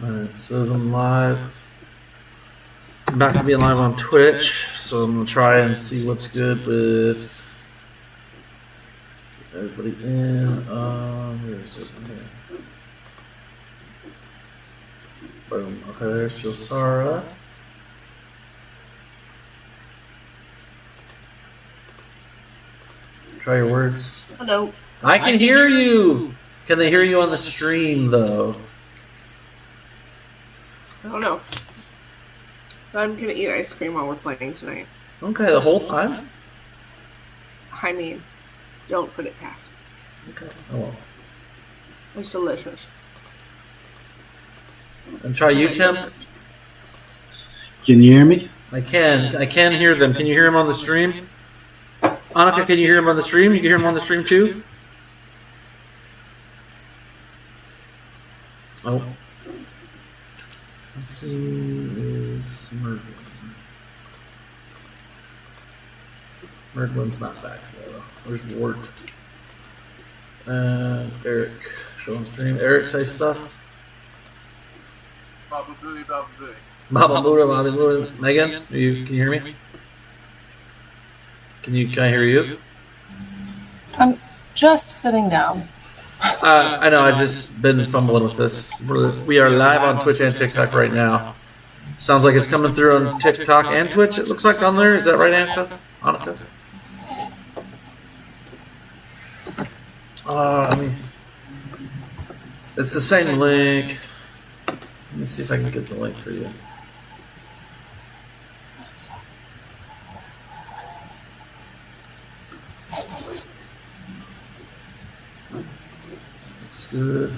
Alright, it says I'm live. I'm back to being live on Twitch, so I'm going to try and see what's good with everybody in. Where is it? Here. Boom. Okay, there's Josara. Try your words. Hello. I can hear you! Can they hear you on the stream, though? I don't know. I'm gonna eat ice cream while we're playing tonight. Okay, the whole time? I mean, don't put it past me. Okay. Oh. It's delicious. And try you, Tim? Can you hear me? I can hear them. Can you hear him on the stream? Annika, can you hear him on the stream? You can hear him on the stream too? Oh. Let's see, is Merglin. Merglin's not back though. Where's Wart? Eric, show on stream. Eric, say stuff. Baba Booey, Baba Booey. Baba Buddha, Baba Buddha. Megan, can you hear me? Can I hear you? I'm just sitting down. I know, I've just been fumbling with this. We are live on Twitch and TikTok right now. Sounds like it's coming through on TikTok and Twitch, it looks like on there. Is that right, Annika? I mean, it's the same link. Let me see if I can get the link for you. Looks good.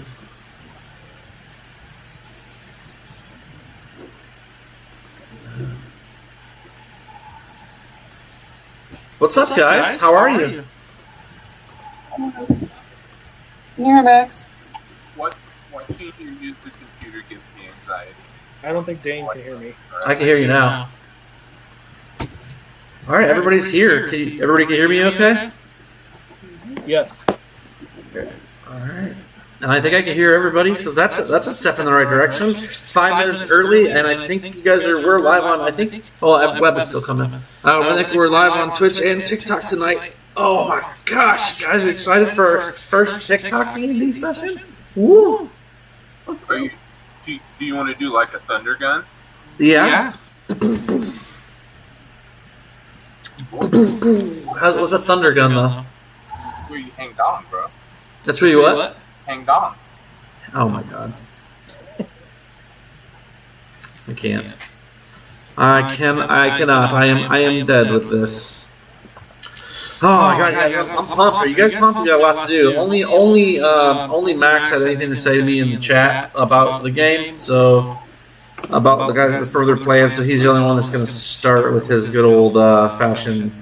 What's up, guys? How are you? Can you hear Max? What can't you use the computer gives me anxiety? I don't think Dane can hear me. I can hear you now. All right, everybody's here. Everybody can hear me okay? Yes. All right. And I think I can hear everybody, so that's a step in the right direction. 5 minutes early, and I think you guys we're live on, Web is still coming. I think we're live on Twitch and TikTok tonight. Oh my gosh, guys are excited for our first TikTok D&D session? Woo! Do you want to do like a thunder gun? Yeah. What's a thunder gun, though? Where you hang on, bro. That's where you what? Hang on. Oh my god. I can't. I cannot. I am dead with this. Oh my god, guys, I'm pumped. Are you guys pumped? We got a lot to do. Only Max had anything to say to me in the chat about the game, so about the guys that further playing, so he's the only one that's gonna start with his good old fashioned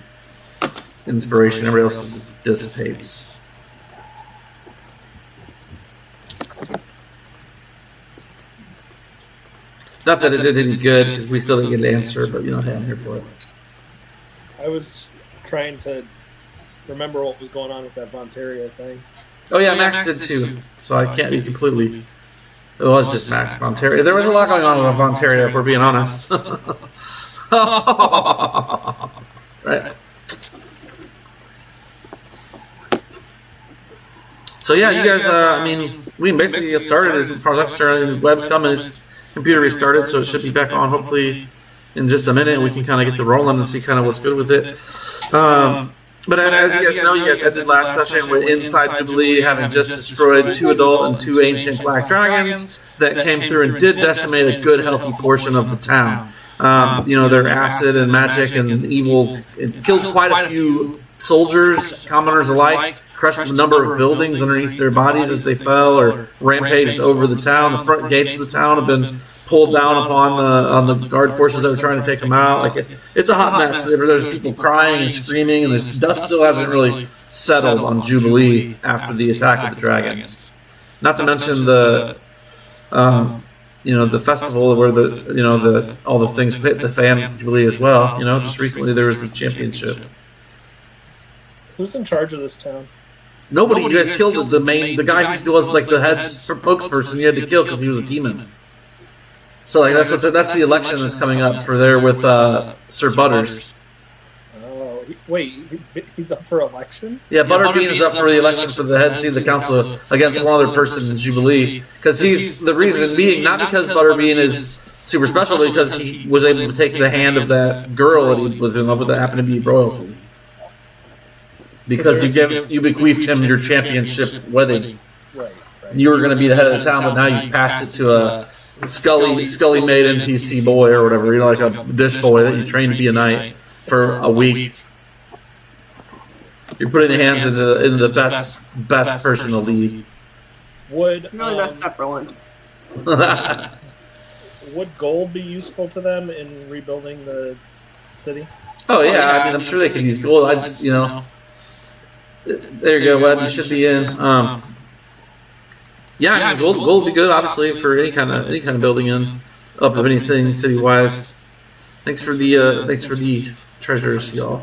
inspiration. Everybody else dissipates. Not that it did any good, because we still didn't get an answer, but hey, I'm here for it. I was trying to remember what was going on with that Vontario thing. Oh yeah, Max did too, so I can't be completely... It was just Max Vontario. There was a lot going on with Vontario, if we're being honest. Right. So yeah, you guys, we can basically get started as far as I'm concerned. Web's coming, his computer restarted, so it should be back on hopefully in just a minute, and we can kind of get the rolling and see kind of what's good with it. But as you guys know, you guys ended last session with Inside Jubilee having just destroyed 2 adult and 2 ancient black dragons that came through and did decimate a good, healthy portion of the town. Their acid and magic and evil, it killed quite a few soldiers, commoners alike, crushed a number of buildings underneath their bodies as they fell or rampaged over the town. The front gates of the town have been pulled down upon on the guard forces that were trying to take them out. It's a hot mess. There's people crying and screaming, and the dust still hasn't really settled on Jubilee after the attack of the dragons. Not to mention the festival where all the things hit the fan Jubilee as well. Just recently there was the championship. Who's in charge of this town? Nobody. You guys killed the guy who was like the head spokesperson. You had to kill because he was a demon. So like that's the election that's coming up for there with Sir Butters. Oh, wait, he's up for election? Yeah, Butterbean is up for the election for the head seat of the council against one other person in Jubilee. Because he's the reason being not because Butterbean is super special, but because he was able to take the hand of that girl that he was in love with that happened to be royalty. Because you bequeathed him your championship wedding. Right. You were going to be the head of the town, but now you passed it to a Scully made NPC boy or whatever, you know, like a dish boy that you trained to be a knight for a week. You're putting the hands into the best person to lead. Would really messed up, Roland. Would gold be useful to them in rebuilding the city? Oh yeah, I mean I'm sure they could use gold. I just there you go, Web. You should be in. Yeah, I mean, gold would be good, obviously, for any kind of building up of anything city wise. Thanks for the treasures, y'all.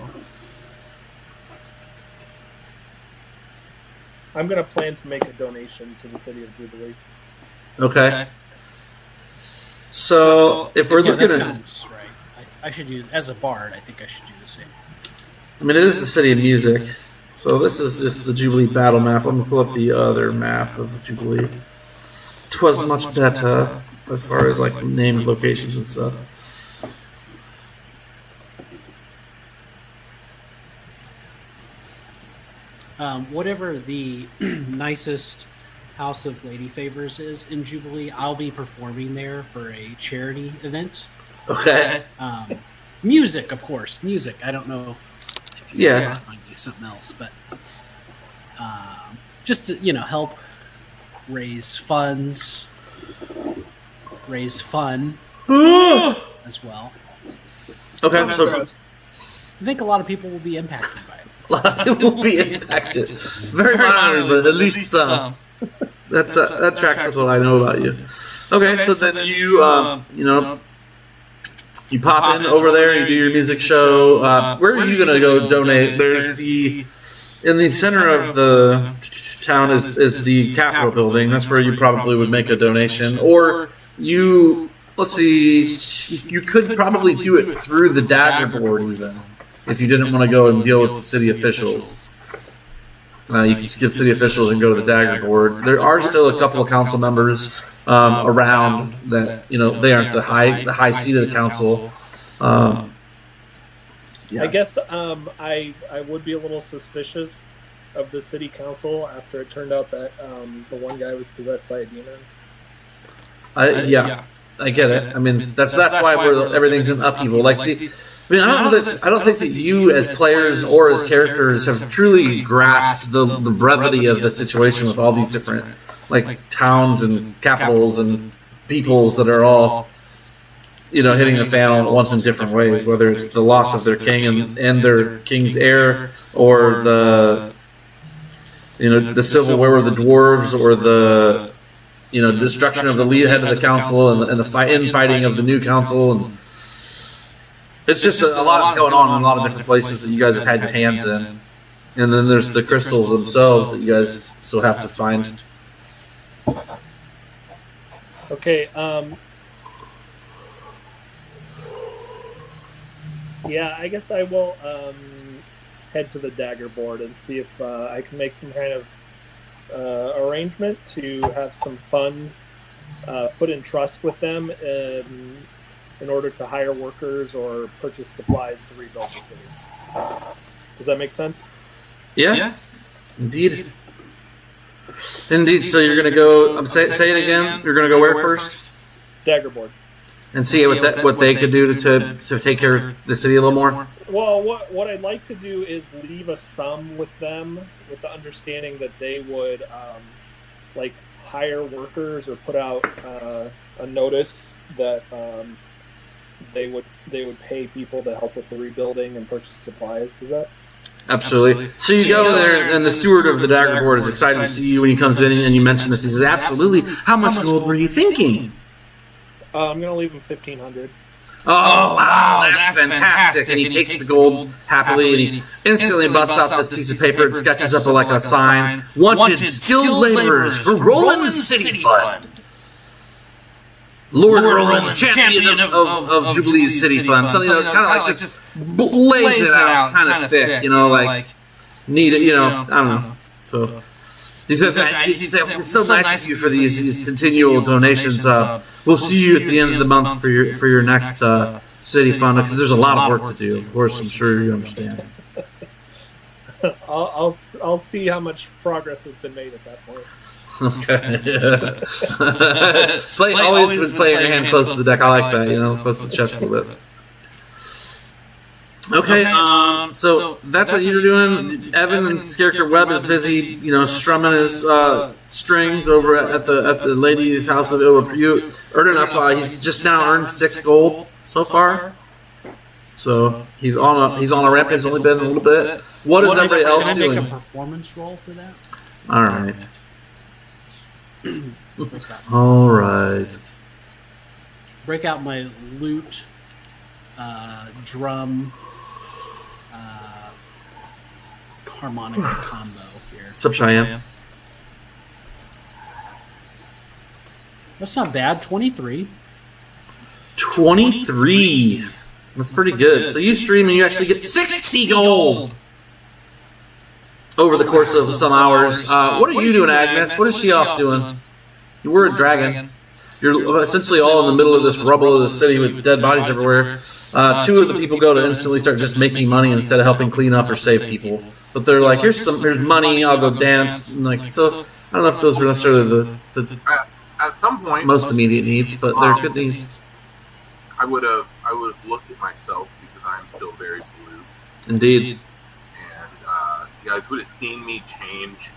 I'm gonna plan to make a donation to the city of Jubilee. Okay. So if we're looking that at, sounds right. I should do as a bard. I think I should do the same. I mean, it is the city of music. So this is just the Jubilee battle map. Let me pull up the other map of Jubilee. 'Twas much better as far as like named locations and stuff. Whatever the nicest House of Lady Favors is in Jubilee, I'll be performing there for a charity event. Okay. Music, of course. Music. I don't know. Yeah. That might be something else, but just to, help raise funds, raise fun as well. Okay. So I think a lot of people will be impacted by it. a lot of people will be impacted. Very minorly, but at least some. That tracks with what I know about you. Okay, so then you you pop in over there, you do your music show. Where are you going to go donate? There's in the center of the town is the Capitol building. That's where you probably would make a donation. Or let's see, you could probably do it through the Dagger Board even, if you didn't want to go and deal with the city officials. You can skip city officials and go to the Dagger Board. There are still a couple of council members around that, they aren't the high seat of the council. I guess I would be a little suspicious of the city council after it turned out that the one guy was possessed by a demon. I get it. I mean, that's why everything's in upheaval. I don't think that you as players or as characters have truly grasped the brevity of the situation with all these different towns and capitals and peoples that are all hitting the fan all at once in different ways, whether it's the loss of their king and their king's heir, or the civil war of the dwarves, or the destruction of the lead head of the council and the infighting of the new council. And it's just a lot going on in a lot of different places that you guys have had your hands in. And then there's the crystals themselves that you guys still have to find. Okay, yeah, I guess I will head to the Dagger Board and see if I can make some kind of arrangement to have some funds put in trust with them in order to hire workers or purchase supplies to rebuild the city. Does that make sense? Yeah. Indeed. So you're going to go... Say it again. You're going to go where first? Dagger Board. And see what they could do to take care of the city a little more? Well, what I'd like to do is leave a sum with them, with the understanding that they would hire workers or put out a notice that they would pay people to help with the rebuilding and purchase supplies. Is that? Absolutely. So you go there, and the steward of the Dagger Board is excited to see you when he comes in, and you mention this. He says, "Absolutely. How much gold were you thinking?" I'm going to leave him 1,500. Oh, wow, that's fantastic. And he takes the gold happily, and he instantly busts out this piece of paper and sketches up a sign. Wanted skilled laborers for Roland's City Fund. Lord Roland, champion of Jubilee's city fund. Something that kind of like just lays it out kind of thick, you know, like need it, you know, I don't know. So he says, it's so nice of you for these continual donations. We'll see you at the end of the month for your next city fund, because there's a lot of work to do. Of course, I'm sure you understand. I'll see how much progress has been made at that point. Okay. Yeah. always been playing your hand close to the deck. I like that, you know, close to the chest a little bit. Okay, so that's what you're doing. Evan and his character Webb is busy, you know, strumming his strings over at the lady's house of ill repute. Earning up, he's just now earned 6 gold so far. So he's on a ramp. He's only been a little bit. What is everybody else doing? Can I make a performance roll for that? All right. All right. Break out my lute, drum, harmonica combo here. What's up, Cheyenne? That's not bad. 23. 23. That's pretty good. So you stream and you actually get 60 gold over the course of some hours. What are you doing, Agnes? What is she off doing? You were a dragon. You're essentially all in the middle of this rubble of the city with dead bodies everywhere. 2 of the people go to instantly start just making money instead of helping clean up or save people. But they're like, here's money. I'll go dance. And like, so I don't know if those are necessarily the at some point most immediate needs, but they're good needs. I would have looked at myself because I'm still very blue. Indeed. And you guys would have seen me change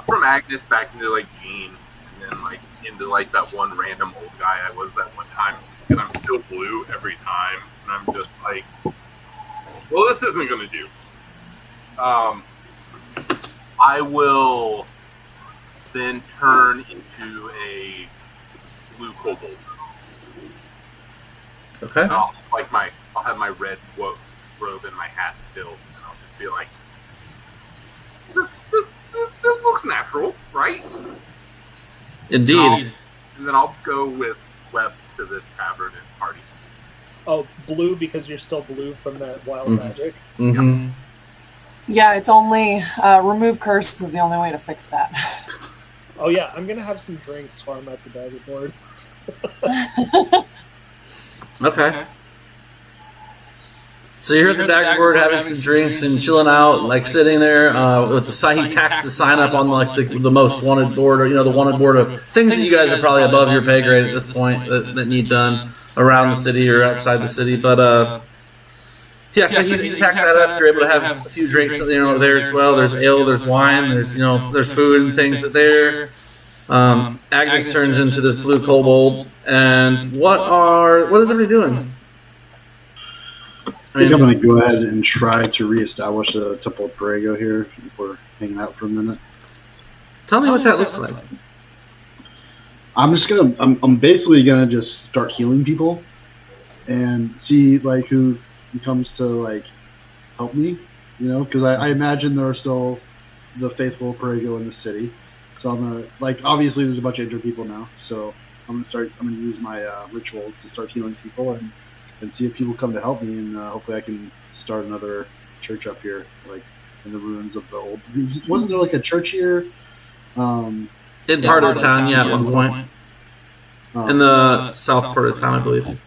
from Agnes back into like Jean, and then like into like that one random old guy I was that one time. And I'm still blue every time, and I'm just like, well, this isn't gonna do. I will then turn into a blue kobold. Okay. I'll have my red robe and my hat still, and I'll just be like, this looks natural, right? Indeed. And then I'll go with Webb to this tavern and party. Oh, blue because you're still blue from that wild magic? Mm-hmm. Yeah, it's only remove curse is the only way to fix that. Oh yeah, I'm gonna have some drinks while I'm at the dagger board. Okay. So you're at the dagger board having some drinks and chilling out, like sitting there with the sign. He tacks the sign up on like the most wanted board, or you know, the wanted board of things that you guys are probably above your pay grade at this point that need done around the city or outside the city. But yeah, so he tacks that up. You're able to have a few drinks, you know, there as well. There's ale, there's wine, there's there's food and things that there. Agnes turns into this blue kobold, and what is everybody doing? I think I'm going to go ahead and try to reestablish a Temple of Prego here if we're hanging out for a minute. Tell me what that looks like. I'm basically going to just start healing people and see like who comes to like help me, you know, because I imagine there are still the faithful of Prego in the city. So I'm going to, like, obviously there's a bunch of injured people now, so I'm going to use my rituals to start healing people and see if people come to help me, and hopefully I can start another church up here, like in the ruins of the old. Wasn't there like a church here? In part of the town, yeah, at one point. In the south part of the town, I believe.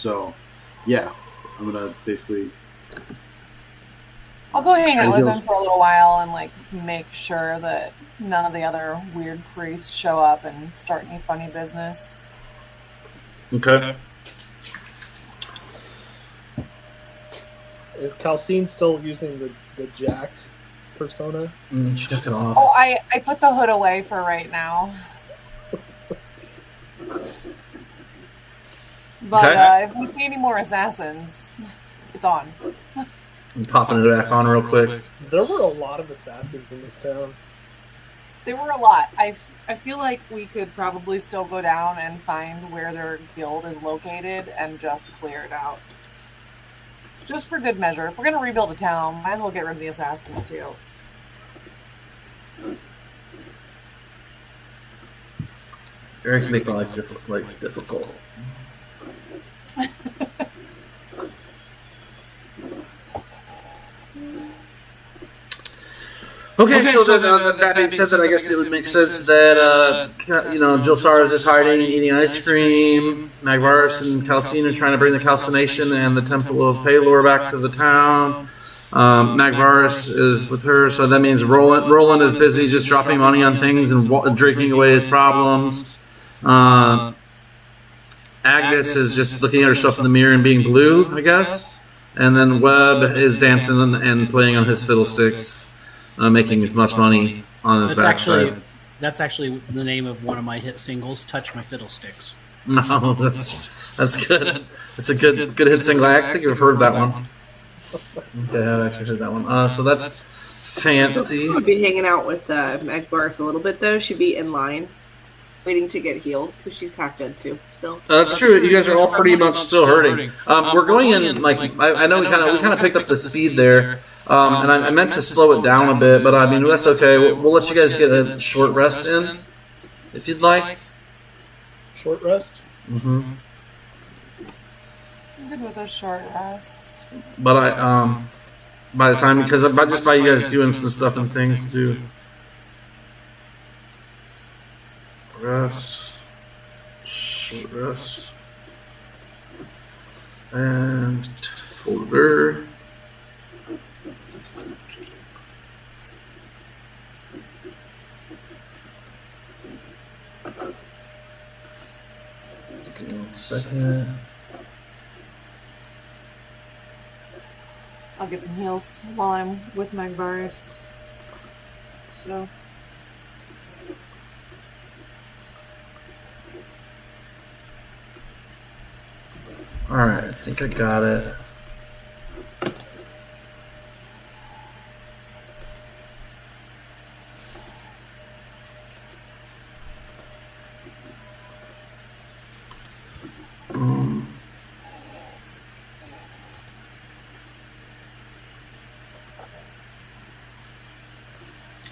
So, yeah, I'm gonna basically. I'll go hang out with them for a little while and like make sure that none of the other weird priests show up and start any funny business. Okay. Is Calcine still using the Jack persona? She took it off. Oh, I put the hood away for right now. But if we see any more assassins, it's on. I'm popping it back on real quick. There were a lot of assassins in this town. There were a lot. I feel like we could probably still go down and find where their guild is located and just clear it out. Just for good measure. If we're going to rebuild a town, might as well get rid of the assassins too. Eric can make my life difficult. Okay, so that being said, that I guess it would make sense that Jilsar is just hiding and eating ice cream. Magvarus and Calcina trying to bring the calcination and the Temple of Palor back to the town. Magvarus is with her, so that means Roland is busy just dropping money on things and drinking away his problems. Agnes is just looking at herself in the mirror and being blue, I guess. And then Webb is dancing and playing on his fiddlesticks. Making as much money on his backside. That's actually the name of one of my hit singles, "Touch My Fiddlesticks." No, that's good. It's a good hit single. I think you've heard that one. Okay, I've actually heard that one. So that's fancy. She'll be hanging out with Magvarus a little bit though. She'd be in line, waiting to get healed because she's half dead too. Still. That's true. You guys are all pretty much still hurting. We're going in I know we kind of picked up the speed there. And I meant to slow it down a bit, but I mean, that's okay. We'll let you guys get a short rest in, if you'd like. Short rest? Mm-hmm. I'm good with a short rest. But by the time, because just by you guys doing some stuff and things to do. Rest. Short rest. And folder. Give me 1 second. I'll get some heals while I'm with my virus. So. Alright, I think I got it.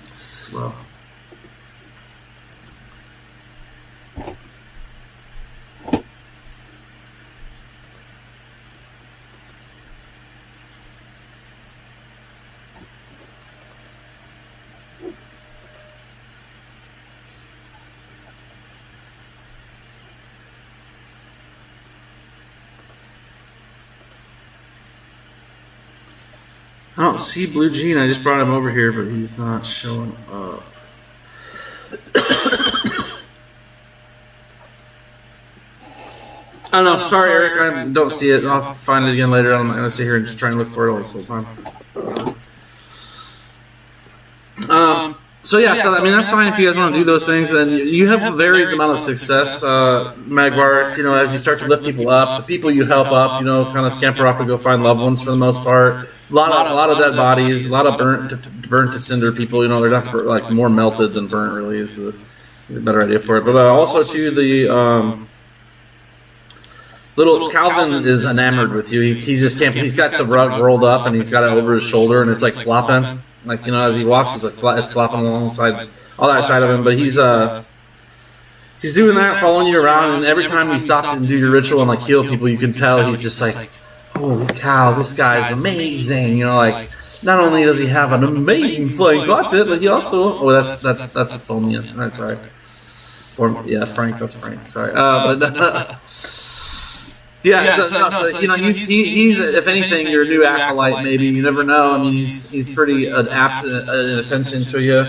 It's slow. I don't see Blue Jean. I just brought him over here, but he's not showing up. I don't know. Sorry, Eric. I don't see it. I'll have to find it again later. I'm not going to sit here and just try and look for it all this whole time. So I mean, that's fine if you guys want to do those things. And you have a varied amount of success, Magvarus. As you start to lift people up, the people you help up, kind of scamper off to go find loved ones for the most part. A lot of dead bodies, a lot of burnt to cinder people. They're not like more melted than burnt. Really is a better idea for it. But also too, the little Calvin is enamored with you. He just can't. He's got the rug rolled up and he's got it over his shoulder and it's like flopping. Like as he walks, it's flopping alongside all that side of him. But he's doing that, following you around, and every time you stop and do your ritual and heal people, you can tell he's just like, holy cow, this guy's amazing. Not only does he have an amazing flying cockpit, but he also that's Fomian. Right, sorry. Frank. That's Frank. Sorry. He's if anything, your new acolyte. Maybe you never know. I mean, he's pretty apt in attention to you.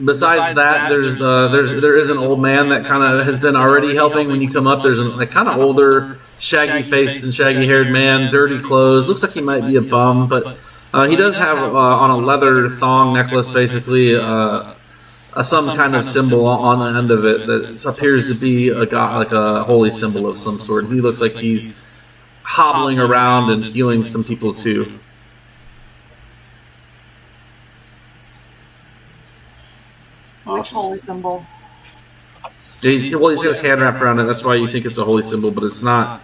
Besides that, there is an old man that kind of has been already helping when you come up. There's a kind of older, shaggy-faced and shaggy-haired man, dirty clothes. Looks like he might be a bum, but he does have on a leather thong necklace, basically. Some kind of symbol on the end of it that appears to be a god, like a holy symbol of some sort. He looks like he's hobbling around and healing some people too. Which holy symbol? He's got his hand wrapped around it. That's why you think it's a holy symbol, but it's not.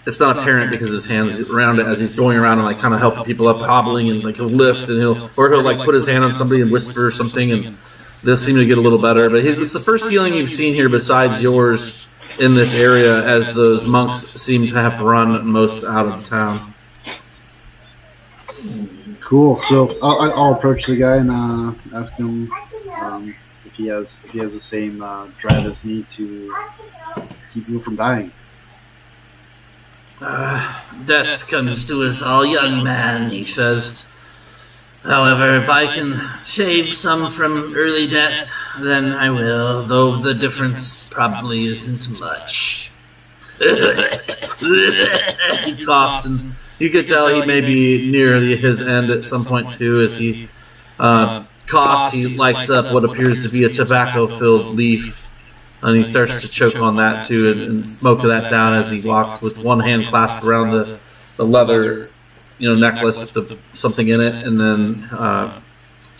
it's not apparent because his hands around it as he's going around and like kind of helping people up, hobbling, and like he'll lift and he'll like put his hand on somebody and whisper or something, and they'll seem to get a little better. But it's the first healing you've seen here besides yours in this area, as those monks seem to have run most out of town. Cool. So I'll approach the guy and ask him if he has the same drive as me to keep you from dying. Death comes to us all, young man, he says. However, if I can save some from early death, then I will, though the difference probably isn't much. He coughs, and you could tell he may be near his end at some point, too, as he coughs. He lights up what appears to be a tobacco-filled leaf, and he starts to choke on that, too, and smoke that down as he walks with one hand clasped around the leather necklace with something in it, and then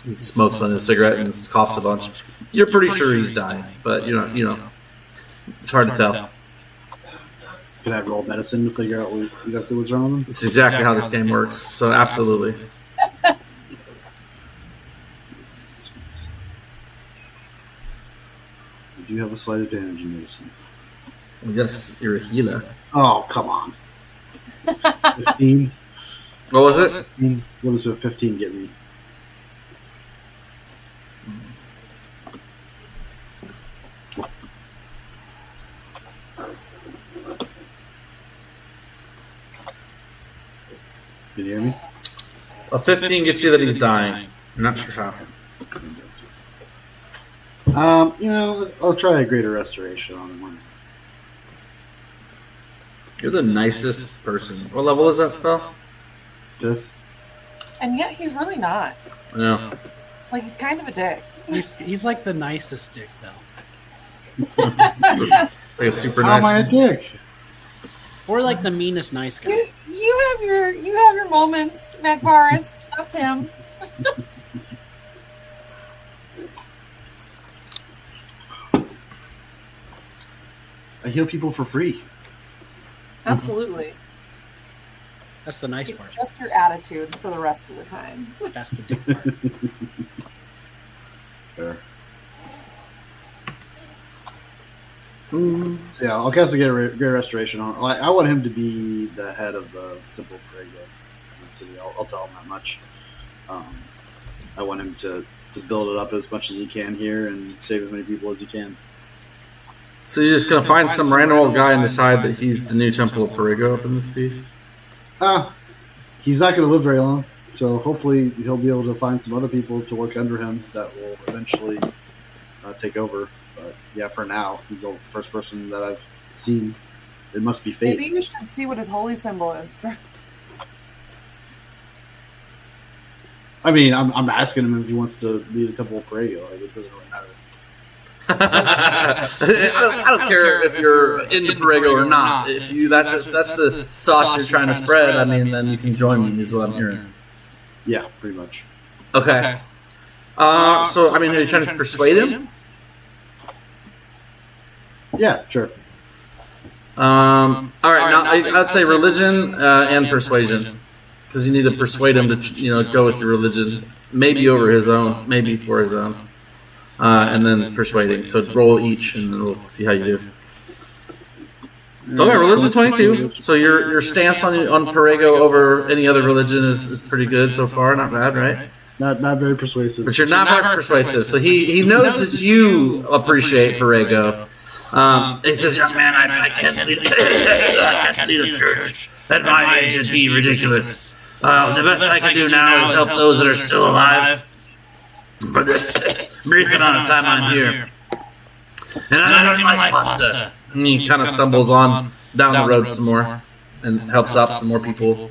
he smokes on his cigarette and coughs a bunch. You're pretty sure he's dying, but it's hard to tell. Can I roll medicine to figure out exactly what's wrong with him? It's exactly how this game works, so absolutely. You do have a slight advantage in medicine. Yes, you're a healer. Oh, come on. 15? What was it? 15? What does a 15 get me? Can you hear me? A 15 gets you that he's dying. I'm not sure how. I'll try a greater restoration on him. You're the nicest person. What level is that spell? 5th. And yet he's really not. Yeah. Like, he's kind of a dick. He's like the nicest dick, though. Like a super How am I nice. a dick? Or like the meanest nice guy. You have your moments, Magvaris, not Tim. I heal people for free. Absolutely. That's the nice It's part. just your attitude for the rest of the time. That's the dick part. Fair. Yeah, I'll cast a great restoration on. I want him to be the head of the Temple of Prego. I'll tell him that much. I want him to build it up as much as he can here and save as many people as he can. So you're just gonna find some random old guy and decide that he's the new Temple of Perigo up in this piece? He's not going to live very long, so hopefully he'll be able to find some other people to work under him that will eventually take over. But yeah, for now, he's the first person that I've seen. It must be fate. Maybe you should see what his holy symbol is first. I mean, I'm asking him if he wants to lead a Temple of Prego. Like, it doesn't really matter. I don't care if you're into Perigo or not. If that's the sauce you're trying to spread, I mean, then you can join me, is what I'm hearing. Yeah, pretty much. Okay. So, I mean, are you trying to persuade him? Yeah, sure. All right, now I'd say religion and persuasion, because you need to persuade him to go with your religion, maybe over his own, maybe for his own. And then persuading. So roll each, and then we'll see how you do. So okay, religion 22. So your stance on Perigo over any other religion is pretty good so far. Not bad, right? Not very persuasive. But you're not very persuasive. So he knows that you appreciate Perigo. He says, "Young man, I can't lead a church at my age. It'd be ridiculous. The best I can do now is help those that are still alive for this brief amount of time I'm here. And I don't even like pasta." And he kind of stumbles on down the road some more and helps out some more people.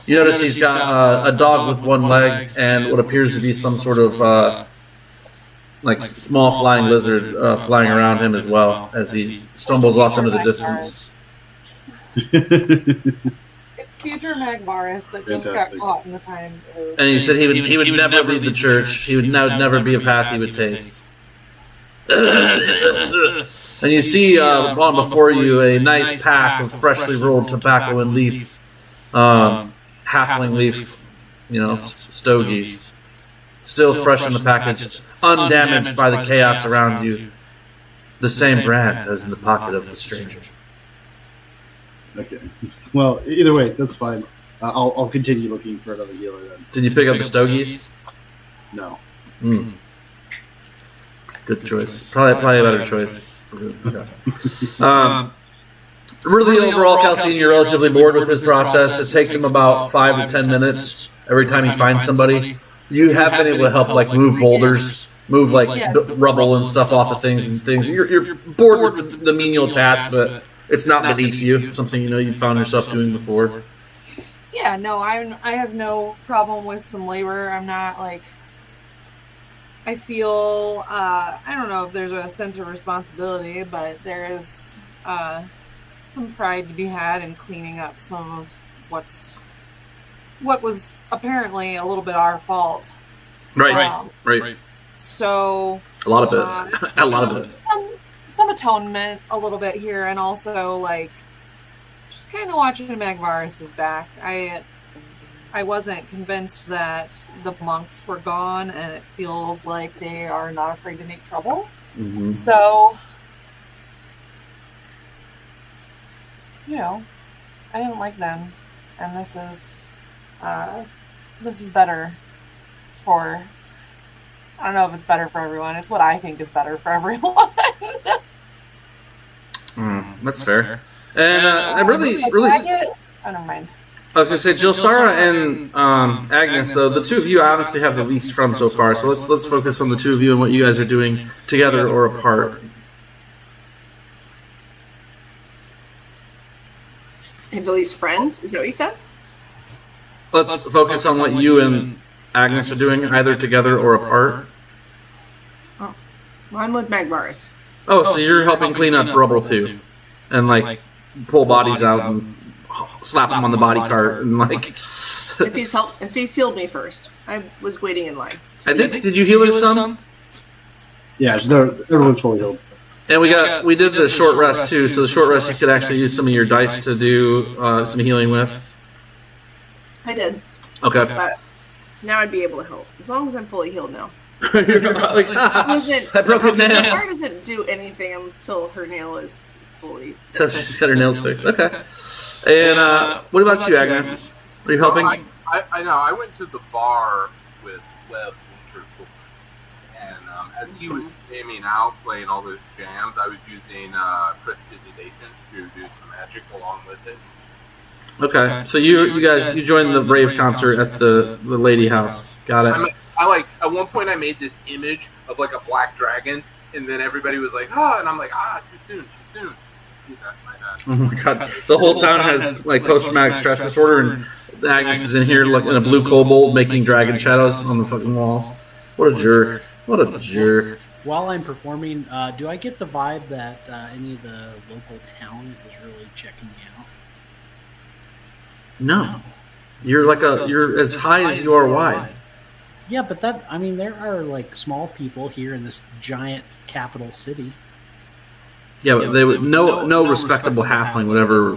You notice he's got a dog with one leg and what appears to be some sort of like small flying lizard flying around him as well as he stumbles off into the distance. It's future Magvaris that just got caught in the time. And he said he would never leave the church. He would never be a path he would take. And you see on before you a nice pack of freshly rolled tobacco and leaf, halfling leaf, stogies, still fresh in the package, undamaged by the chaos around you. The same brand as in the pocket of the stranger. Okay. Well, either way, that's fine. I'll continue looking for another healer then. Did you pick up the stogies? No. Good choice. Probably a better choice. Okay. Really, overall, Calcine, you're relatively bored with his process. It takes him about 5 to 10 minutes every time he finds somebody. You have been able to help, move boulders, move rubble and stuff off of things and things. You're bored with the menial task, but it's not beneath you. It's something you found yourself doing before. Yeah, no, I have no problem with some labor. I'm not I feel, I don't know if there's a sense of responsibility, but there is some pride to be had in cleaning up some of what was apparently a little bit our fault. Right. So a lot of it. A lot of it. Some atonement a little bit here, and also just kind of watching Magvaris' back. I wasn't convinced that the monks were gone, and it feels like they are not afraid to make trouble. Mm-hmm. So, I didn't like them, and this is better for. I don't know if it's better for everyone. It's what I think is better for everyone. That's fair. And I really. Oh, never mind. I was going to say, Jilsara and Agnes, though, the two of you honestly have the least from so far, so let's focus on the two of you and what you guys are doing together or apart. Have the least friends? Is that what you said? Let's focus on what you and Agnes are doing, either together or apart. Oh. Well, I'm with Magvaris. Oh, so you're helping clean up rubble, too. And, pull bodies out and slap them on the body cart and If he's healed me first. I was waiting in line. Did you heal her some? Yeah, everyone's fully healed. And we did the short rest too. So the short rest you could actually use some of your dice to do some healing with. I did. Okay. But now I'd be able to help as long as I'm fully healed now. You're like, I broke a nail. Sarah doesn't do anything until her nail is fully. So she's got her nails fixed. Okay. And what about you, Agnes? Are you helping? I know. I went to the bar with Webb Winterthorpe, and as he was aiming out, playing all those jams, I was using prestidigitation to do some magic along with it. Okay, so you guys joined the Brave concert at the Lady House. Got it. I at one point I made this image of a black dragon, and then everybody was like, and I'm like, too soon. See that, my bad. Oh my god, the whole town has post-traumatic stress disorder, and Agnes is in here in a blue kobold making dragon shadows on the fucking walls. What a jerk. While I'm performing, do I get the vibe that any of the local talent is really checking me out? No. You're as high as you are wide. Yeah, but there are small people here in this giant capital city. Yeah, but they would no respectable halfling would ever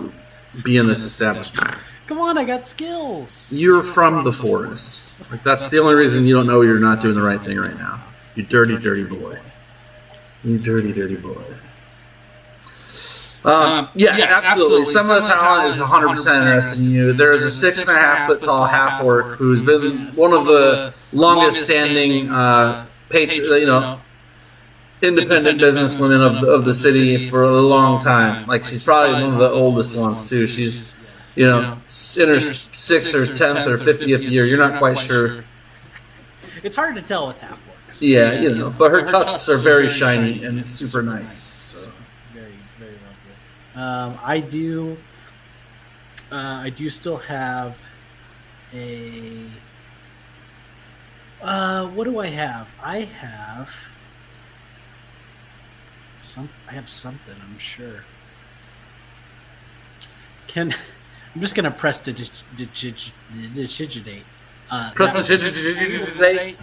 be in this establishment. Come on, I got skills. You're from the forest. That's the only reason you don't know you're not doing the right thing right now. You dirty, dirty boy. You dirty, dirty boy. Yes, absolutely. Some of the talent is 100% interested in you. There is a 6.5 foot tall half orc who's been one of the longest standing independent businesswomen of the city for a long time. She's probably one of the oldest ones too. She's in her 6th or 10th or 50th year. You're not quite sure. It's hard to tell with half orcs. Yeah, but her tusks are very shiny and super nice. So. Very, very lovely. I do still have a. What do I have? I have something, I'm sure. I'm just gonna prestidigitate. Prestidigitate.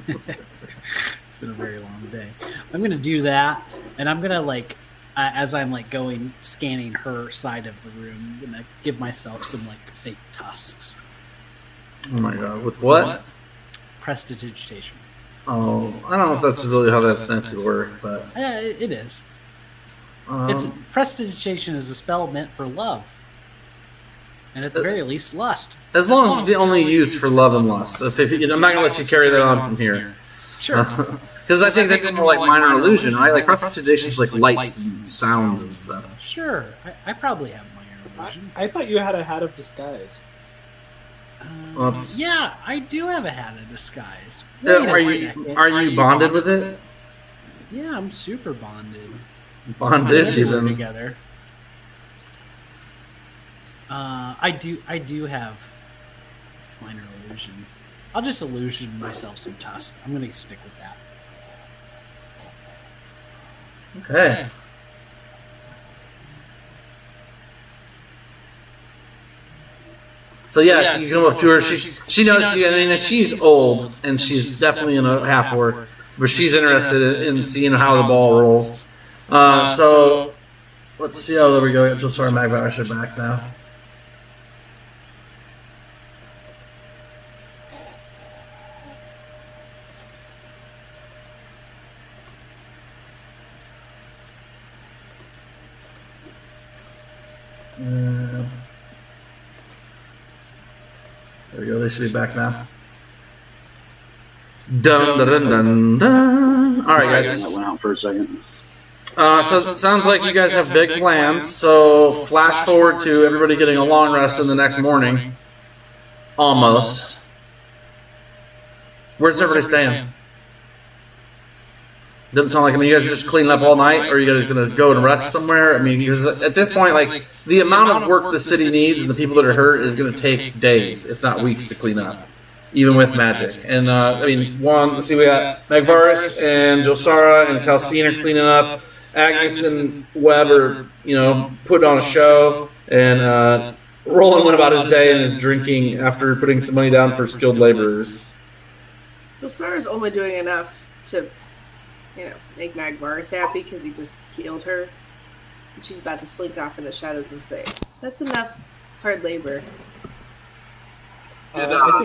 It's been a very long day. I'm gonna do that, and I'm gonna like, as I'm like going scanning her side of the room, I'm gonna give myself some like fake tusks. Oh my god! With what? Prestidigitation. Oh, I don't know if that's really how that's meant to work, but It is. It's prestidigitation is a spell meant for love, and at the very least, lust. as long as it's only used for love and lust. I'm not gonna let you carry that on from here. Sure. Because I think that's more like minor illusion, right? Like prestidigitation is like lights and sounds and stuff. Sure. I probably have minor illusion. I thought you had a hat of disguise. Yeah, I do have a hat of disguise. Are you bonded with it? Yeah, I'm super bonded. Bonded We're even. together. I do have minor illusion. I'll just illusion myself some tusk. I'm gonna stick with that. Okay. So yeah, so you come up to her. She knows. She's old and she's definitely in a half orc, but she's interested in seeing how the ball rolls. So let's see. Oh, there we go. Just sorry, Magvash are back now. There we go. They should be back now. Dun dun dun dun dun. All right, guys. That went out for a second. So it sounds like you guys have big plans. So flash forward to everybody getting a long rest in the next morning. Almost. Where's everybody staying? Doesn't sound like, you guys are just cleaning up all night, or are you guys going to go and rest somewhere? I mean, because at this point, like, the amount of work the city needs and the people that are hurt is going to take days, if not weeks, to clean up, even with magic. And, let's see, we got Magvaris and Josara and Calcine are cleaning up. Agnes and Webb are, putting on a show. And Roland went about his day and is drinking after putting some money down for skilled laborers. Josara's only doing enough to make Magvaris happy because he just healed her. And she's about to slink off in the shadows and say, that's enough hard labor.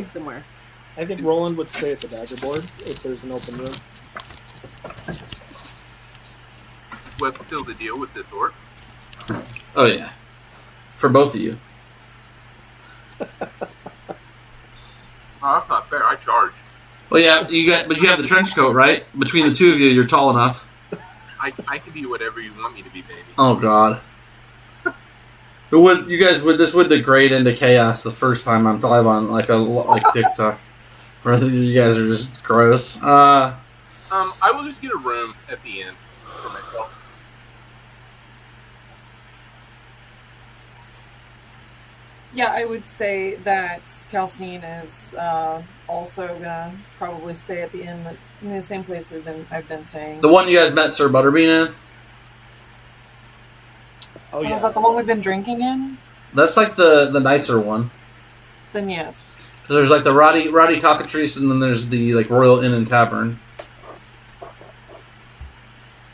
Somewhere. I think Roland would stay at the dagger board if there's an open room. What's still the deal with this orc? Oh, yeah. For both of you. Oh, that's not fair. I charge. Well, yeah, but you have the trench coat, right? Between the two of you, you're tall enough. I can be whatever you want me to be, baby. Oh God. This would degrade into chaos the first time I'm live on like TikTok, where you guys are just gross. I will just get a room at the end for myself. Yeah, I would say that Calcine is also gonna probably stay at the inn, in the same place I've been staying. The one you guys met Sir Butterbean in? Oh yeah. Is that the one we've been drinking in? That's like the nicer one. Then yes. Because there's like the Roddy Cockatrice, and then there's the like Royal Inn and Tavern.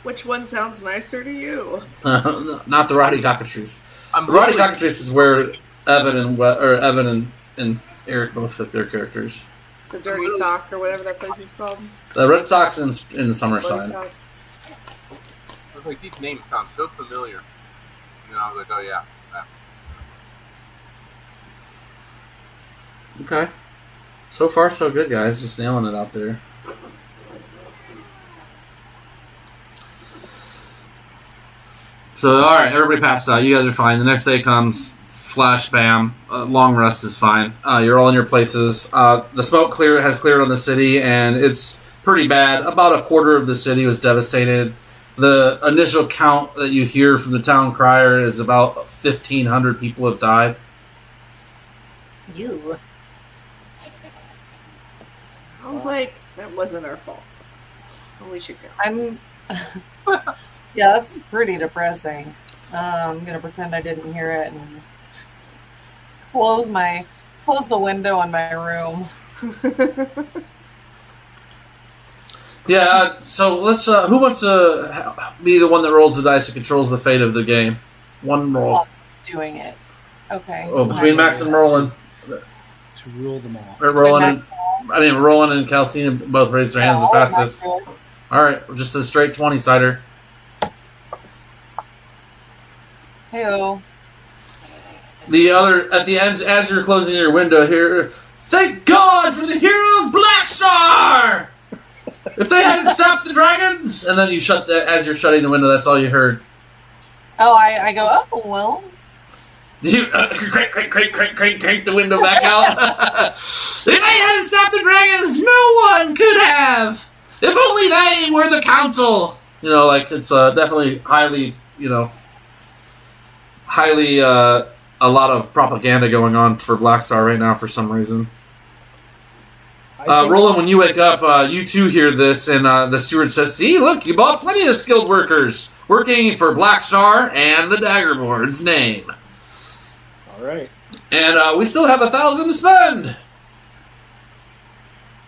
Which one sounds nicer to you? Not the Roddy Cockatrice. The Roddy Cockatrice is where Evan and Eric both have their characters. It's a Dirty Sock or whatever that place is called. The Red Sox in the Summerside. I was like, these names sound so familiar. And I was like, oh yeah. Okay. So far, so good, guys. Just nailing it out there. So, alright, everybody passed out. You guys are fine. The next day comes. Flash, bam. Long rest is fine. You're all in your places. The smoke has cleared on the city, and it's pretty bad. About a quarter of the city was devastated. The initial count that you hear from the town crier is about 1,500 people have died. You. Sounds like that wasn't our fault. We should go. Yeah, that's pretty depressing. I'm gonna pretend I didn't hear it and close the window on my room. Yeah, so let's. Who wants to be the one that rolls the dice and controls the fate of the game? One roll. Oh, doing it. Okay. Oh, between Max and Roland. To rule them all. Roland and Calcine both raised their hands the fastest. All right, just a straight 20 cider. Heyo. The other at the end, as you're closing your window here. Thank God for the heroes, Black Star. If they hadn't stopped the dragons, and then you shut that as you're shutting the window. That's all you heard. Oh, I go. Oh well. You crank the window back out. If they hadn't stopped the dragons, no one could have. If only they were the council. You know, like it's definitely highly, a lot of propaganda going on for Black Star right now for some reason. Roland, when you wake up, you too hear this, and the steward says, "See, look, you bought plenty of skilled workers working for Black Star and the Daggerboard's name. All right. And we still have 1,000 to spend."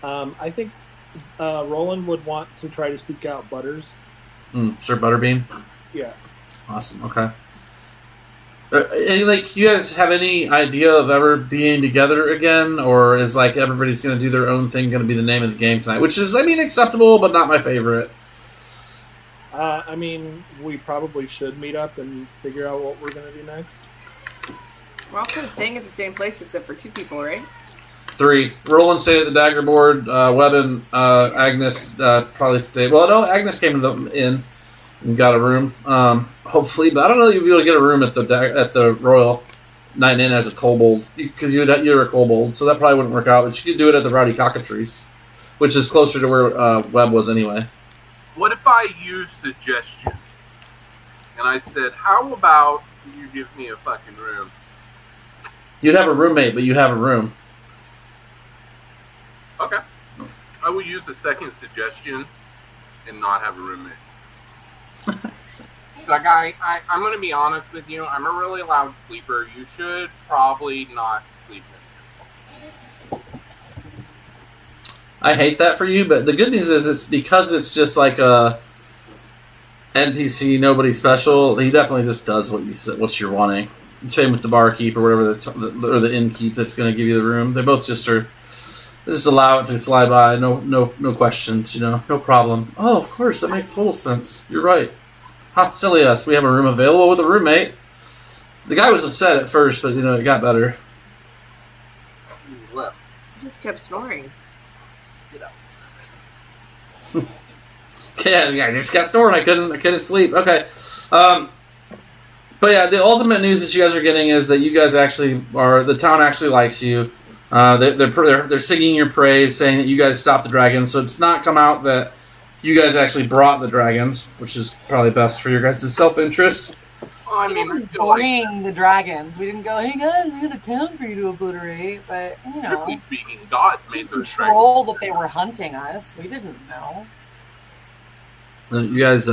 I think Roland would want to try to seek out Butters. Sir Butterbean? Yeah. Awesome, okay. You guys have any idea of ever being together again, or is everybody's going to do their own thing going to be the name of the game tonight? Which is, acceptable, but not my favorite. We probably should meet up and figure out what we're going to do next. We're all kind of staying at the same place except for 2 people, right? 3. Roland stayed at the Daggerboard. Webb and Agnes probably stayed. Well, no, Agnes came to the inn and got a room. Hopefully, but I don't know if you'll be able to get a room at the Royal Night Inn as a kobold, because you're a kobold, so that probably wouldn't work out. But you could do it at the Rowdy Cockatrice, which is closer to where Webb was anyway. What if I use suggestion? And I said, how about you give me a fucking room? You'd have a roommate, but you have a room. Okay. I will use the second suggestion and not have a roommate. I'm going to be honest with you. I'm a really loud sleeper. You should probably not sleep in here. I hate that for you, but the good news is it's because it's just like a NPC, nobody special. He definitely just does what you're wanting. Same with the barkeep or whatever, or the innkeep that's going to give you the room. They both just allow it to slide by. No questions. No problem. Oh, of course, that makes total sense. You're right. Hot silly us. We have a room available with a roommate. The guy was upset at first, but it got better. He's left. He just kept snoring. Yeah, I just kept snoring. I couldn't sleep. Okay. But yeah, the ultimate news that you guys are getting is that you guys the town actually likes you. They're singing your praise, saying that you guys stopped the dragons. So it's not come out that you guys actually brought the dragons, which is probably best for your guys' self-interest. Well, We didn't bring the dragons. We didn't go, hey guys, we got a town for you to obliterate. But, Strictly speaking, God made those control that they were hunting us. We didn't know. You guys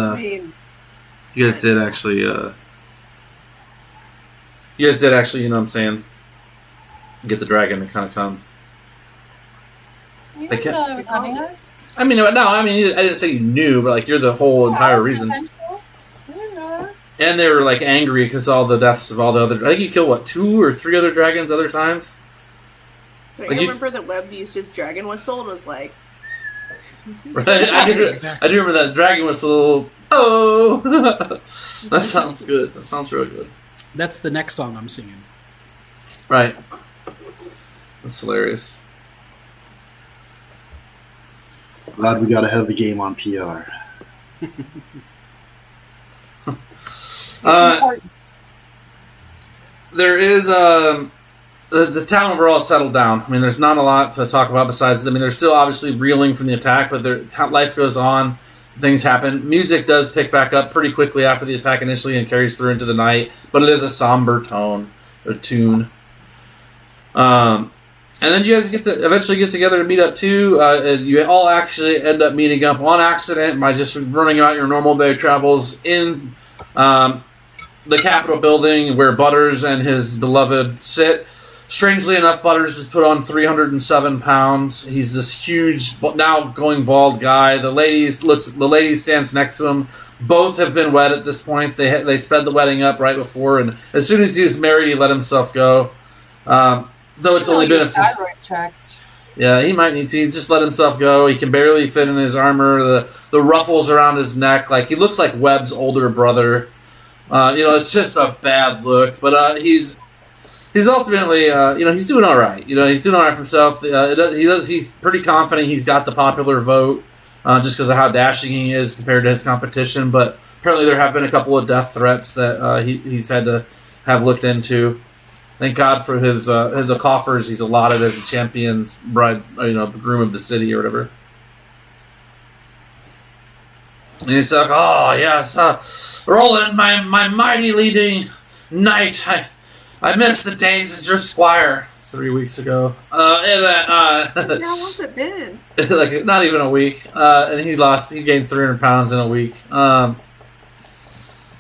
did actually, what I'm saying, get the dragon to kind of come. You didn't know it was hunting us? I didn't say you knew, but you're the whole entire reason. And they were angry because all the deaths of all the other. I think you killed 2 or 3 other dragons other times. So I remember that Webb used his dragon whistle and was like. Right? I do remember that dragon whistle. Oh, that sounds good. That sounds real good. That's the next song I'm singing. Right. That's hilarious. Glad we got ahead of the game on PR. There is the town overall settled down. There's not a lot to talk about besides. They're still obviously reeling from the attack, but life goes on. Things happen. Music does pick back up pretty quickly after the attack initially and carries through into the night, but it is a somber tune. And then you guys eventually get together to meet up too. You all actually end up meeting up on accident by just running out your normal day travels in the Capitol building where Butters and his beloved sit. strangely enough, Butters has put on 307 pounds. He's this huge, now going bald guy. The lady stands next to him. Both have been wed at this point. They sped the wedding up right before, and as soon as he was married, he let himself go. Though it's only been a few. Thyroid checked. Yeah, he might need to. He just let himself go. He can barely fit in his armor. The ruffles around his neck, like he looks like Webb's older brother. It's just a bad look. But he's ultimately, he's doing all right. He's doing all right for himself. He's pretty confident he's got the popular vote, just because of how dashing he is compared to his competition. But apparently there have been a couple of death threats that he's had to have looked into. Thank God for the coffers he's allotted as a champion's bride, groom of the city or whatever. And he's like, oh yes, Roland, my mighty leading knight. I missed the days as your squire 3 weeks ago. How long's it been? Like not even a week. And he gained 300 pounds in a week.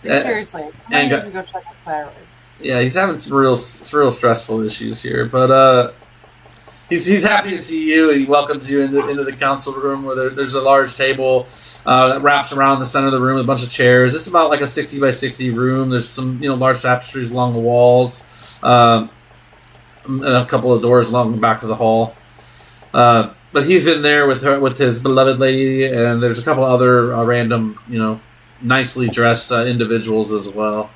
Seriously, somebody needs to go check his thyroid. Yeah, he's having some real stressful issues here, but he's happy to see you. He welcomes you into the council room where there's a large table that wraps around the center of the room with a bunch of chairs. It's about like a 60 by 60 room. There's some large tapestries along the walls, and a couple of doors along the back of the hall. But he's in there with his beloved lady, and there's a couple other random nicely dressed individuals as well.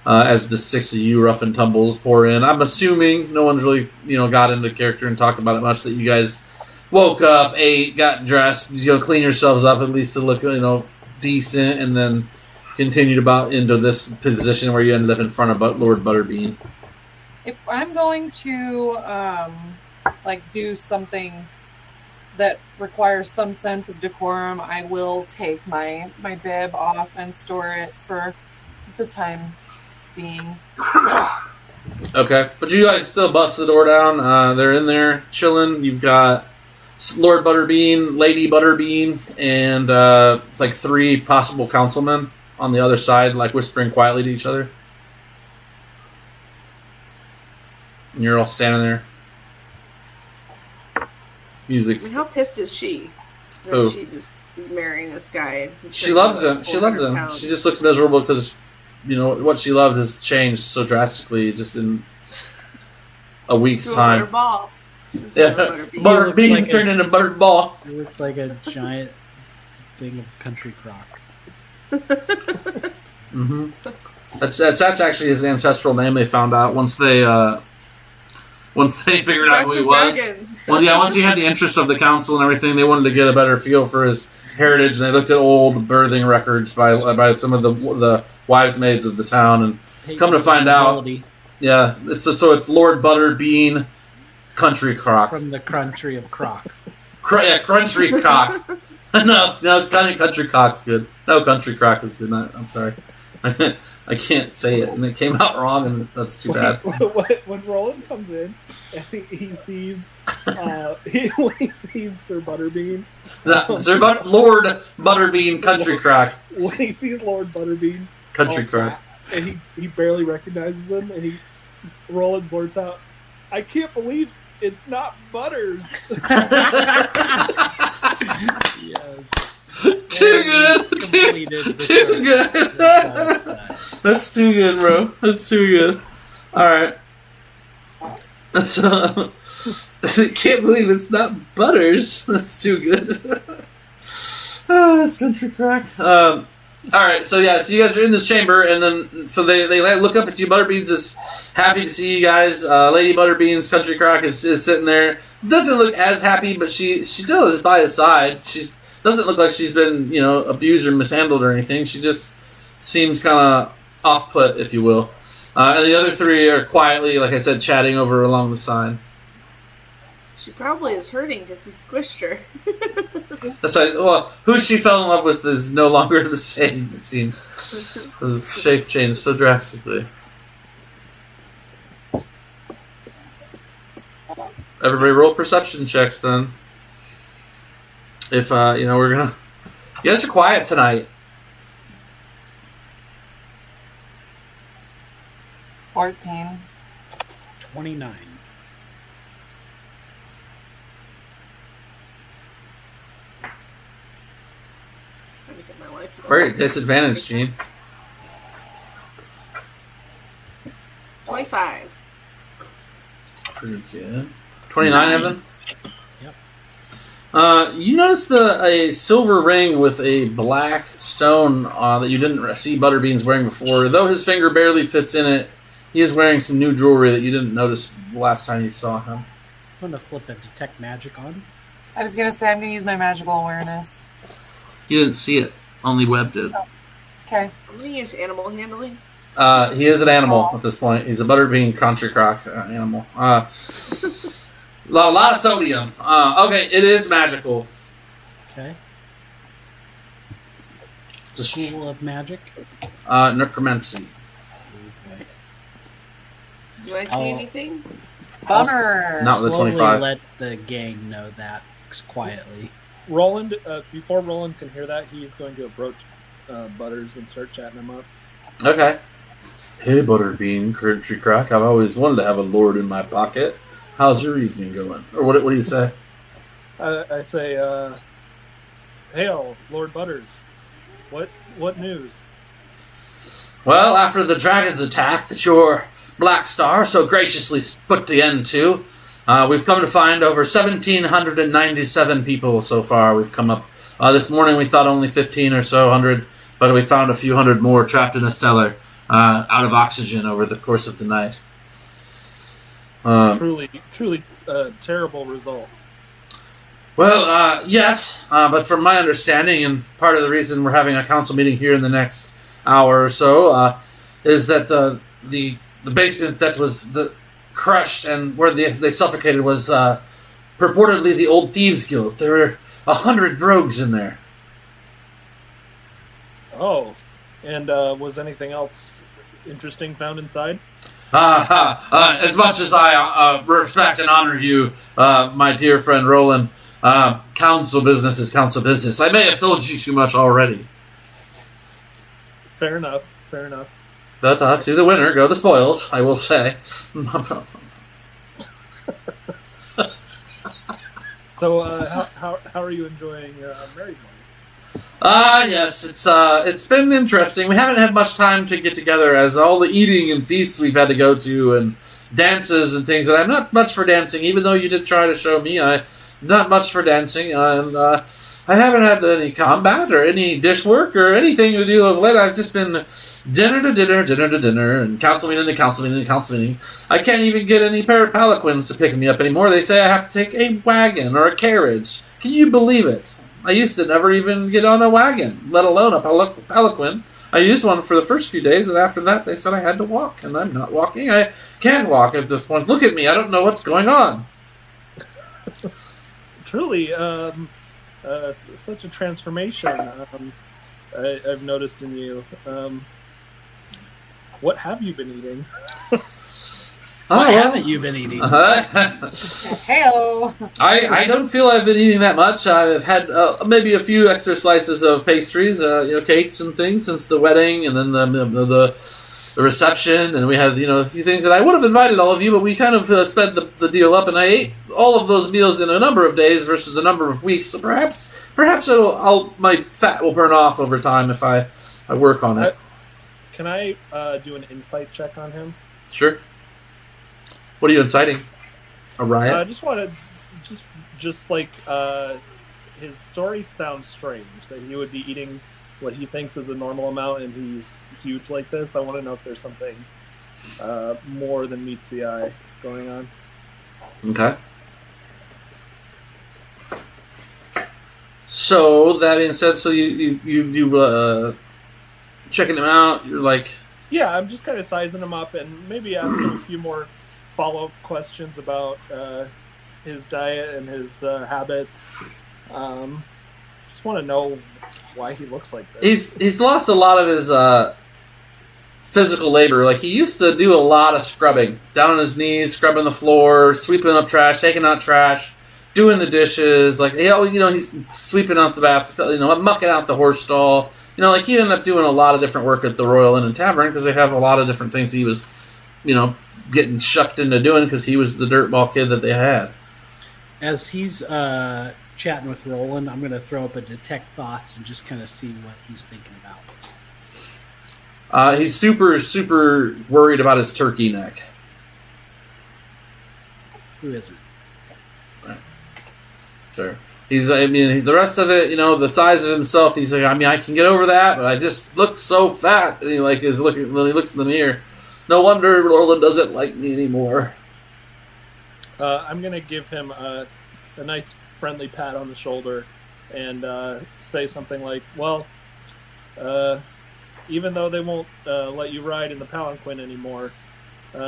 As the six of you rough and tumbles pour in. I'm assuming no one's really, got into character and talked about it much, that you guys woke up, ate, got dressed, clean yourselves up at least to look, decent, and then continued about into this position where you ended up in front of Lord Butterbean. If I'm going to, do something that requires some sense of decorum, I will take my bib off and store it for the time being. Okay, but you guys still bust the door down. They're in there chilling. You've got Lord Butterbean, Lady Butterbean, and 3 possible councilmen on the other side, whispering quietly to each other. And you're all standing there. Music. And how pissed is she that Who? she just is marrying this guy? She loves him. She loves him. She just looks miserable because what she loved has changed so drastically just in a week's time. Butterball. Yeah, Butterbean turned into buttered ball. It looks like a giant thing of country crock. Mm-hmm. That's actually his ancestral name. They found out once they figured out who he was. Well, yeah, once he had the interest of the council and everything, they wanted to get a better feel for his heritage, and they looked at old birthing records by some of the wives maids of the town, and come to find out, yeah, it's Lord Butterbean, country crock from the country of crock. Country cock. no, country cock's good. No, country crock is good. I'm sorry, I can't say it, and it came out wrong, and that's too bad. When Roland comes in and he sees when he sees Sir Butterbean, Lord Butterbean, country crock. When he sees Lord Butterbean, country crock, and he barely recognizes him, and Roland blurts out, "I can't believe it's not Butters." Yes. Too good. Too good. That's too good, bro. That's too good. Alright. So, I can't believe it's not Butters. That's too good. It's country crack. Alright, so yeah, so you guys are in this chamber, and then, so they look up at you. Butterbeans is happy to see you guys. Lady Butterbeans, country crack, is sitting there. Doesn't look as happy, but she still is by his side. Doesn't look like she's been, abused or mishandled or anything. She just seems kind of off-put, if you will. And the other 3 are quietly, like I said, chatting over along the side. She probably is hurting because he squished her. That's right. Well, who she fell in love with is no longer the same, it seems. The shape changed so drastically. Everybody roll perception checks, then. If, we're gonna... You guys are quiet tonight. 14. 29. Trying to get my life. Great, disadvantage, Gene. 25. Pretty good. 29, Evan? Yep. You notice a silver ring with a black stone that you didn't see Butterbean's wearing before. Though his finger barely fits in it, he is wearing some new jewelry that you didn't notice last time you saw him. I'm going to flip a detect magic on. I was gonna say I'm gonna use my magical awareness. You didn't see it. Only Webb did. Okay. I'm going to use animal handling. He is an animal at this point. He's a Butterbean country croc animal. A lot of sodium. Okay, it is magical. Okay. The School of Magic. Necromancy. Okay. Do I see anything? Bummer. Not with a Slowly 25. let the gang know that quietly. Roland, before Roland can hear that, he's going to approach Butters and start chatting him up. Okay. Hey, Butterbean, country croc. I've always wanted to have a lord in my pocket. How's your evening going? Or what do you say? I say, hail, Lord Butters. What news? Well, after the dragon's attack that your Black Star so graciously put the end to, we've come to find over 1,797 people so far. We've come up. This morning we thought only 15 or so hundred, but we found a few hundred more trapped in a cellar, out of oxygen over the course of the night. Truly terrible result. Well, yes, but from my understanding, and part of the reason we're having a council meeting here in the next hour or so, is that the basement that was crushed and where they suffocated was purportedly the Old Thieves Guild. There were 100 rogues in there. Oh, and was anything else interesting found inside? As much as I respect and honor you, my dear friend Roland, council business is council business. I may have told you too much already. Fair enough. But to the winner go the spoils, I will say. So, how are you enjoying married life? Yes, it's been interesting. We haven't had much time to get together, as all the eating and feasts we've had to go to, and dances and things. And I'm not much for dancing, even though you did try to show me. I'm not much for dancing, and I haven't had any combat or any dish work or anything to do of late. I've just been dinner to dinner, and council meeting to council meeting. I can't even get any palanquins to pick me up anymore. They say I have to take a wagon or a carriage. Can you believe it? I used to never even get on a wagon, let alone a palanquin. I used one for the first few days, and after that they said I had to walk, and I'm not walking. I can't walk at this point. Look at me. I don't know what's going on. Truly, such a transformation I've noticed in you. What have you been eating? What haven't you been eating? Heyo. I don't feel I've been eating that much. I've had maybe a few extra slices of pastries, cakes and things since the wedding, and then the reception, and we had a few things that I would have invited all of you, but we kind of sped the deal up, and I ate all of those meals in a number of days versus a number of weeks. So perhaps my fat will burn off over time if I work on it. Can I do an insight check on him? Sure. What are you inciting? A riot? I just want to, just like his story sounds strange that he would be eating what he thinks is a normal amount, and he's huge like this. I want to know if there's something more than meets the eye going on. Okay. So that being said, so you checking him out. You're like, yeah, I'm just kind of sizing him up and maybe asking a few more follow-up questions about his diet and his habits. Just want to know why he looks like this. He's lost a lot of his physical labor. Like, he used to do a lot of scrubbing, down on his knees, scrubbing the floor, sweeping up trash, taking out trash, doing the dishes. Like, he's sweeping out the bath, mucking out the horse stall. He ended up doing a lot of different work at the Royal Inn and Tavern because they have a lot of different things he was, getting shucked into doing because he was the dirtball kid that they had. As he's chatting with Roland, I'm going to throw up a detect thoughts and just kind of see what he's thinking about. He's super, super worried about his turkey neck. Who isn't? Sure. The rest of it, the size of himself, he's like, I can get over that, but I just look so fat. And he is looking when he looks in the mirror. No wonder Roland doesn't like me anymore. I'm going to give him a nice friendly pat on the shoulder and say something like, well, even though they won't let you ride in the palanquin anymore,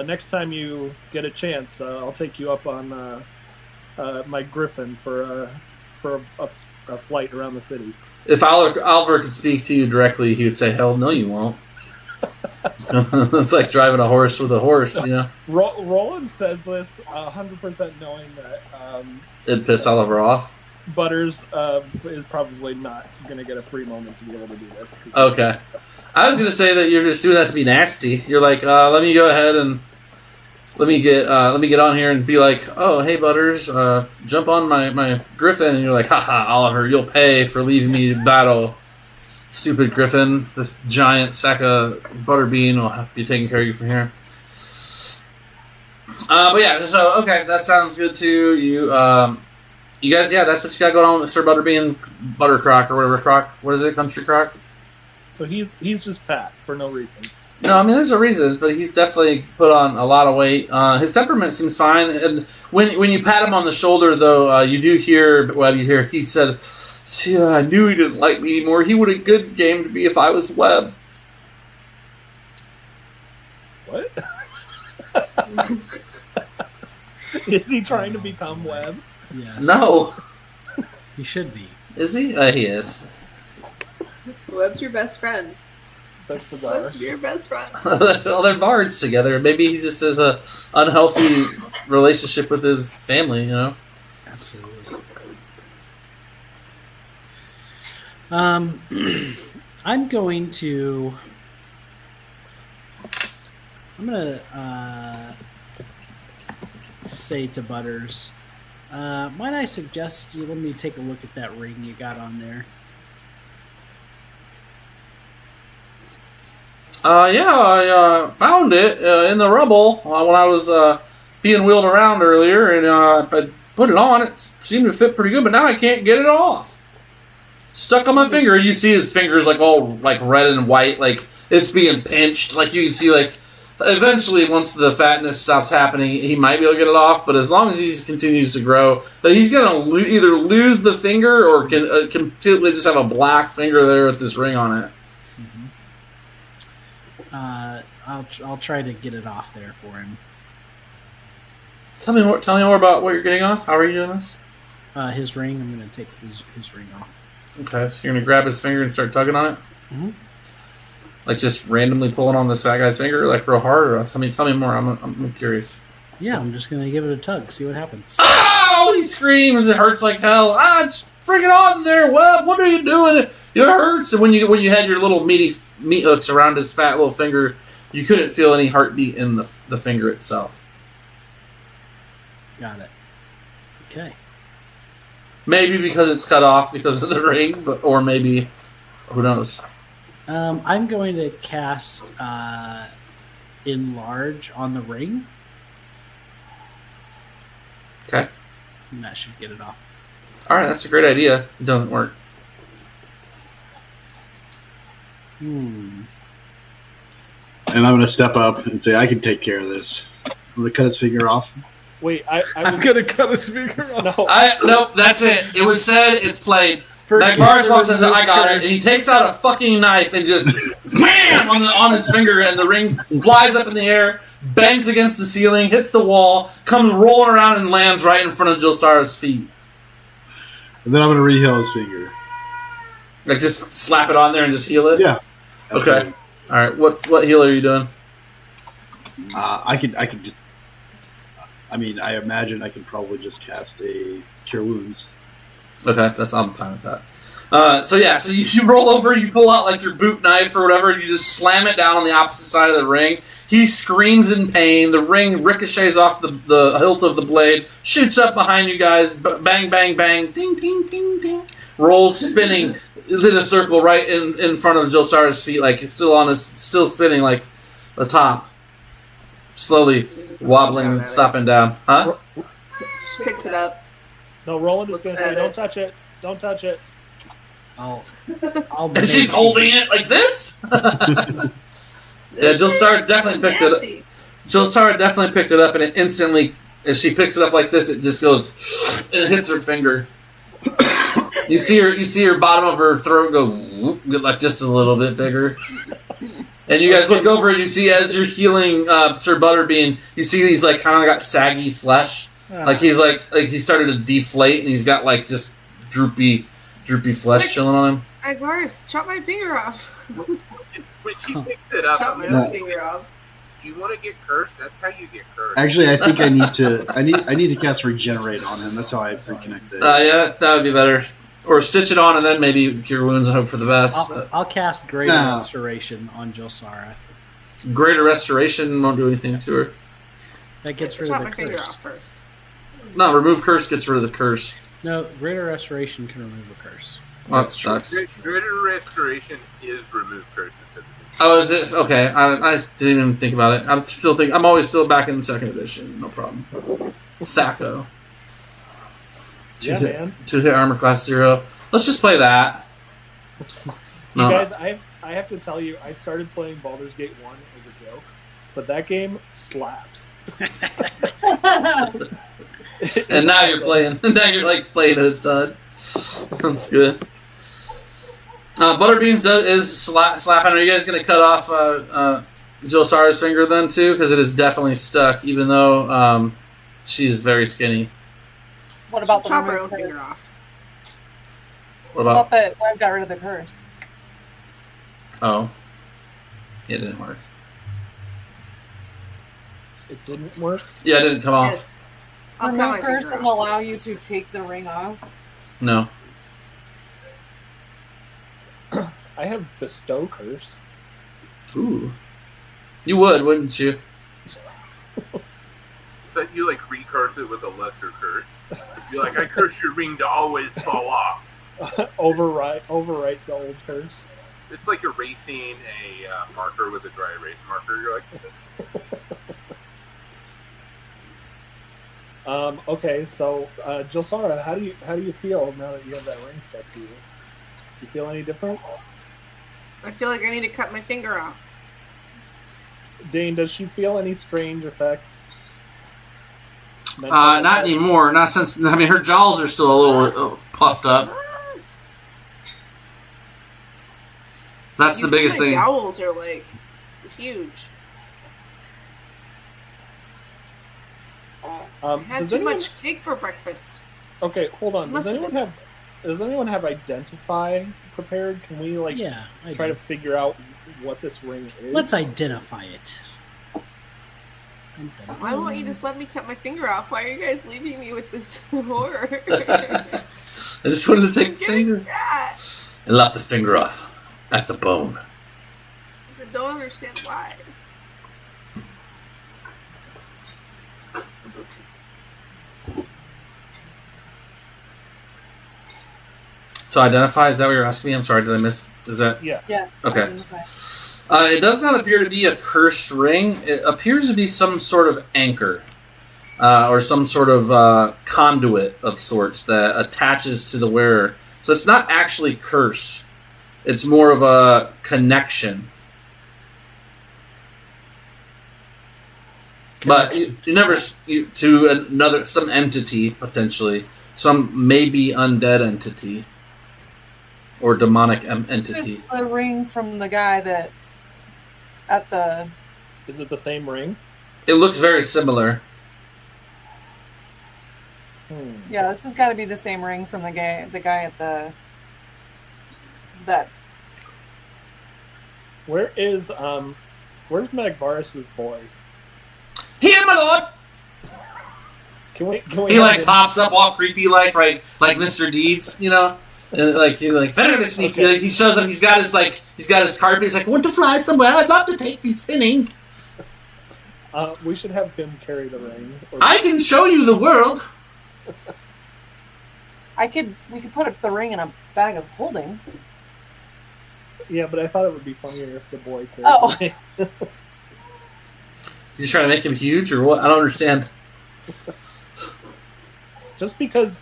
next time you get a chance, I'll take you up on my griffin for a flight around the city. If Oliver could speak to you directly, he would say, hell no you won't. It's like driving a horse with a horse, Roland says this 100% knowing that it'd piss Oliver off. Butters is probably not going to get a free moment to be able to do this. Okay. I was going to say that you're just doing that to be nasty. You're like, let me go ahead and let me get on here and be like, oh, hey, Butters, jump on my griffin. And you're like, haha, Oliver, you'll pay for leaving me to battle. Stupid griffin. This giant sack of butterbean will have to be taking care of you from here. But yeah, so, okay, that sounds good too. You guys, yeah, that's what you got going on with Sir Butterbean Buttercrock or whatever croc. What is it, Country Croc? So he's just fat for no reason. No, there's a reason, but he's definitely put on a lot of weight. His temperament seems fine, and when you pat him on the shoulder, though, you do hear, he said, see, I knew he didn't like me anymore. He would have good game to be if I was Webb. What? Is he trying to become Webb? Yes. No. He should be. Is he? He is. Webb's your best friend. That's bizarre. Webb's your best friend. Well, they're bards together. Maybe he just has a unhealthy relationship with his family, Absolutely. I'm going to say to Butters, might I suggest you let me take a look at that ring you got on there? Yeah, I found it in the rubble when I was being wheeled around earlier, and I put it on. It seemed to fit pretty good, but now I can't get it off. Stuck on my finger. You see his fingers all red and white, like it's being pinched. Like you can see, eventually once the fatness stops happening, he might be able to get it off. But as long as he continues to grow, he's gonna either lose the finger or can completely just have a black finger there with this ring on it. I'll try to get it off there for him. Tell me more about what you're getting off. How are you doing this? His ring. I'm going to take his ring off. Okay, so you're going to grab his finger and start tugging on it? Mm-hmm. Like just randomly pulling on this fat guy's finger, real hard? Or tell me more. I'm curious. Yeah, I'm just going to give it a tug, see what happens. Oh! He screams. It hurts like hell. It's freaking hot in there, Webb. What are you doing? It hurts. And when you had your little meat hooks around his fat little finger, you couldn't feel any heartbeat in the finger itself. Got it. Okay. Maybe because it's cut off because of the ring, or maybe, who knows? I'm going to cast Enlarge on the ring. Okay. And that should get it off. Alright, that's a great idea. It doesn't work. And I'm going to step up and say, I can take care of this. I'm going to cut his finger off. Wait, I'm going to cut his finger off. Nope, that's it. It was said, it's played. Magmariswap says, I got it. And he takes out a fucking knife and just bam on his finger, and the ring flies up in the air, bangs against the ceiling, hits the wall, comes rolling around and lands right in front of Josara's feet. And then I'm going to re-heal his finger. Like just slap it on there and just heal it? Yeah. Okay. All right. What heal are you doing? I can just. I mean, I imagine I can probably just cast a Cure Wounds. Okay, I'm fine with that. So you roll over, you pull out like your boot knife or whatever, and you just slam it down on the opposite side of the ring. He screams in pain. The ring ricochets off the hilt of the blade, shoots up behind you guys. Bang, bang, bang, ding, ding, ding, ding. Rolls spinning in a circle right in front of Josara's feet, like it's still spinning like the top, slowly wobbling and stopping down. Huh? She picks it up. No, Roland is going to say, at "Don't it. touch it! Don't touch it!" I'll And she's holding it like this. Yeah, Josara definitely picked it up. Josara definitely picked it up, and it instantly, as she picks it up like this, it just goes and it hits her finger. You see her bottom of her throat go whoop, get like just a little bit bigger. And you guys look over and you see as you're healing Sir Butterbean, you see he's like kind of got saggy flesh, like he's like he started to deflate, and he's got like just droopy flesh chilling on him. Agvaris, chop my finger off. When she picks it up, Chop my No. own finger off. you want to get cursed? That's how you get cursed. Actually, I think I need to cast Regenerate on him. That's how I reconnect it. Yeah, that would be better. Or stitch it on and then maybe cure wounds and hope for the best. I'll cast Greater No. Restoration on Josara. Greater Restoration won't do anything to her. That gets rid Chop of my the finger curse. off first. No, remove curse gets rid of the curse. No, Greater Restoration can remove a curse. Oh, that sucks. Greater Restoration is remove curses. Oh, is it? Okay, I didn't even think about it. I'm always still back in second edition. No problem. Thaco. Yeah, man. 2-hit armor class 0. Let's just play that. You guys, I have to tell you, I started playing Baldur's Gate 1 as a joke, but that game slaps. And now you're playing. Now you're like playing a ton. That's good. Butterbeans is slapping. Are you guys going to cut off Josara's finger then too? Because it is definitely stuck, even though she's very skinny. What about the Chop her remove own curse? finger off. What What about? about the? I've got rid of the curse. Oh, it didn't work. It didn't work. Yeah, it didn't come off. Yes. I'll cut my Remove curse finger doesn't off. allow you to take the ring off. No. I have bestow curse. Ooh. You would, wouldn't you? But you like recurse it with a lesser curse. You're like, I curse your ring to always fall off. Overwrite the old curse. It's like erasing a marker with a dry erase marker. You're like, Okay, so Josara, how do you feel now that you have that ring stuck to you? You feel any different? I feel like I need to cut my finger off. Dane, does she feel any strange effects? Not anymore. Not since. I mean, her jaws are still a little puffed up. That's the You see biggest my thing. jowls are like huge. I had Does too anyone, much cake for breakfast. okay, hold on. Must Does have anyone have identify prepared? Can we Yeah, I try do. to figure out what this ring is? Let's identify it. Why won't you just let me cut my finger off? Why are you guys leaving me with this horror? I just wanted to take the finger that. and lop the finger off at the bone. I don't understand why. So identify, is that what you're asking me? I'm sorry, did I miss? Does that? Yeah. Yes. Okay. identify. It does not appear to be a cursed ring. It appears to be some sort of anchor. Or some sort of conduit of sorts that attaches to the wearer. So it's not actually curse. It's more of a connection. But you never to some entity potentially, some maybe undead entity or demonic entity. It's the ring from the guy that at the. Is it the same ring? It looks very similar. Yeah, this has got to be the same ring from the guy at the. That. Where's Magvarus's boy? Here, my lord. Can we He like pops up all creepy like Mr. Deeds, you know. And he's like very sneaky. Like, he shows up. He's got his carpet. He's like, want to fly somewhere? I'd love to take me spinning. We should have him carry the ring. I can show you the world. We could put the ring in a bag of holding. Yeah, but I thought it would be funnier if the boy carried the ring. You trying to make him huge or what? I don't understand. Just because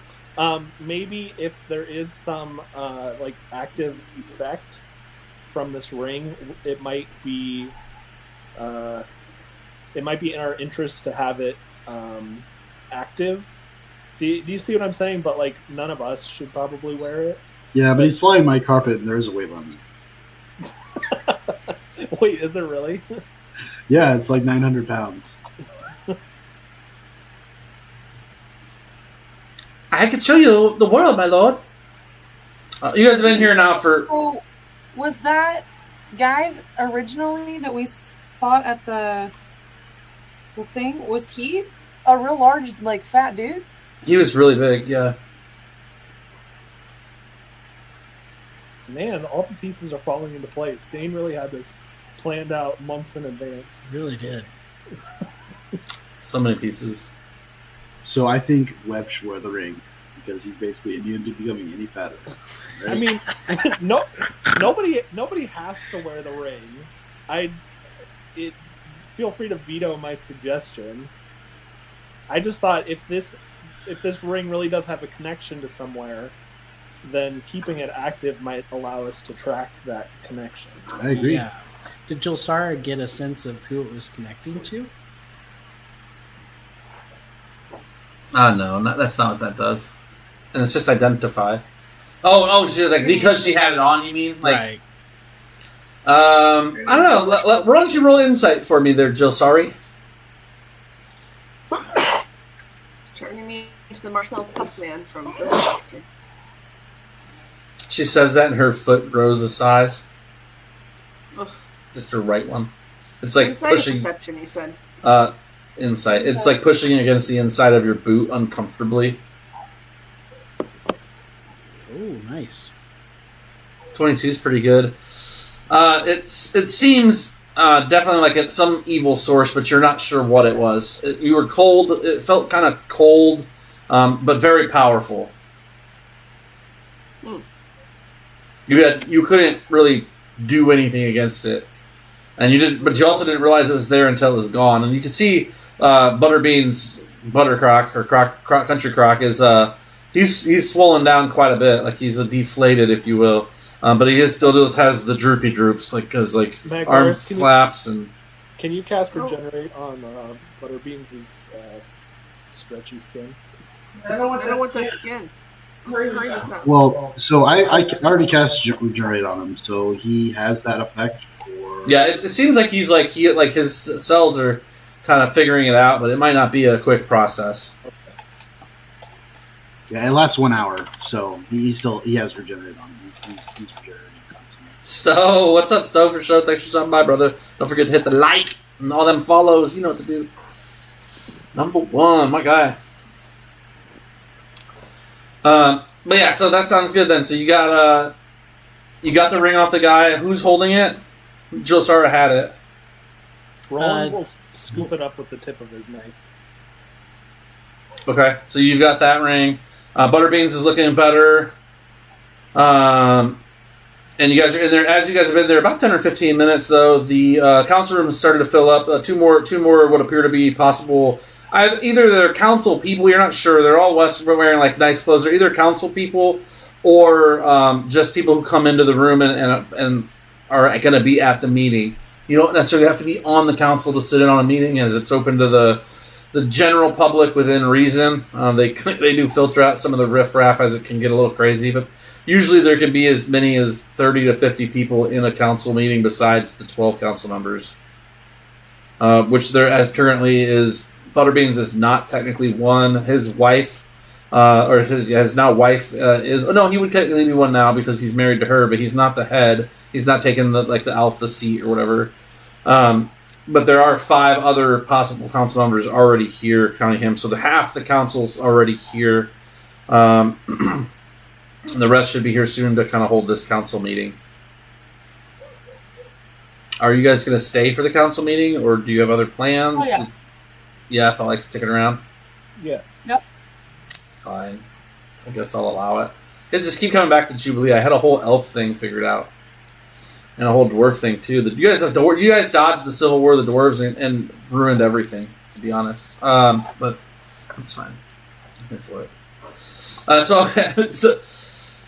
maybe if there is some active effect from this ring, it might be in our interest to have it active. Do you see what I'm saying? But none of us should probably wear it. Yeah, but he's flying my carpet and there is a weight limit. Wait, is there really? Yeah, it's like 900 pounds. I can show you the world, my lord. You guys have been here now for... So, was that guy originally that we fought at the thing, was he a real large, fat dude? He was really big, yeah. Man, all the pieces are falling into place. Dane really had this planned out months in advance. Really did. So many pieces. So I think Webb should wear the ring because he's basically immune to becoming any fatter. Right? I mean, nobody has to wear the ring. Feel free to veto my suggestion. I just thought if this ring really does have a connection to somewhere, then keeping it active might allow us to track that connection. I agree. Yeah. Did Jolsara get a sense of who it was connecting to? No, that's not what that does. And it's just identify. Oh, she's like, because she had it on, you mean? Right. I don't know. Why don't you roll insight for me there, Jill? Sorry. It's turning me into the Marshmallow Puff Man from Ghostbusters. She says that and her foot grows a size. Ugh. Just her right one. It's like Insight pushing... or perception, you said? Insight. It's like pushing against the inside of your boot uncomfortably. Oh, nice. 22 is pretty good. It seems definitely like it's some evil source, but you're not sure what it was. You were cold. It felt kind of cold, but very powerful. You couldn't really do anything against it, and you didn't. But you also didn't realize it was there until it was gone. And you can see Butterbean's Buttercroc or Country Croc is he's swollen down quite a bit, like he's deflated, if you will. But he still has the droopy droops, because arm flaps and. Can you cast Regenerate on Butterbean's stretchy skin? I don't want that skin. Well, so I already cast Regenerate on him, so he has that effect. Yeah, it seems like his cells are kind of figuring it out, but it might not be a quick process. Yeah, it lasts 1 hour, so he has Regenerate on him. He's regenerating constantly. So, what's up, Stowe for show? Thanks for stopping by, brother. Don't forget to hit the like and all them follows. You know what to do. Number 1, my guy. But yeah, so that sounds good then. So you got the ring off the guy. Who's holding it? Josara had it. Roland will scoop it up with the tip of his knife. Okay, so you've got that ring. Butterbeans is looking better. And you guys are in there. As you guys have been there about 10 or 15 minutes, though, the council room has started to fill up. Two more what appear to be possible. Either they're council people, you're not sure. They're all wearing nice clothes. They're either council people or just people who come into the room and are going to be at the meeting. You don't necessarily have to be on the council to sit in on a meeting, as it's open to the general public within reason. They do filter out some of the riffraff as it can get a little crazy, but usually there can be as many as 30 to 50 people in a council meeting besides the 12 council members, which there as currently is. Butterbeans is not technically one. His wife, his now wife is. Oh no, he would technically be one now because he's married to her, but he's not the head. He's not taking the alpha seat or whatever. But there are 5 other possible council members already here, counting him. So half the council's already here. And the rest should be here soon to kind of hold this council meeting. Are you guys going to stay for the council meeting, or do you have other plans? Oh, yeah. Yeah, I felt like sticking around. Yeah. Yep. Fine. I guess I'll allow it. Guys, just keep coming back to Jubilee. I had a whole elf thing figured out. And a whole dwarf thing, too. You guys dodged the Civil War of the dwarves and ruined everything, to be honest. But it's fine. I'm here for it.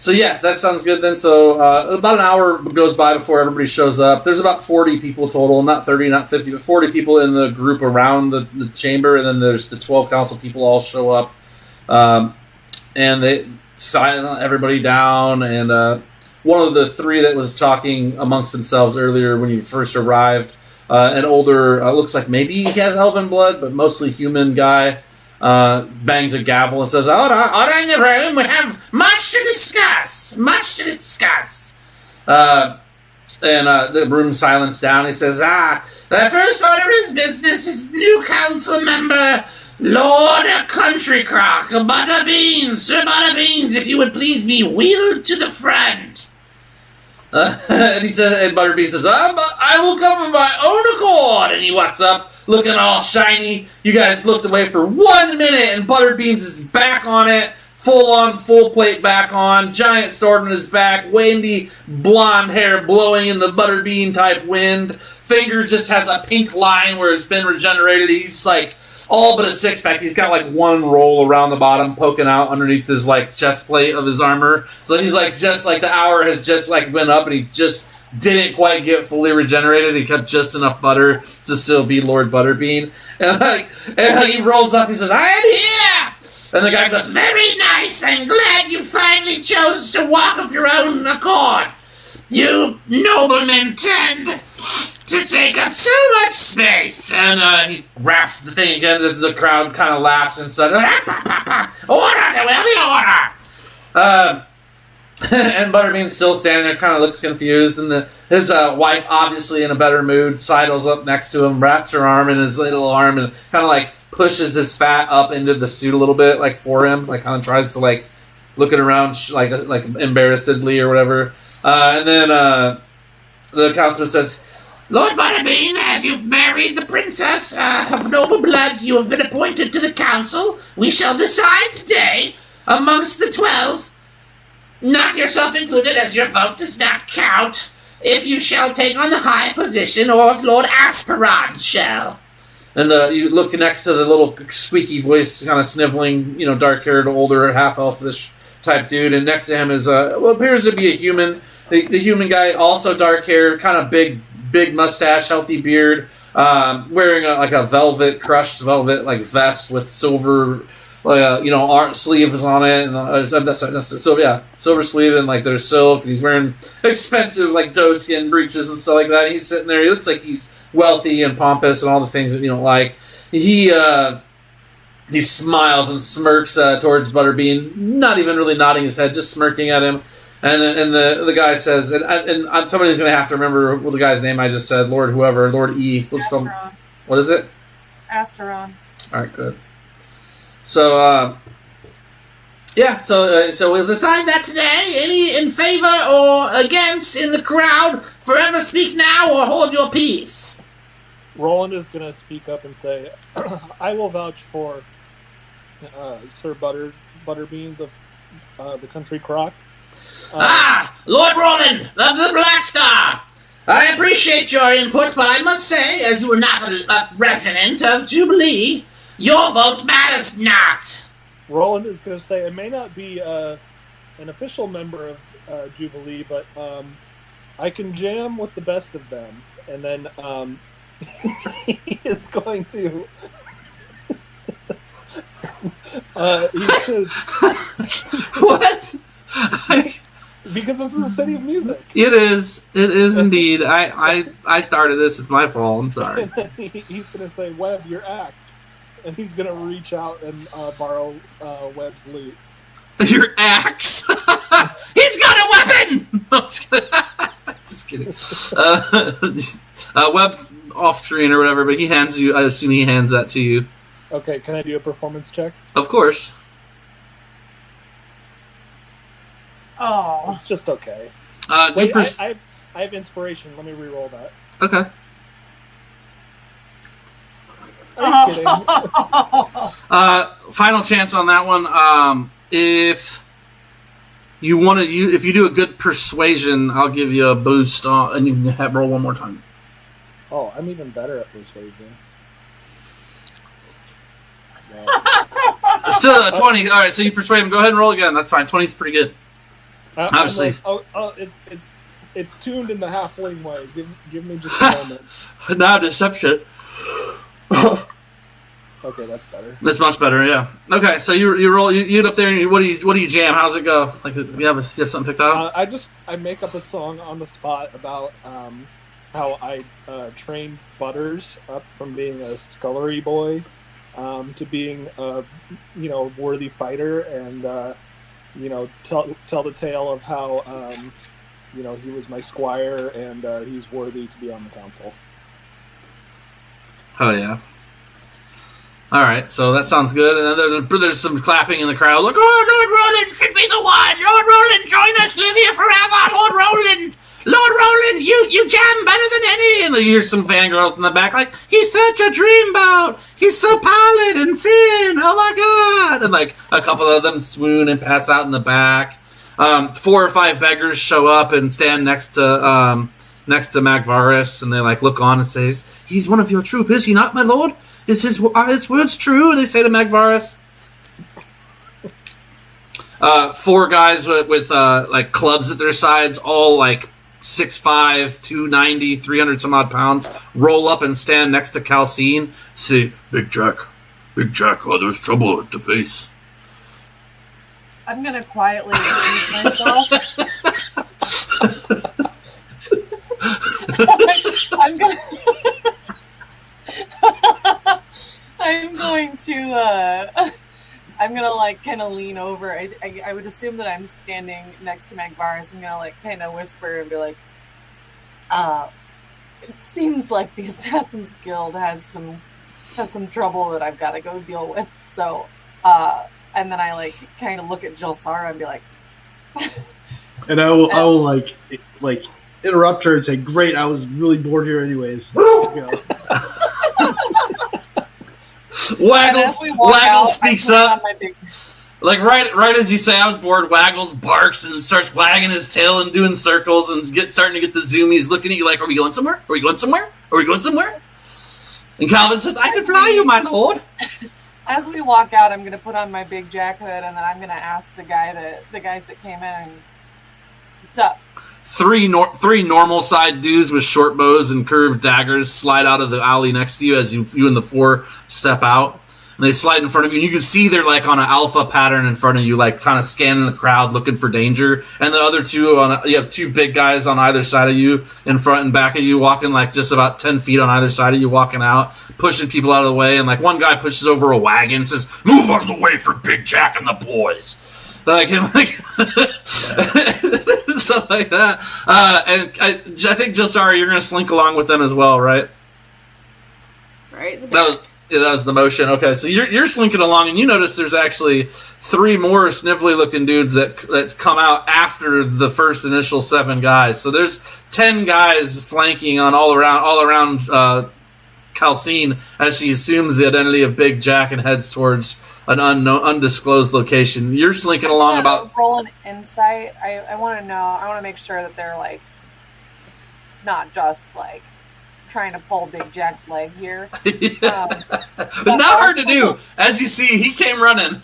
So yeah, that sounds good then. So about an hour goes by before everybody shows up. There's about 40 people total, not 30, not 50, but 40 people in the group around the chamber, and then there's the 12 council people all show up. And they silent everybody down, and one of the three that was talking amongst themselves earlier when you first arrived, an older, looks like maybe he has elven blood, but mostly human guy, bangs a gavel and says, Order in the room, we have much to discuss, and the room silenced down. He says, the first order of business is new council member, Lord Country Crock, Butterbean, Sir Butterbeans, if you would please be wheeled to the front. And he says, and Butterbean says, I will come of my own accord. And he walks up, looking all shiny. You guys looked away for 1 minute, and Butterbeans is back on it, full plate back on, giant sword on his back, windy blonde hair blowing in the Butterbean type wind. Finger just has a pink line where it's been regenerated. He's like all but a six pack. He's got like one roll around the bottom poking out underneath his like chest plate of his armor. So he's like just like the hour has just like went up, and he just didn't quite get fully regenerated. He kept just enough butter to still be Lord Butterbean. And he rolls up. He says, "I am here." And the guy goes, "Very nice. I'm glad you finally chose to walk of your own accord. You noblemen tend to take up so much space." And he raps the thing again as the crowd kind of laughs and says, "Order, there will be order." And Butterbean's still standing there, kind of looks confused, and his wife, obviously in a better mood, sidles up next to him, wraps her arm in his little arm, and kind of like pushes his fat up into the suit a little bit, like for him, like kind of tries to like look it around like embarrassedly or whatever. And then the councilman says, "Lord Butterbean, as you've married the princess of noble blood, you have been appointed to the council. We shall decide today amongst the 12, not yourself included, as your vote does not count, if you shall take on the high position or if Lord Asperon shall." And you look next to the little squeaky voice, kind of sniveling, dark-haired, older, half-elfish type dude, and next to him is what appears to be a human. The human guy, also dark hair, kind of big mustache, healthy beard, wearing a crushed velvet like vest with silver, sleeves on it, and silver sleeve, and like there's silk. And he's wearing expensive like doeskin breeches and stuff like that. And he's sitting there. He looks like he's wealthy and pompous and all the things that you don't like. He smiles and smirks towards Butterbean, not even really nodding his head, just smirking at him. And the guy says, and somebody's going to have to remember what the guy's name I just said, Lord E. Asteron. What is it? Asteron. All right, good. So, so we'll decide that today. Any in favor or against in the crowd, forever speak now or hold your peace. Roland is going to speak up and say, "I will vouch for Sir Butterbeans of the Country Crock." Lord Roland of the Black Star. I appreciate your input, but I must say, as you are not a resident of Jubilee, your vote matters not. Roland is going to say, "I may not be an official member of Jubilee, but I can jam with the best of them." And then he is going to... What? Because this is a city of music. It is indeed. I started this. It's my fault. I'm sorry. And then he's going to say, "Webb, your axe." And he's going to reach out and borrow Webb's loot. Your axe? He's got a weapon! No, just kidding. Webb's off screen or whatever, but I assume he hands that to you. Okay, can I do a performance check? Of course. Oh. It's just okay. Wait, I have inspiration. Let me re-roll that. okay. Are you kidding? Final chance on that one. If you want to, if you do a good persuasion, I'll give you a boost, and you can roll one more time. Oh, I'm even better at persuasion. Still a 20. All right, so you persuade him. Go ahead and roll again. That's fine. 20 is pretty good. Obviously. It's tuned in the halfling way. Give me just a moment. Now deception. Okay, that's better. That's much better. Yeah. Okay, so you roll. You get up there and what do you jam? How's it go? Like you have something picked out? I make up a song on the spot about how I trained Butters up from being a scullery boy to being a worthy fighter, and tell the tale of how he was my squire and he's worthy to be on the council. Oh yeah. All right, so that sounds good. And then there's some clapping in the crowd, like, "Oh, Lord Roland should be the one. Lord Roland, join us, live here forever. Lord Roland, you jam better than any." And you hear some fangirls in the back, like, "He's such a dreamboat. He's so pallid and thin. Oh my God!" And like a couple of them swoon and pass out in the back. 4 or 5 beggars show up and stand next to Magvaris, and they like look on and says, "He's one of your troop, is he not, my lord? Are his words true?" They say to Magvaris. 4 guys with like clubs at their sides, all like 6'5", 290, 300 some odd pounds, roll up and stand next to Calcine. Say, Big Jack, there's trouble at the base." I'm gonna quietly excuse myself. I'm gonna like kind of lean over. I would assume that I'm standing next to Magvaris. I'm gonna like kind of whisper and be like, "It seems like the Assassin's Guild has some trouble that I've got to go deal with." So, and then I like kind of look at Jelsara and be like, and I will like interrupt her and say, "Great, I was really bored here anyways." Go. Waggles speaks up. Like right as you say, "I was bored," Waggles barks and starts wagging his tail and doing circles and starting to get the zoomies, looking at you like, "Are we going somewhere? Are we going somewhere? Are we going somewhere?" And Calvin says, "I can fly you, my lord." As we walk out, I'm gonna put on my big jack hood, and then I'm gonna ask the guys that came in, "What's up?" 3 normal side dudes with short bows and curved daggers slide out of the alley next to you as you and the 4 step out. And they slide in front of you, and you can see they're like on an alpha pattern in front of you, like kind of scanning the crowd, looking for danger. And the other 2, you have 2 big guys on either side of you, in front and back of you, walking like just about 10 feet on either side of you, walking out, pushing people out of the way. And like one guy pushes over a wagon and says, "Move out of the way for Big Jack and the boys." Like stuff like that. And I think, Jelsara, you're going to slink along with them as well, right? Right. That was the motion. Okay, so you're slinking along, and you notice there's actually 3 more snivelly-looking dudes that come out after the first initial 7 guys. So there's 10 guys flanking on all around Calcine as she assumes the identity of Big Jack and heads towards an undisclosed location. You're slinking along about... Roll an insight. I want to know. I want to make sure that they're like not just like trying to pull Big Jack's leg here. It's not hard to do. As you see, he came running.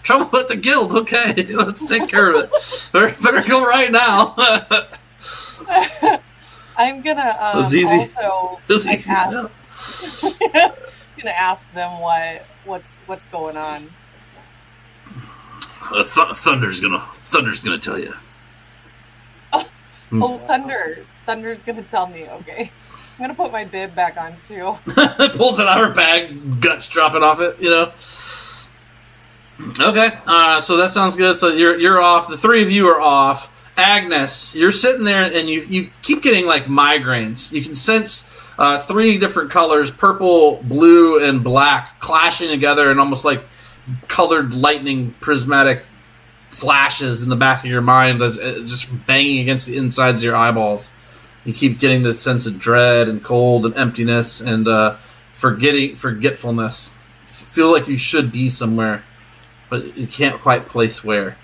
Trouble with the guild. Okay, let's take care of it. Better go right now. I'm gonna also gonna ask them what's going on. Thunder's gonna tell you. Oh, Thunder's gonna tell me. Okay, I'm gonna put my bib back on too. Pulls it out of her bag, guts dropping off it. Okay, so that sounds good. So you're off. The 3 of you are off. Agnes, you're sitting there and you keep getting like migraines. You can sense 3 different colors, purple, blue, and black, clashing together and almost like colored lightning prismatic flashes in the back of your mind as just banging against the insides of your eyeballs. You keep getting this sense of dread and cold and emptiness and forgetfulness. Feel like you should be somewhere, but you can't quite place where.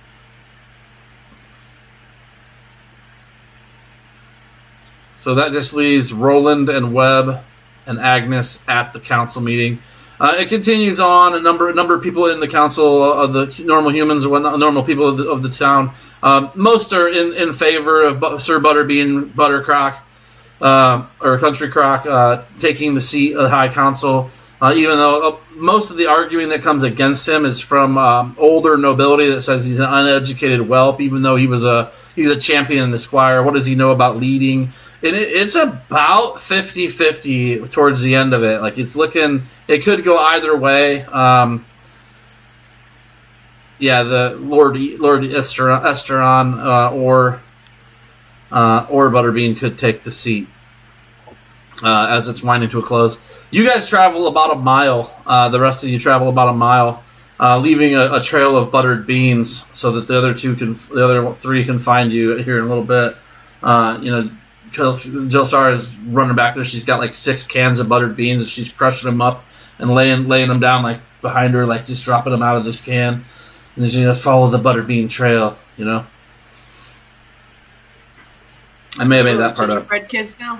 So that just leaves Roland and Webb and Agnes at the council meeting. It continues on. A number of people in the council, of the normal humans or whatnot, normal people of the town. Most are in favor of Sir Butterbean Buttercrock or Country Croc taking the seat of the High Council. Even though most of the arguing that comes against him is from older nobility that says he's an uneducated whelp, even though he's a champion in the squire. What does he know about leading? And it's about 50-50 towards the end of it. Like, it's looking... It could go either way. The Lord Esteron or Butterbean could take the seat as it's winding to a close. You guys travel about a mile. The rest of you travel about a mile, leaving a trail of buttered beans so that the other three can find you here in a little bit. Jelsar is running back there. She's got like 6 cans of buttered beans, and she's crushing them up and laying them down like behind her, like just dropping them out of this can. And then she's gonna follow the butterbean trail. I may have made that part up. Bread kids now.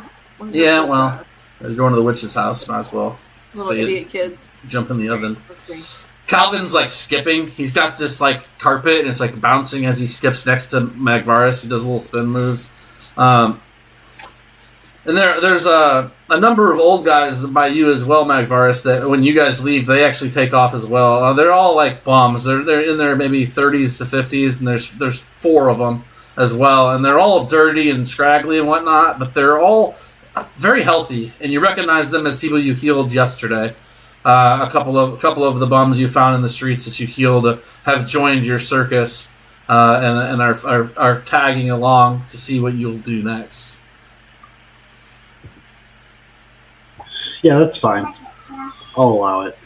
Yeah, well, they're going to the witch's house. Might as well. Little idiot kids. Jump in the oven. That's me. Calvin's like skipping. He's got this like carpet, and it's like bouncing as he skips next to Magvaris. He does little spin moves. And there's a number of old guys by you as well, Magvaris, that when you guys leave, they actually take off as well. They're all like bums. They're in their maybe 30s to 50s, and there's 4 of them as well. And they're all dirty and scraggly and whatnot, but they're all very healthy. And you recognize them as people you healed yesterday. A couple of the bums you found in the streets that you healed have joined your circus and are tagging along to see what you'll do next. Yeah, that's fine. I'll allow it.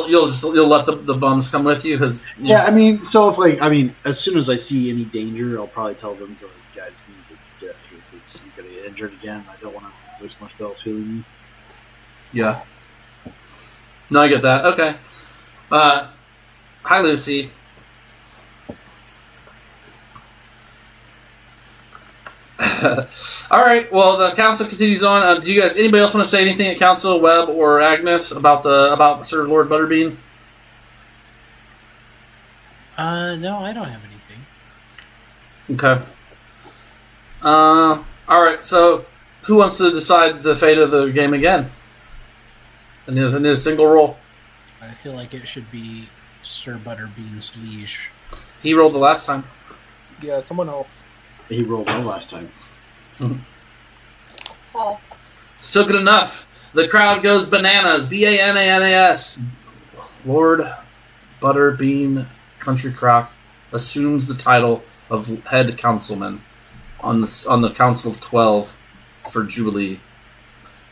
You'll let the bums come with you? Yeah, I mean, so as soon as I see any danger, I'll probably tell them to, guys, need to get here because I'm going to get injured again. I don't want to waste my spells healing you. Yeah. No, I get that. Okay. Hi, Lucy. All right. Well, the council continues on. Do you guys? Anybody else want to say anything at council, Webb or Agnes, about Sir Lord Butterbean? No, I don't have anything. Okay. All right. So, who wants to decide the fate of the game again? I need a single roll. I feel like it should be Sir Butterbean's liege. He rolled the last time. Yeah, someone else. He rolled well last time. 12. Still good enough. The crowd goes bananas. Bananas. Lord Butterbean Country Croc assumes the title of head councilman on the Council of 12 for Jubilee.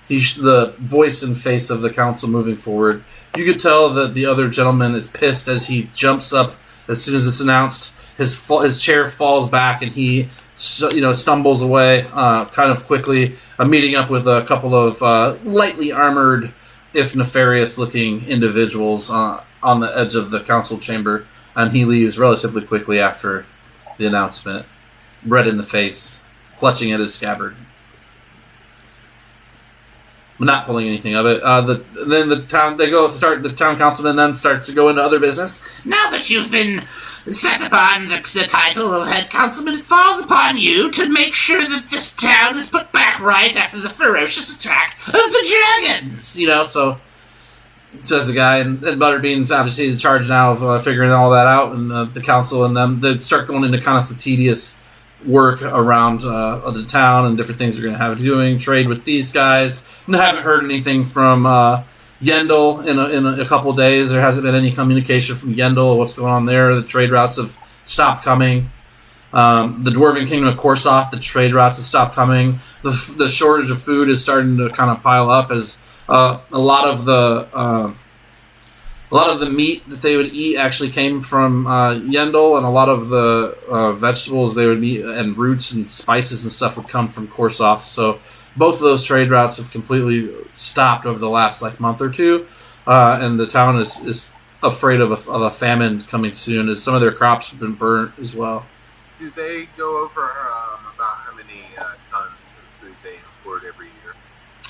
He's the voice and face of the council moving forward. You could tell that the other gentleman is pissed as he jumps up as soon as it's announced. His chair falls back and he stumbles away kind of quickly, meeting up with a couple of lightly armored, if nefarious-looking individuals on the edge of the council chamber, and he leaves relatively quickly after the announcement, red in the face, clutching at his scabbard. I'm not pulling anything of it. The town councilman then starts to go into other business. Now that you've been set upon the title of head councilman, it falls upon you to make sure that this town is put back right after the ferocious attack of the dragons. So says the guy, and Butterbean's obviously in charge now of figuring all that out, and the council and them, they start going into kind of some tedious work around the town and different things they're going to have doing, trade with these guys. And I haven't heard anything from Yendel in a couple of days. There hasn't been any communication from Yendel of what's going on there. The trade routes have stopped coming. The Dwarven Kingdom of Korsoth, the trade routes have stopped coming. The shortage of food is starting to kind of pile up as a lot of the meat that they would eat actually came from Yendel, and a lot of the vegetables they would eat and roots and spices and stuff would come from Korsoft. So both of those trade routes have completely stopped over the last month or two, and the town is afraid of a famine coming soon, as some of their crops have been burnt as well. Do they go over about how many tons of food they import every year?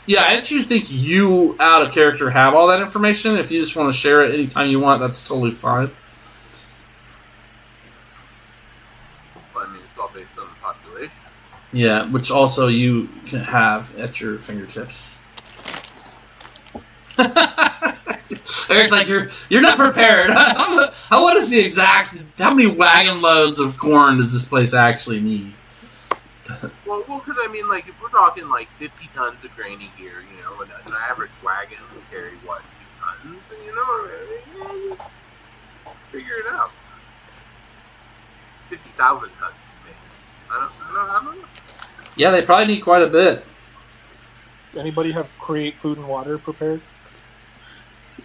Yeah, I actually think you, out of character, have all that information. If you just want to share it anytime you want, that's totally fine. I mean, it's all based on the population. Yeah, which also you can have at your fingertips. Eric's like, you're not prepared. What is the exact? How many wagon loads of corn does this place actually need? Well, because I mean, if we're talking 50 tons of grain a year, an average wagon will carry 2 tons, and figure it out. 50,000 tons, maybe. I don't know. Yeah, they probably need quite a bit. Anybody have create food and water prepared?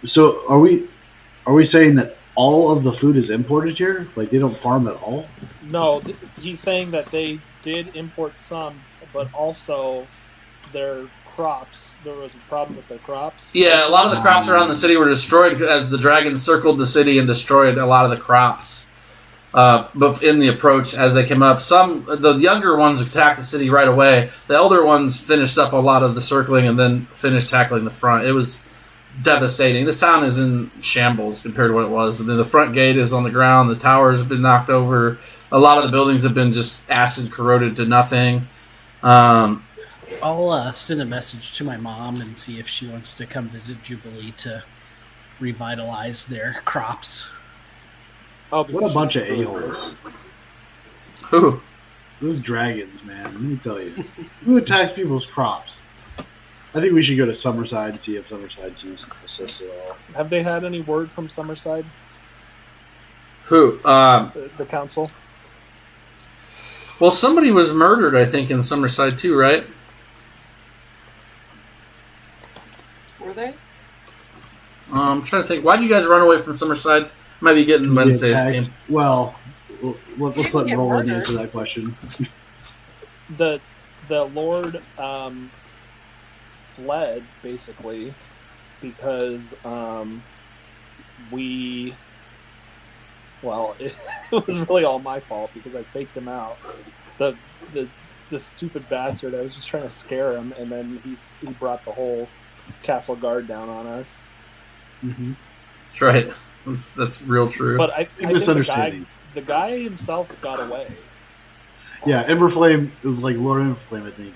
So are we saying that all of the food is imported here? Like they don't farm at all? No, he's saying that they did import some, but also their crops. There was a problem with their crops. Yeah, a lot of the crops around the city were destroyed as the dragon circled the city and destroyed a lot of the crops. But in the approach, as they came up, the younger ones attacked the city right away. The elder ones finished up a lot of the circling and then finished tackling the front. It was devastating. This town is in shambles compared to what it was. And then the front gate is on the ground. The towers have been knocked over. A lot of the buildings have been just acid corroded to nothing. I'll send a message to my mom and see if she wants to come visit Jubilee to revitalize their crops. Oh, what a bunch of a-holes. Who? Those dragons, man. Let me tell you. Who attacks people's crops? I think we should go to Summerside and see if Summerside can assist at all. Have they had any word from Summerside? Who? The council? Well, somebody was murdered, I think, in Summerside too, right? Were they? I'm trying to think. Why did you guys run away from Summerside? Might be getting Wednesday's game. Well, let's let get Roland murdered. answer that question. The Lord fled basically because it was really all my fault because I faked him out. The stupid bastard. I was just trying to scare him, and then he brought the whole castle guard down on us. Mm-hmm. That's right. That's real true. But I think the guy himself got away. Yeah, Emberflame, it was like Lord Emberflame, I think.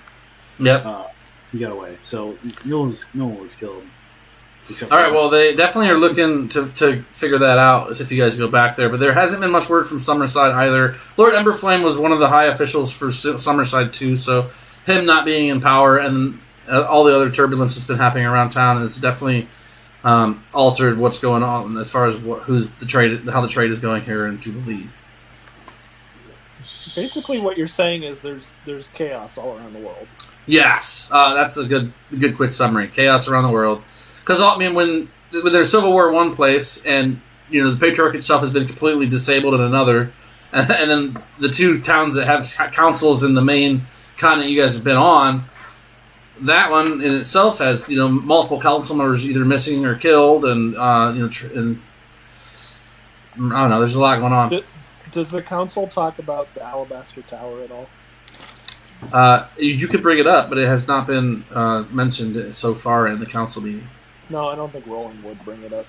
Yep. He got away. So no one was killed. All right, well, they definitely are looking to figure that out as if you guys go back there. But there hasn't been much word from Summerside either. Lord Emberflame was one of the high officials for Summerside too, so him not being in power and all the other turbulence that's been happening around town has definitely altered what's going on as far as how the trade is going here in Jubilee. Basically, what you're saying is there's chaos all around the world. Yes, that's a good quick summary. Chaos around the world. Because when there's Civil War one place, and the Patriarch itself has been completely disabled in another, and then the two towns that have councils in the main continent you guys have been on, that one in itself has multiple council members either missing or killed, and and I don't know. There's a lot going on. Does the council talk about the Alabaster Tower at all? You could bring it up, but it has not been mentioned so far in the council meeting. No, I don't think Roland would bring it up.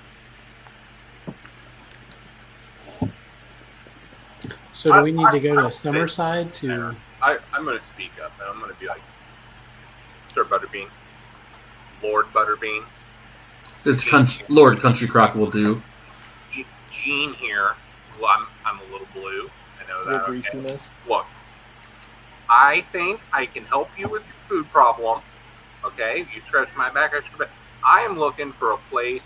So do we need to go to Summerside to... I'm going to speak up, and I'm going to be like, Sir Butterbean. Lord Butterbean. It's Lord Country Crock will do. Gene here. Well, I'm a little blue. I know that. Your greasiness. Okay. Look, I think I can help you with your food problem. Okay? You scratch my back, I scratch. I am looking for a place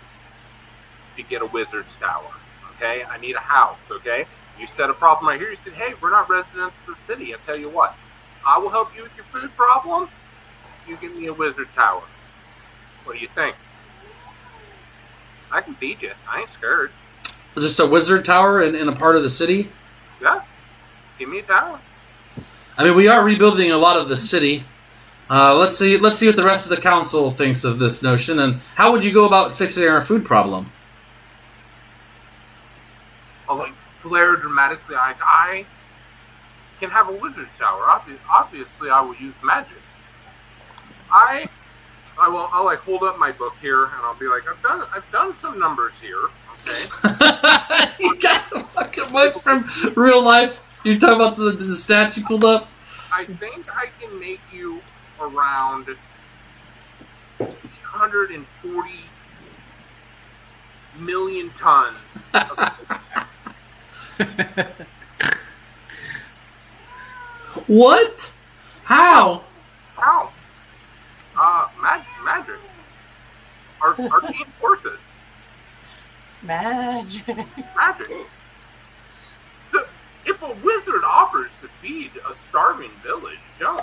to get a wizard's tower. Okay? I need a house. Okay? You said a problem right here. You said, hey, we're not residents of the city. I tell you what, I will help you with your food problem. You give me a wizard tower. What do you think? I can feed you. I ain't scared. Is this a wizard tower in a part of the city? Yeah. Give me a tower. I mean, we are rebuilding a lot of the city. Let's see what the rest of the council thinks of this notion, and how would you go about fixing our food problem? I'll like flare dramatically. I can have a wizard tower. Obviously, I will use magic. I'll like hold up my book here, and I'll be like, I've done some numbers here. Okay. You got the fucking book from real life. You talking about the stats you pulled up? I think I can make you around 140 million tons of What? How? How? Magic. Arcane forces. It's magic. Magic. If a wizard offers to feed a starving village, don't.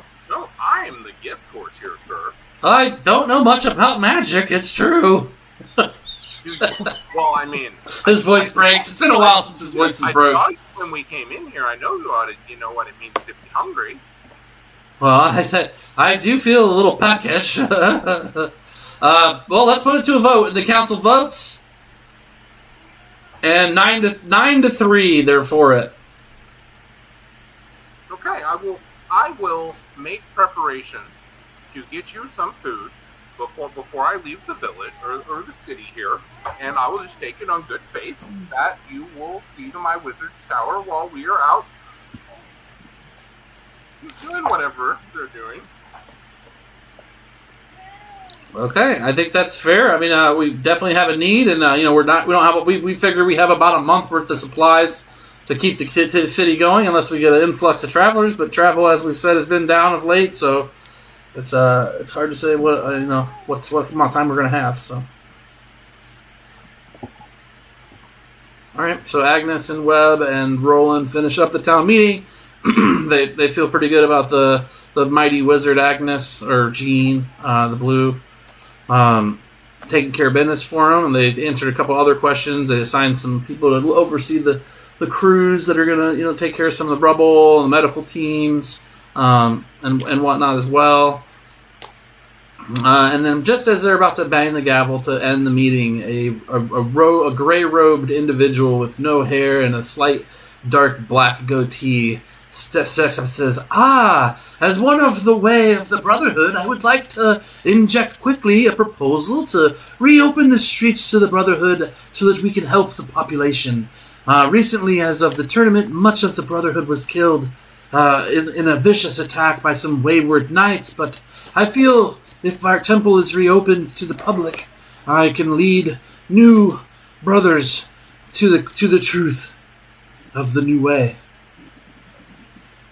I am the gift horse here, sir. I don't know much about magic, it's true. Well, I mean... His voice breaks. It's been a while since his voice has broke. I saw you when we came in here. I know you know what it means to be hungry. Well, I do feel a little peckish. Well, let's put it to a vote. The council votes. And 9 to 3, they're for it. Okay, I will make preparations to get you some food before I leave the village or the city here, and I will just take it on good faith that you will feed my wizard's tower while we are out doing whatever they're doing. Okay, I think that's fair. I mean, we definitely have a need, and we figure we have about a month worth of supplies to keep the city going, unless we get an influx of travelers. But travel, as we've said, has been down of late, so it's hard to say what amount of time we're going to have. So, all right. So Agnes and Webb and Roland finish up the town meeting. They feel pretty good about the mighty wizard Agnes or Jean, the blue, taking care of business for them, and they answered a couple other questions. They assigned some people to oversee the crews that are gonna take care of some of the rubble and the medical teams and whatnot as well. And then just as they're about to bang the gavel to end the meeting, a gray-robed individual with no hair and a slight dark black goatee steps up and says, as one of the way of the Brotherhood, I would like to inject quickly a proposal to reopen the streets to the Brotherhood so that we can help the population. Recently, as of the tournament, much of the Brotherhood was killed in a vicious attack by some wayward knights, but I feel if our temple is reopened to the public, I can lead new brothers to the truth of the new way.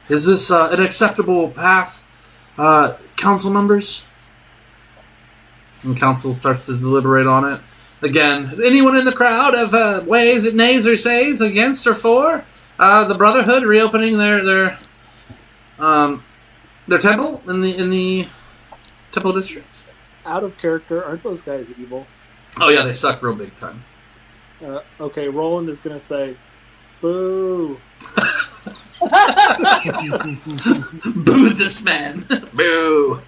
Is this an acceptable path, council members? And council starts to deliberate on it. Again, anyone in the crowd have ways, nays, or says against or for the Brotherhood reopening their temple in the temple district? Out of character, aren't those guys evil? Oh yeah, they suck real big time. Okay, Roland is going to say, boo. Boo this man. Boo.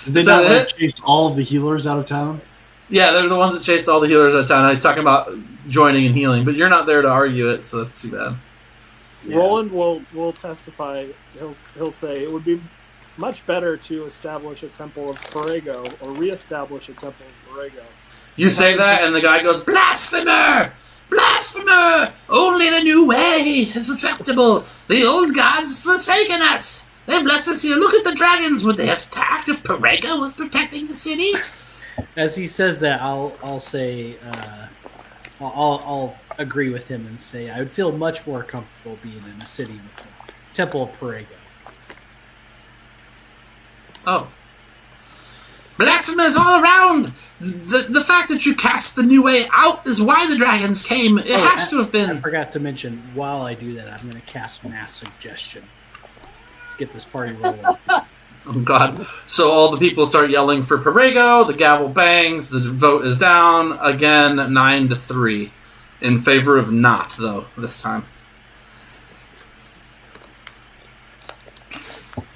Did they not chase all of the healers out of town? Yeah, they're the ones that chased all the healers out of town. He's talking about joining and healing, but you're not there to argue it, so that's too bad. Yeah. Roland will testify. He'll say it would be much better to establish a temple of Perego or reestablish a temple of Perego. You say that, and the guy goes, "Blasphemer! Blasphemer! Only the new way is acceptable. The old gods have forsaken us. They've left us here. Look at the dragons. Would they have attacked if Perego was protecting the city?" As he says that, I'll say, I'll agree with him and say I would feel much more comfortable being in a city with the Temple of Perego. Oh. Blasphemers all around! The fact that you cast the new way out is why the dragons came. It has to have been. I forgot to mention, while I do that, I'm going to cast Mass Suggestion. Let's get this party rolling. Oh God! So all the people start yelling for Perego. The gavel bangs. The vote is down again, 9-3, in favor of not though this time.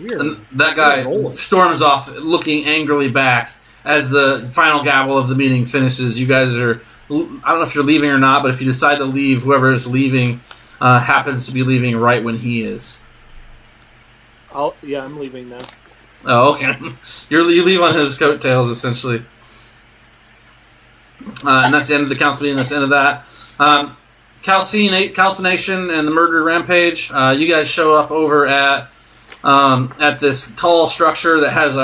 Weird. And that guy storms off, looking angrily back as the final gavel of the meeting finishes. You guys are, I don't know if you're leaving or not, but if you decide to leave, whoever is leaving happens to be leaving right when he is. I'm leaving now. Oh, okay. You leave on his coattails, essentially. And that's the end of the council meeting. That's the end of that. Calcination and the murder rampage. You guys show up over at this tall structure that has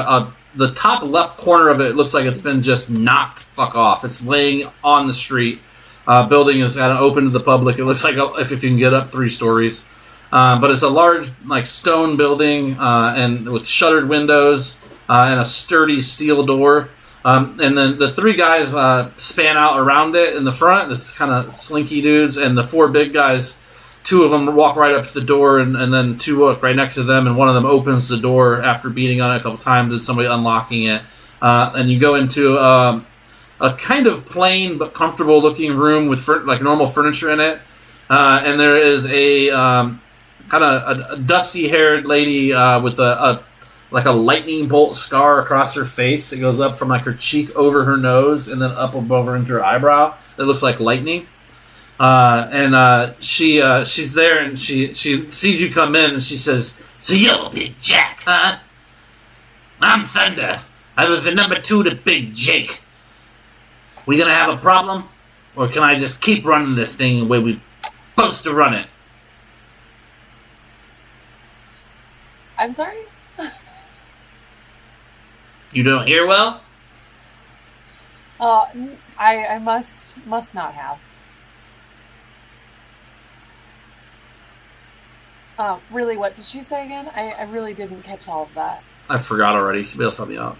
the top left corner of it looks like it's been just knocked fuck off. It's laying on the street. Building is kind of open to the public. It looks like if you can get up 3 stories. But it's a large, stone building, and with shuttered windows and a sturdy steel door. And then the 3 guys span out around it in the front. It's kind of slinky dudes, and the 4 big guys, 2 of them walk right up to the door, and then 2 walk right next to them, and one of them opens the door after beating on it a couple times and somebody unlocking it. And you go into a kind of plain but comfortable looking room with normal furniture in it. And there is a kind of a dusty-haired lady with a lightning bolt scar across her face. It goes up from her cheek over her nose and then up above her into her eyebrow. It looks like lightning. She's there and she sees you come in and she says, So you're Big Jack, huh? I'm Thunder. I was the number 2 to Big Jake. We gonna have a problem? Or can I just keep running this thing the way we supposed to run it? I'm sorry? You don't hear well? I must not have. Really, what did she say again? I really didn't catch all of that. I forgot already. Somebody else help me out.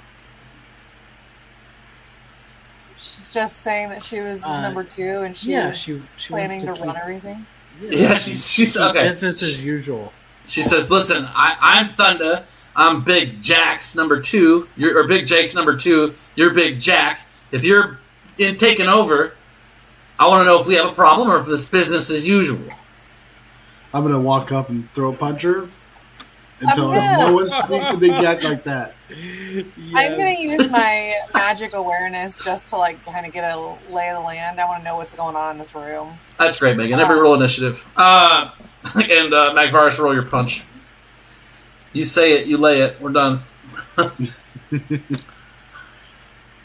She's just saying that she was number 2 and she planning to run everything. Yeah, she's okay. Business as usual. She says, "Listen, I'm Thunder. I'm Big Jack's number 2. Or Big Jake's number 2. You're Big Jack. If you're taking over, I want to know if we have a problem or if it's business as usual." I'm gonna walk up and throw a punch her and tell her no one speaks to Big Jack like that. Yes. I'm gonna use my magic awareness just to kind of get a lay of the land. I want to know what's going on in this room. That's great, Megan. Every roll initiative. And Magvarus, roll your punch. You say it, you lay it. We're done.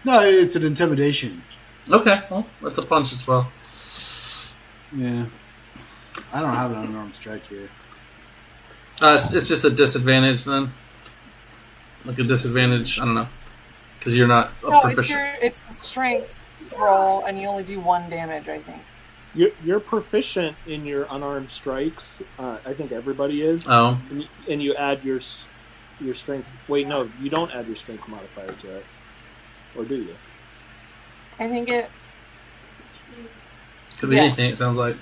No, it's an intimidation. Okay, well, that's a punch as well. Yeah. I don't have an unarmed strike here. It's just a disadvantage then. Like a disadvantage, I don't know. Because you're not proficient. It's a strength roll, and you only do 1 damage, I think. You're proficient in your unarmed strikes. I think everybody is. Oh. And you add your strength. Wait, no, you don't add your strength modifier to it. Or do you? I think it... Could be anything, it sounds like.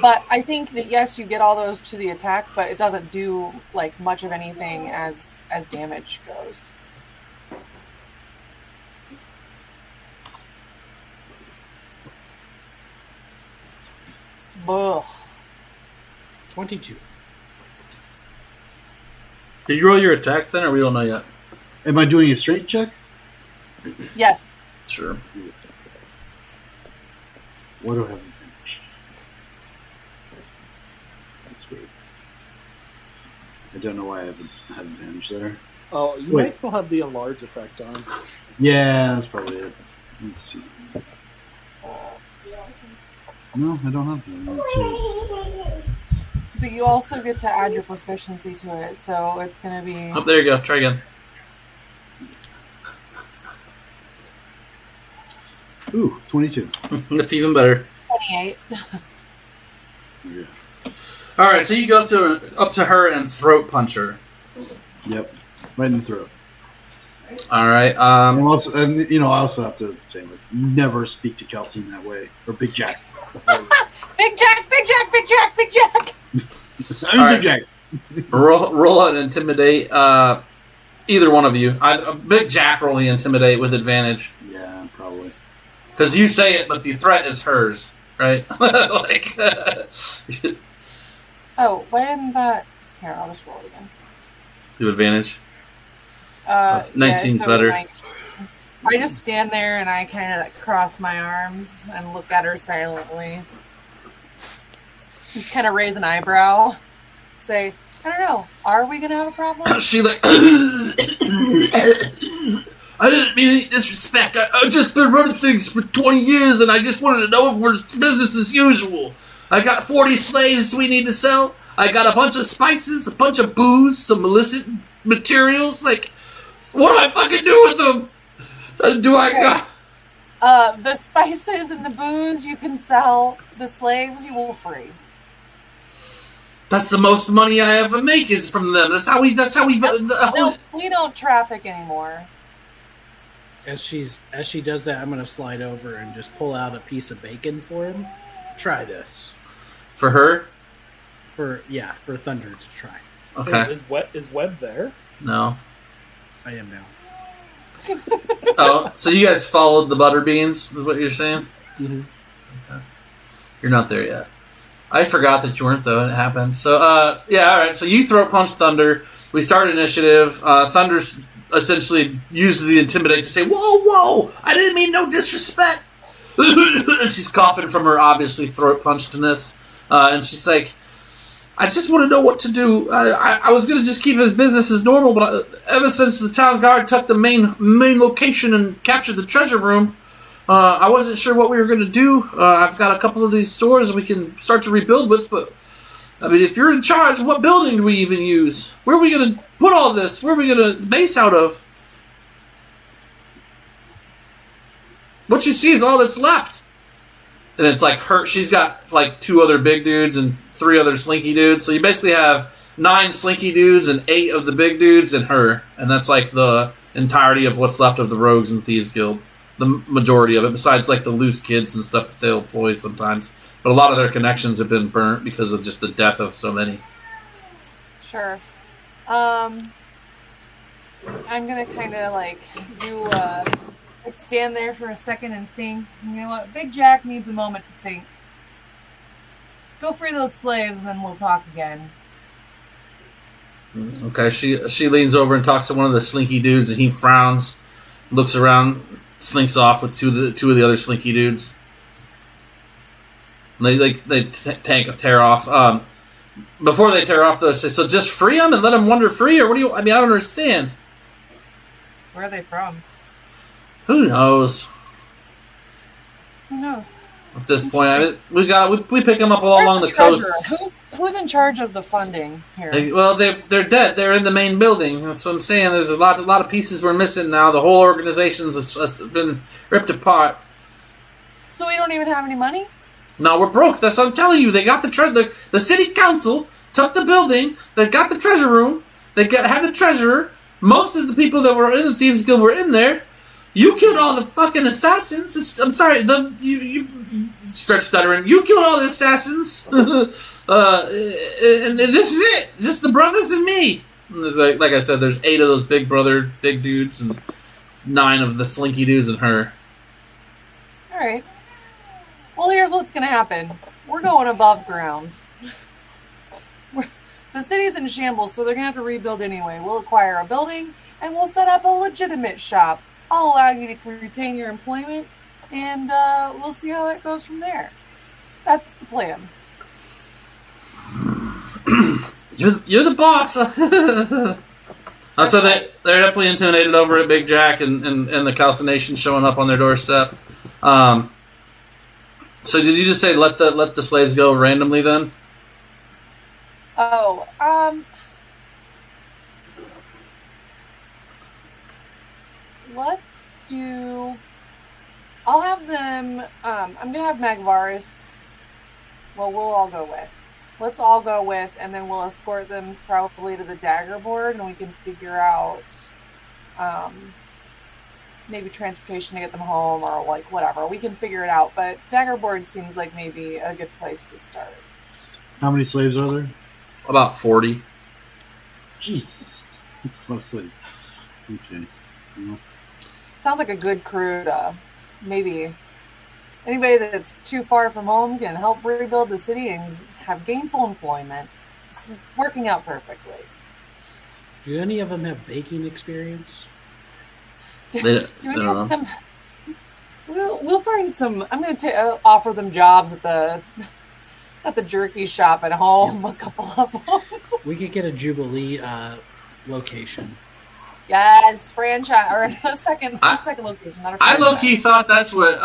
But I think that, yes, you get all those to the attack, but it doesn't do, much of anything as damage goes. Ugh. 22. Did you roll your attack then, or we don't know yet? Am I doing a strength check? Yes. Sure. What do I have advantage? That's weird. I don't know why I haven't had advantage there. Oh, you might still have the enlarge effect on. Yeah, that's probably it. Let's see. No, I don't have that. But you also get to add your proficiency to it, so it's going to be... Oh, there you go. Try again. Ooh, 22. That's even better. 28. Yeah. All right, so you go up to her and throat punch her. Yep, right in the throat. All right. I also have to say, never speak to Kelsey in that way, or Big Jack. Big Jack, Big Jack, Big Jack, Big Jack. I'm Big Jack. Roll an intimidate. Either one of you. Big Jack roll the intimidate with advantage. Yeah, probably. Because you say it, but the threat is hers, right? Like. Oh, why didn't that? Here, I'll just roll it again. Do advantage. 19's better. 19. I just stand there and I kind of cross my arms and look at her silently. Just kind of raise an eyebrow. Say, I don't know. Are we gonna have a problem? She like. I didn't mean any disrespect. I've just been running things for 20 years, and I just wanted to know if we're business as usual. I got 40 slaves we need to sell. I got a bunch of spices, a bunch of booze, some illicit materials. Like, what do I fucking do with them? The spices and the booze you can sell. The slaves you will free. That's the most money I ever make is from them. That's how we. No, we don't traffic anymore. As she does that, I'm gonna slide over and just pull out a piece of bacon for him. Try this. For her? For Thunder to try. Okay. Is Webb there? No. I am now. Oh, so you guys followed the butter beans, is what you're saying? Mm-hmm. Okay. You're not there yet. I forgot that you weren't, though, and it happened. So, yeah, alright, so you throat punch Thunder. We start initiative. Thunder essentially uses the intimidate to say, whoa, I didn't mean no disrespect. She's coughing from her, obviously, throat punched-ness. And she's like, I just want to know what to do. I was going to just keep his business as normal, but ever since the town guard took the main location and captured the treasure room, I wasn't sure what we were going to do. I've got a couple of these stores we can start to rebuild with, but I mean, if you're in charge, what building do we even use? Where are we going to put all this? Where are we going to base out of? What you see is all that's left. And it's like her. She's got like 2 other big dudes and 3 other slinky dudes. So you basically have 9 slinky dudes and 8 of the big dudes and her. And that's like the entirety of what's left of the Rogues and Thieves Guild. The majority of it, besides like the loose kids and stuff that they'll employ sometimes. But a lot of their connections have been burnt because of just the death of so many. Sure. I'm gonna kind of like do like stand there for a second and think. You know what? Big Jack needs a moment to think. Go free those slaves, and then we'll talk again. Okay, she leans over and talks to one of the slinky dudes, and he frowns, looks around, slinks off with two of the other slinky dudes. And they tear off. Before they tear off, they say, "So just free them and let them wander free, or what do you? I mean, I don't understand." Where are they from? Who knows? Who knows? At this point, I mean, we pick them up all along the coast. Who's in charge of the funding here? They're dead. They're in the main building. That's what I'm saying. There's a lot of pieces we're missing now. The whole organization's been ripped apart. So we don't even have any money? No, we're broke. That's what I'm telling you. They got the city council took the building. They got the treasure room. Had the treasurer. Most of the people that were in the Thieves Guild were in there. You killed all the fucking assassins. I'm sorry. You stretch stuttering. You killed all the assassins. And this is it. Just the brothers and me. And like I said, there's 8 of those big dudes, and 9 of the slinky dudes and her. All right. Well, here's what's going to happen. We're going above ground. The city's in shambles, so they're going to have to rebuild anyway. We'll acquire a building, and we'll set up a legitimate shop. I'll allow you to retain your employment, and we'll see how that goes from there. That's the plan. You're the boss. So they're definitely intimidated over at Big Jack and the calcination showing up on their doorstep. So did you just say let the slaves go randomly then? Oh, let's do. I'll have them. I'm gonna have Magvaris. Well, we'll all go with. Let's all go with, and then we'll escort them probably to the dagger board, and we can figure out maybe transportation to get them home, or like whatever. We can figure it out, but dagger board seems like maybe a good place to start. How many slaves are there? About 40. Jeez. Mostly. Okay. Well, Sounds like a good crew to maybe anybody that's too far from home can help rebuild the city and have gainful employment. This is working out perfectly. Do any of them have baking experience? Do They any don't of them? We'll find some. I'm going to offer them jobs at the jerky shop at home. A couple of them. We could get a Jubilee location. Yes, franchise or the second location. Not a I franchise. low-key thought that's what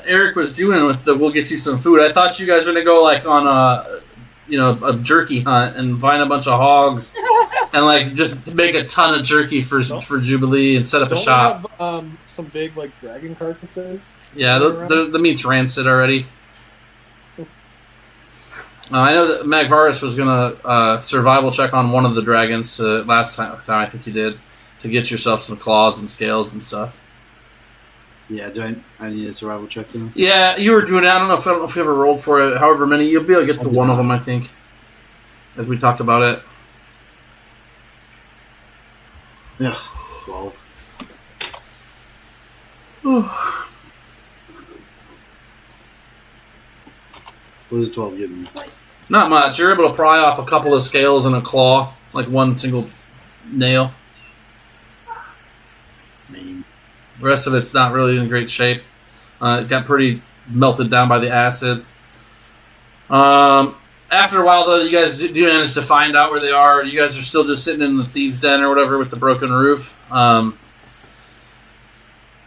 Eric was doing with the "we'll get you some food." I thought you guys were gonna go like on a jerky hunt and find a bunch of hogs and like just make a ton of jerky for Jubilee and set up a Don't shop. we have some big like dragon carcasses? Yeah, the meat's rancid already. I know that Magvaris was gonna survival check on one of the dragons last time I think you did to get yourself some claws and scales and stuff. yeah, do I need a survival check then? Yeah, you were doing it. I don't know if you ever rolled for it. However many, you'll be able to get to one of them, I think, as we talked about it. Yeah, 12. What does 12 give me? Not much. You're able to pry off a couple of scales and a claw, like one single nail. Name. The rest of it's not really in great shape. It got pretty melted down by the acid. After a while, though, you guys do manage to find out where they are. You guys are still just sitting in the thieves' den or whatever with the broken roof.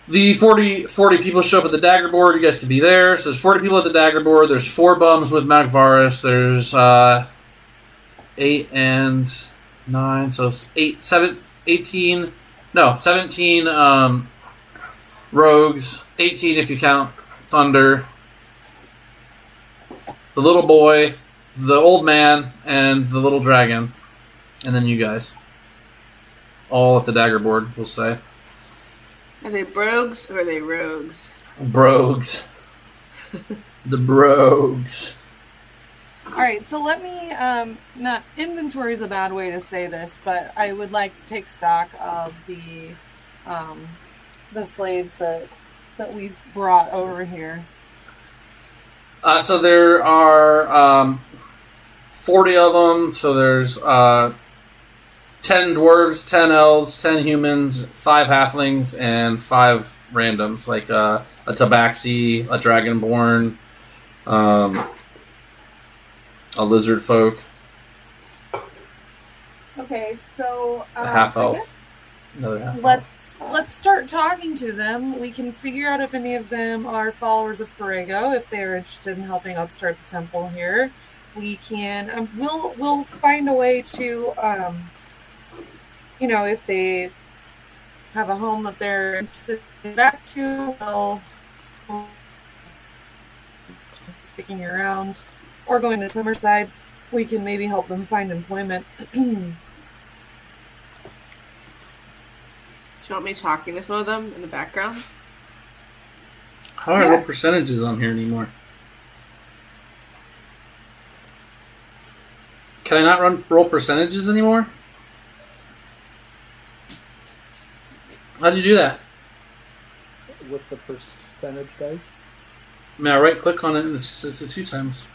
The 40 people show up at the dagger board. You guys can be there. So there's 40 people at the dagger board. There's 4 bums with Magvaris. There's 8 and 9. So it's 17 rogues. 18 if you count Thunder. The little boy, the old man, and the little dragon. And then you guys. All at the dagger board, we'll say. Are they brogues or are they rogues? Brogues. The brogues. All right, so let me. Not inventory is a bad way to say this, but I would like to take stock of the slaves that we've brought over here. So there are 40 of them. So there's 10 dwarves, 10 elves, 10 humans, 5 halflings, and 5 randoms, like a tabaxi, a dragonborn, a lizard folk, Okay, so a half I elf, guess another half elf. let's start talking to them. We can figure out if any of them are followers of Perego, if they are interested in helping upstart the temple here. We can we'll find a way to if they have a home that they're interested in back to, we'll sticking around or going to Summerside, we can maybe help them find employment. Do you want me talking to some of them in the background? How are what percentages on here anymore? Can I not roll percentages anymore? How do you do that? With the percentage dice. I mean, I right click on it and it's a 2 times.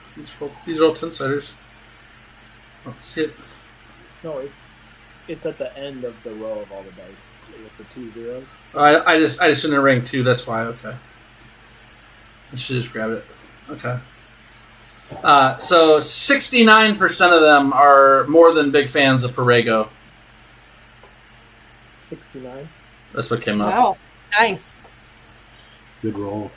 These are all 10-siders. Oh, see it. No, it's at the end of the row of all the dice with the 2 zeros. I just didn't rank 2. That's why. Okay. I should just grab it. Okay. So 69% of them are more than big fans of Perego. 69. That's what came up. Wow, nice. Good roll.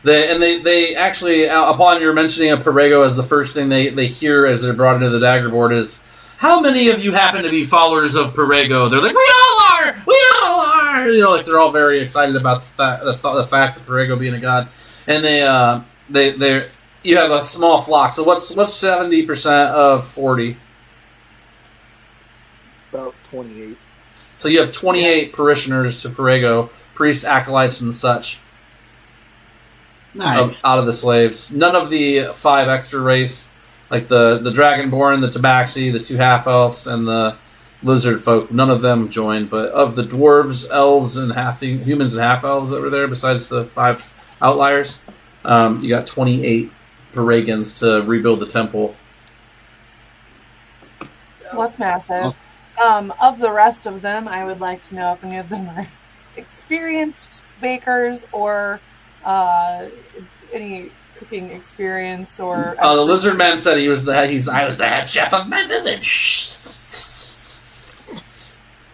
They actually, upon your mentioning of Perego as the first thing they hear as they're brought into the dagger board is, how many of you happen to be followers of Perego? They're like, we all are! We all are! You know, like they're all very excited about the fact of Perego being a god. And they you have a small flock. So what's 70% of 40? About 28. So you have 28 parishioners to Perego, priests, acolytes, and such. Nice. Out of the slaves. None of the 5 extra race like the Dragonborn, the Tabaxi, the 2 half-elves, and the lizard folk. None of them joined, but of the dwarves, elves, and humans and half-elves that were there, besides the 5 outliers, you got 28 Paragons to rebuild the temple. Well, that's massive. Of the rest of them, I would like to know if any of them are experienced bakers or any cooking experience or. The lizard man said I was the head chef of my village.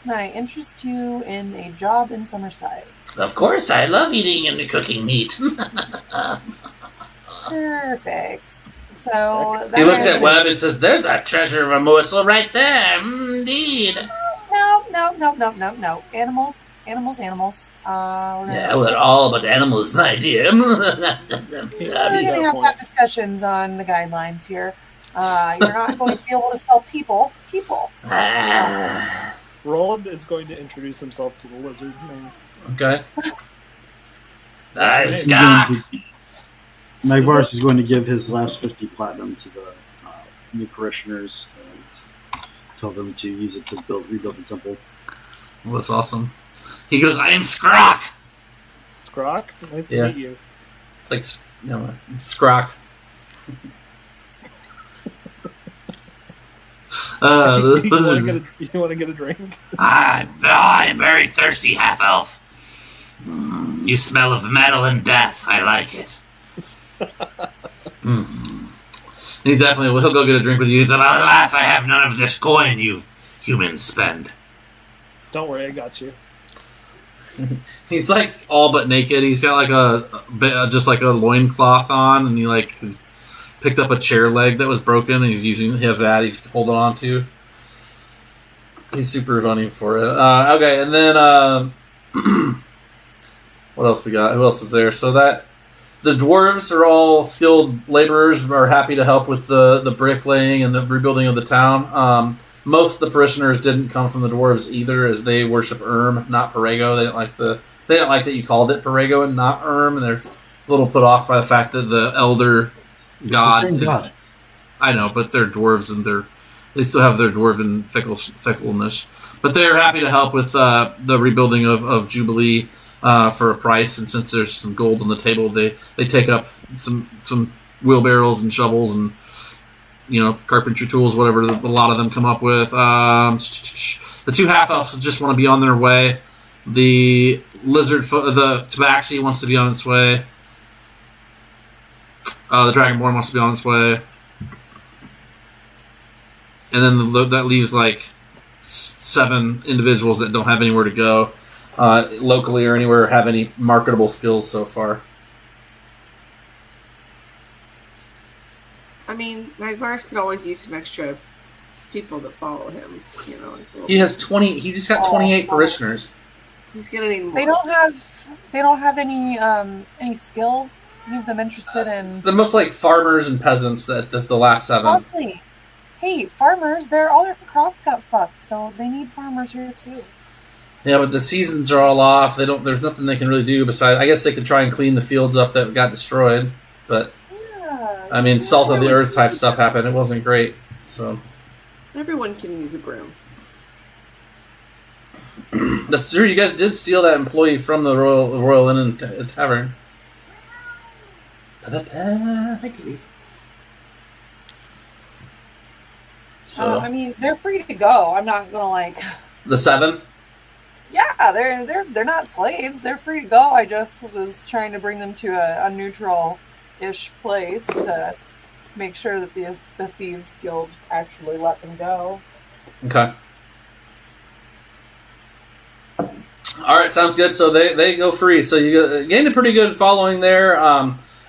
Can I interest you in a job in Summerside? Of course, I love eating and cooking meat. Perfect. So he looks at Webb and says, "There's a treasure of a morsel right there." Indeed. No. Animals. Yeah, we're all but animals, my dear. We're going to have discussions on the guidelines here. You're not going to be able to sell people. Roland is going to introduce himself to the lizard man. Okay. I'm Scott. Magvarus is going to give his last 50 platinum to the new parishioners and tell them to use it to rebuild the temple. Well, that's awesome. He goes, "I am Skrock." Skrock? Nice to meet you. It's like, Skrock. You want to get a drink? I'm a very thirsty half-elf. You smell of metal and death. I like it. He definitely will. He'll go get a drink with you. He said, "Alas, I have none of this coin you humans spend." Don't worry, I got you. He's like all but naked. He's got like just like a loincloth on, and he like picked up a chair leg that was broken, and he has that he's holding on to. He's super funny for it. Okay, and then what else we got? Who else is there? So that the dwarves are all skilled laborers, are happy to help with the bricklaying and the rebuilding of the town. Most of the parishioners didn't come from the dwarves either, as they worship not Parego. They didn't like that you called it Parego and not and they're a little put off by the fact that the elder god is. I know, but they're dwarves and they still have their dwarven fickleness. But they're happy to help with the rebuilding of Jubilee for a price, and since there's some gold on the table, they take up some wheelbarrows and shovels and carpentry tools, whatever a lot of them come up with. The 2 half-elves just want to be on their way. The the Tabaxi wants to be on its way. The Dragonborn wants to be on its way. And then that leaves like 7 individuals that don't have anywhere to go, locally or anywhere, have any marketable skills so far. I mean, Magvarus could always use some extra people that follow him. He has 20. He just got 28 parishioners. He's gonna need more. They don't have any skill. Any of them interested in? The most like farmers and peasants. That's the last 7. Lovely. Hey, farmers! All their crops got fucked, so they need farmers here too. Yeah, but the seasons are all off. There's nothing they can really do besides. I guess they could try and clean the fields up that got destroyed, but. I mean, salt of the earth type stuff happened. It wasn't great, so. Everyone can use a broom. That's true. You guys did steal that employee from the Royal Inn and Tavern. So. I mean, they're free to go. I'm not gonna The 7. Yeah, they're not slaves. They're free to go. I just was trying to bring them to a neutral-ish place to make sure that the Thieves Guild actually let them go. Okay. All right, sounds good. So they go free. So you gained a pretty good following there.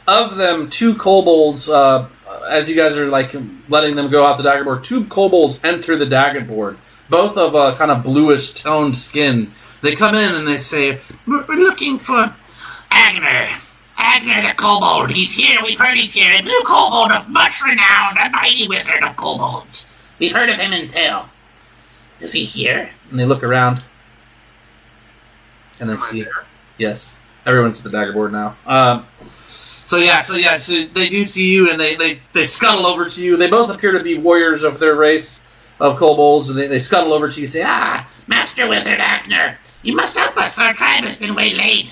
Of them, 2 kobolds, as you guys are letting them go out the dagger board, 2 kobolds enter the dagger board. Both of a kind of bluish toned skin. They come in and they say, "We're looking for Agner. Agner the kobold. He's here. We've heard he's here. A blue kobold of much renown. A mighty wizard of kobolds. We've heard of him in tale. Is he here?" And they look around. And they see. Yes. Everyone's at the dagger board now. So they do see you, and they scuttle over to you. They both appear to be warriors of their race of kobolds, and they scuttle over to you, say, Master Wizard Agner, you must help us. Our tribe has been waylaid.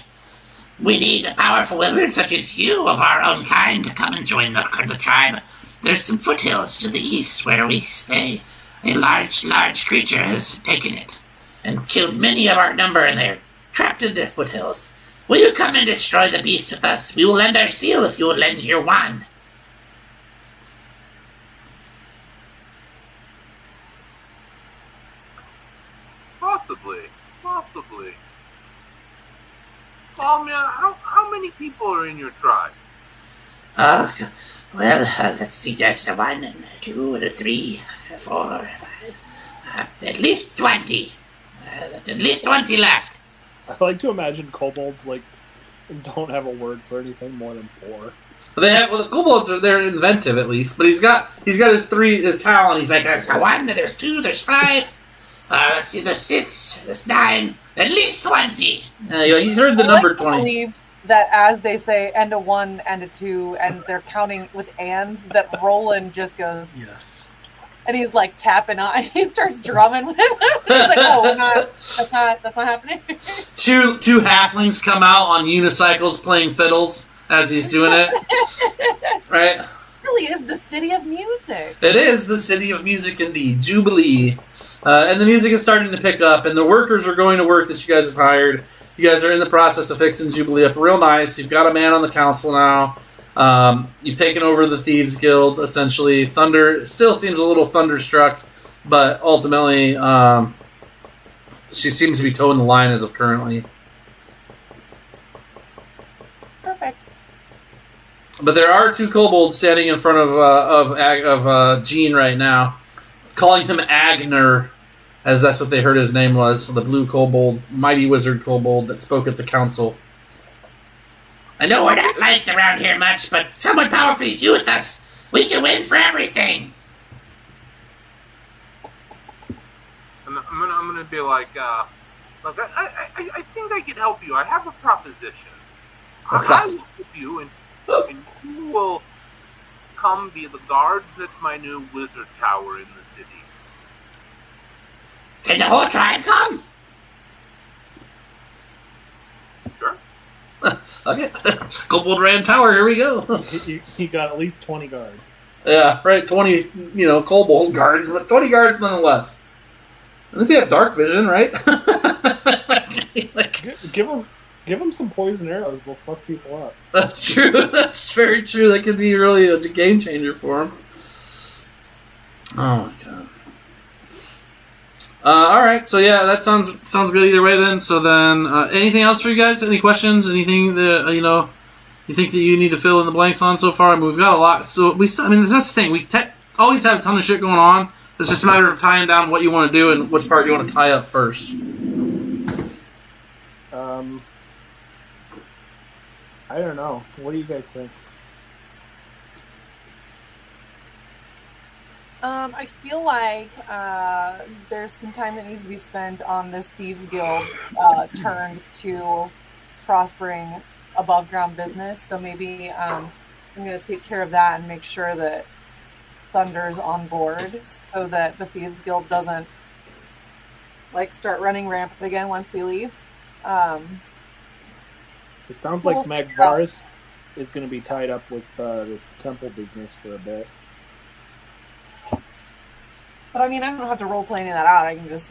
We need a powerful wizard such as you, of our own kind, to come and join the tribe. There's some foothills to the east where we stay. A large creature has taken it and killed many of our number, and they're trapped in the foothills. Will you come and destroy the beast with us? We will lend our steel if you will lend your wand. Possibly. Well, man, how many people are in your tribe? Let's see, there's 1, 2, 3, 4, 5, at least 20. At least 20 left. I like to imagine kobolds, like, don't have a word for anything more than 4. The kobolds they're inventive at least, but he's got his towel, and he's like, There's 1, there's 2, there's 5. Let's see, there's 6, there's 9, at least 20. He's heard the number 20. I believe that as they say, and a 1 and a 2, and they're counting with ands, that Roland just goes, Yes. and he's like tapping on, he starts drumming with him. He's like, oh, that's not happening. Two halflings come out on unicycles playing fiddles as he's doing it. Right? It really is the city of music. It is the city of music indeed, Jubilee. And the music is starting to pick up, and the workers are going to work that you guys have hired. You guys are in the process of fixing Jubilee up real nice. You've got a man on the council now. You've taken over the Thieves Guild, essentially. Thunder still seems a little thunderstruck, but ultimately she seems to be towing the line as of currently. Perfect. But there are 2 kobolds standing in front of Gene right now, calling him Agner, as that's what they heard his name was, the blue kobold, mighty wizard kobold that spoke at the council. I know we're not liked around here much, but someone powerful is you with us. We can win for everything. And I'm gonna be like, look, I think I can help you. I have a proposition. Okay. I will help you, and you will come be the guards at my new wizard tower in the city. Can the whole tribe come? Sure. Okay. Kobold Rand Tower, here we go. He got at least 20 guards. Yeah, right, 20, kobold guards, but 20 guards nonetheless. I think they have dark vision, right? Give them some poison arrows. They'll fuck people up. That's true. That's very true. That could be really a game changer for them. Oh my god. All right. So yeah, that sounds good either way. Then. So then, anything else for you guys? Any questions? Anything that you think that you need to fill in the blanks on so far? I mean, we've got a lot. So that's the thing. We always have a ton of shit going on. It's just a matter of tying down what you want to do and which part you want to tie up first. I don't know. What do you guys think? I feel like there's some time that needs to be spent on this Thieves Guild turned to prospering above ground business. So maybe I'm going to take care of that and make sure that Thunder's on board so that the Thieves Guild doesn't start running rampant again once we leave. It sounds like Magvaris is going to be tied up with this temple business for a bit. But I mean, I don't have to role play any of that out. I can just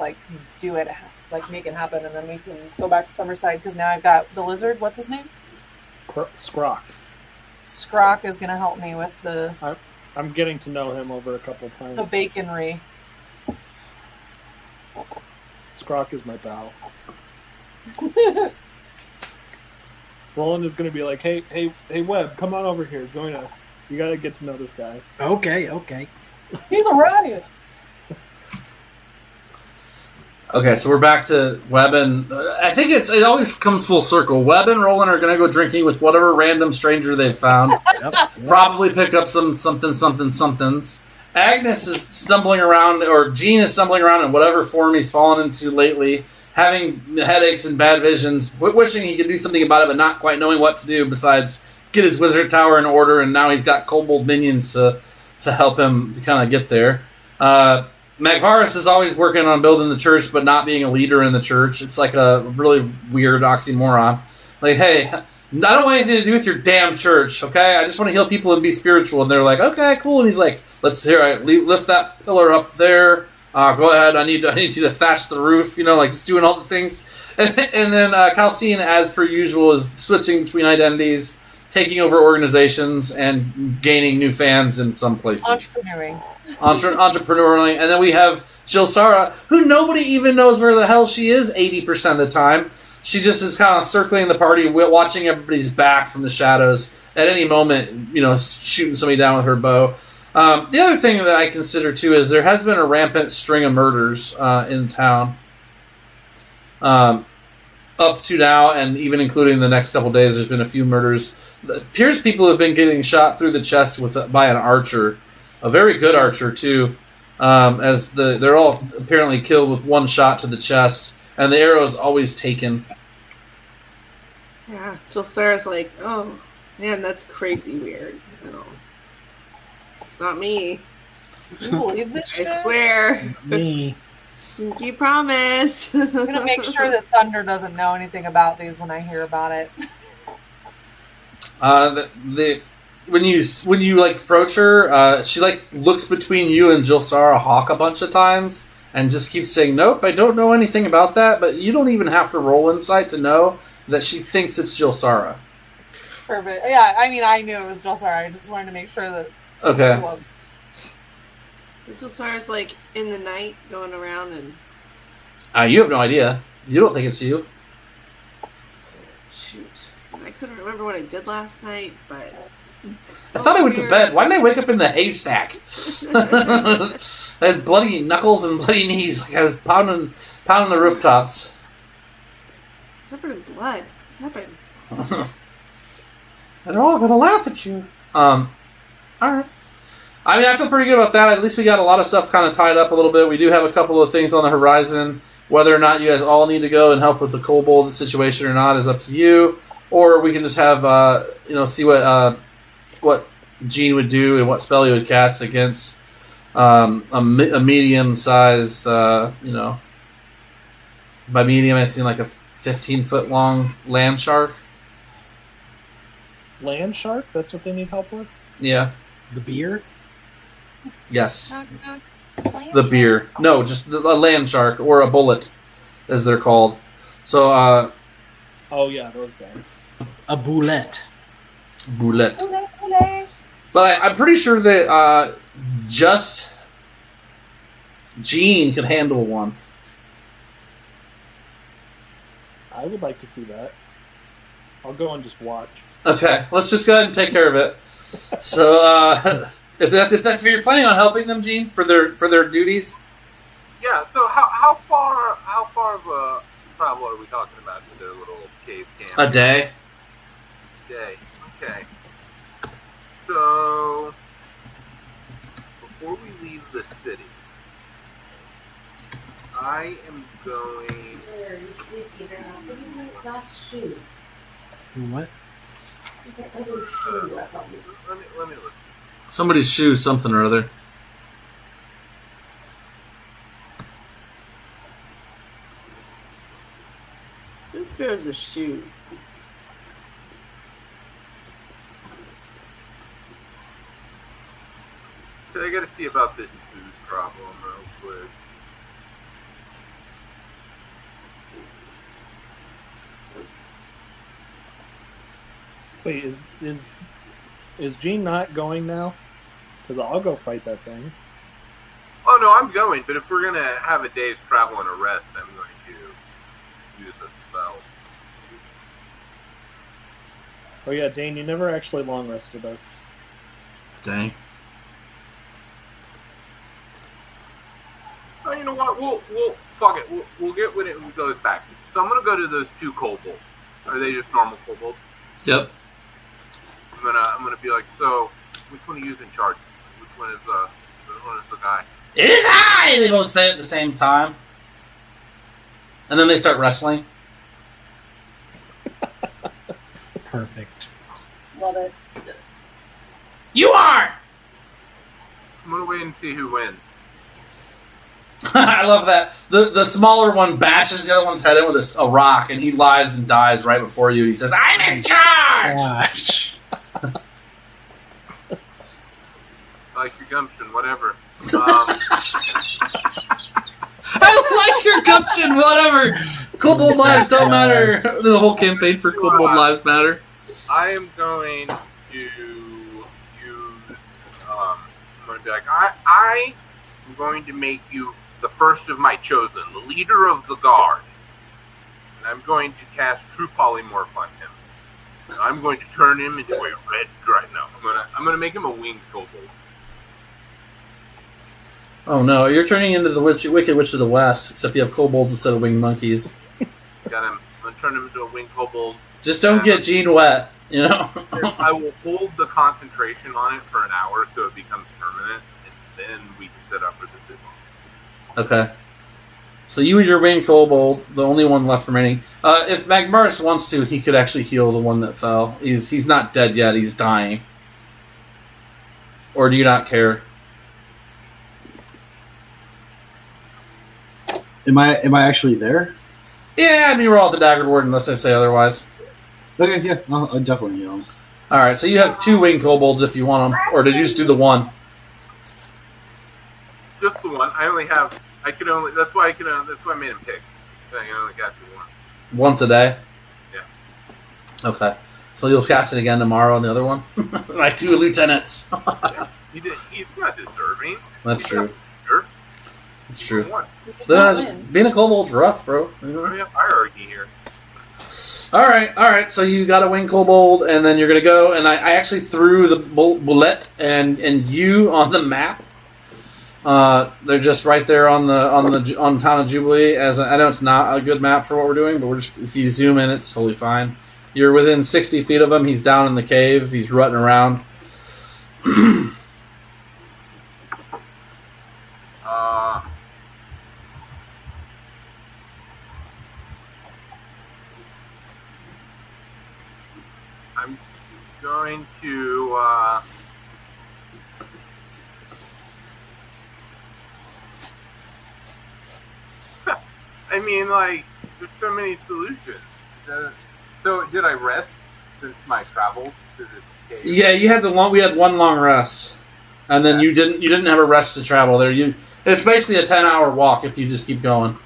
do it, make it happen, and then we can go back to Summerside because now I've got the lizard. What's his name? Skrock. Skrock is going to help me with the. I'm getting to know him over a couple times. The baconry. Skrock is my pal. Roland is going to be like, hey, Webb, come on over here, join us. You got to get to know this guy. Okay. He's a riot. Okay, so we're back to Webb, and I think it always comes full circle. Webb and Roland are going to go drinking with whatever random stranger they've found. Yep. Probably pick up some somethings. Agnes is stumbling around, or Gene is stumbling around in whatever form he's fallen into lately, having headaches and bad visions, wishing he could do something about it, but not quite knowing what to do besides get his wizard tower in order, and now he's got kobold minions to help him kind of get there. Magvaris is always working on building the church, but not being a leader in the church. It's like a really weird oxymoron. Like, hey, I don't want anything to do with your damn church, okay? I just want to heal people and be spiritual. And they're like, okay, cool. And he's like, lift that pillar up there. Go ahead. I need you to thatch the roof. Like just doing all the things. And then Calcine, as per usual, is switching between identities, taking over organizations, and gaining new fans in some places. Entrepreneuring. And then we have Jilsara, who nobody even knows where the hell she is 80% of the time. She just is kind of circling the party, watching everybody's back from the shadows. At any moment, shooting somebody down with her bow. The other thing that I consider, too, is there has been a rampant string of murders in town. Up to now, and even including the next couple days, there's been a few murders. It appears people have been getting shot through the chest by an archer. A very good archer, too. As they're all apparently killed with one shot to the chest. And the arrow is always taken. Yeah, till Sarah's like, oh, man, that's crazy weird. It's not me. You believe this shit? I swear. Me. You promise. I'm going to make sure that Thunder doesn't know anything about these when I hear about it. When you approach her, she looks between you and Jilsara Hawk a bunch of times. And just keeps saying, nope, I don't know anything about that, but you don't even have to roll insight to know that she thinks it's Jilsara. Perfect. Yeah, I mean, I knew it was Jilsara. I just wanted to make sure that... Okay. Jilsara's, in the night, going around and... You have no idea. You don't think it's you. Shoot. I couldn't remember what I did last night, but... I thought I went to bed. Why did I wake up in the haystack? I had bloody knuckles and bloody knees. I was pounding the rooftops. Covered in blood. What happened? And they're all gonna laugh at you. Alright. I mean, I feel pretty good about that. At least we got a lot of stuff kind of tied up a little bit. We do have a couple of things on the horizon. Whether or not you guys all need to go and help with the kobold situation or not is up to you. Or we can just have, see what Gene would do and what spell he would cast against a medium size, by medium I mean like a 15-foot long land shark. Land shark? That's what they need help with? Yeah. The beer? Yes. The beer. No, just a land shark or a bullet, as they're called. So, oh yeah, those guys. A boulette. Boulette. But I'm pretty sure that just Gene can handle one. I would like to see that. I'll go and just watch. Okay, let's just go ahead and take care of it. So, if that's if you're planning on helping them, Gene, for their duties. Yeah. So how far of a travel are we talking about to their little cave camp? A day. Okay. So before we leave the city, I am going. Where are you sleeping now? What do you mean last shoe? What? That other shoe. Let me look. Somebody's shoe, something or other. Who wears a shoe? So I gotta see about this food problem real quick. Wait, is Gene not going now? Because I'll go fight that thing. Oh no, I'm going. But if we're gonna have a day's travel and a rest, I'm going to use a spell. Oh yeah, Dane, you never actually long rested us. Dang. Oh, you know what? We'll fuck it. We'll get when it goes back. So I'm gonna go to those two kobolds. Are they just normal kobolds? Yep. I'm gonna be like, so which one are you in charge? Which one is the guy? It is I! They both say it at the same time. And then they start wrestling. Perfect. Love it. You are! I'm gonna wait and see who wins. I love that. The smaller one bashes the other one's head in with a rock, and he lies and dies right before you. He says, I'm in charge! Gosh. Like your gumption, whatever. I like your gumption, whatever! Kobold lives don't matter. The whole campaign for Kobold lives matter. I am going to use. I'm going to be like, I am going to make you the first of my chosen, the leader of the guard. And I'm going to cast True Polymorph on him. And I'm going to turn him into a red dragon. No, I'm going to make him a winged kobold. Oh no, you're turning into the Wicked Witch of the West, except you have kobolds instead of winged monkeys. Got him. I'm going to turn him into a winged kobold. Just don't get Gene wet, you know? I will hold the concentration on it for an hour so it becomes permanent, and then we can set up for the sit. Okay. So you and your winged kobold, the only one left remaining. If Magmaris wants to, he could actually heal the one that fell. He's not dead yet, he's dying. Or do you not care? Am I actually there? Yeah, I mean, we're all at the Daggered Ward unless I say otherwise. Okay, yeah, I'll definitely heal him. Alright, so you have 2 winged kobolds if you want them. Or did you just do the one? Just the one. I only have. I could only. That's why I made him pick. I only got the one. Once a day? Yeah. Okay. So you'll cast it again tomorrow on the other one? Like 2 lieutenants. Yeah. He's not deserving. That's true. Sure. That's true. We did not win. Being a kobold's rough, bro. You know? We have hierarchy here. Alright, so you got a winged kobold, and then you're gonna go, and I actually threw the bullet and you on the map. They're just right there on town of Jubilee. I know it's not a good map for what we're doing, but if you zoom in, it's totally fine. You're within 60 feet of him. He's down in the cave. He's rutting around. I'm going to. I mean, like, there's so many solutions. So, did I rest since my travels to this cave? Yeah, we had one long rest, and then you didn't have a rest to travel there. It's basically a 10-hour walk if you just keep going.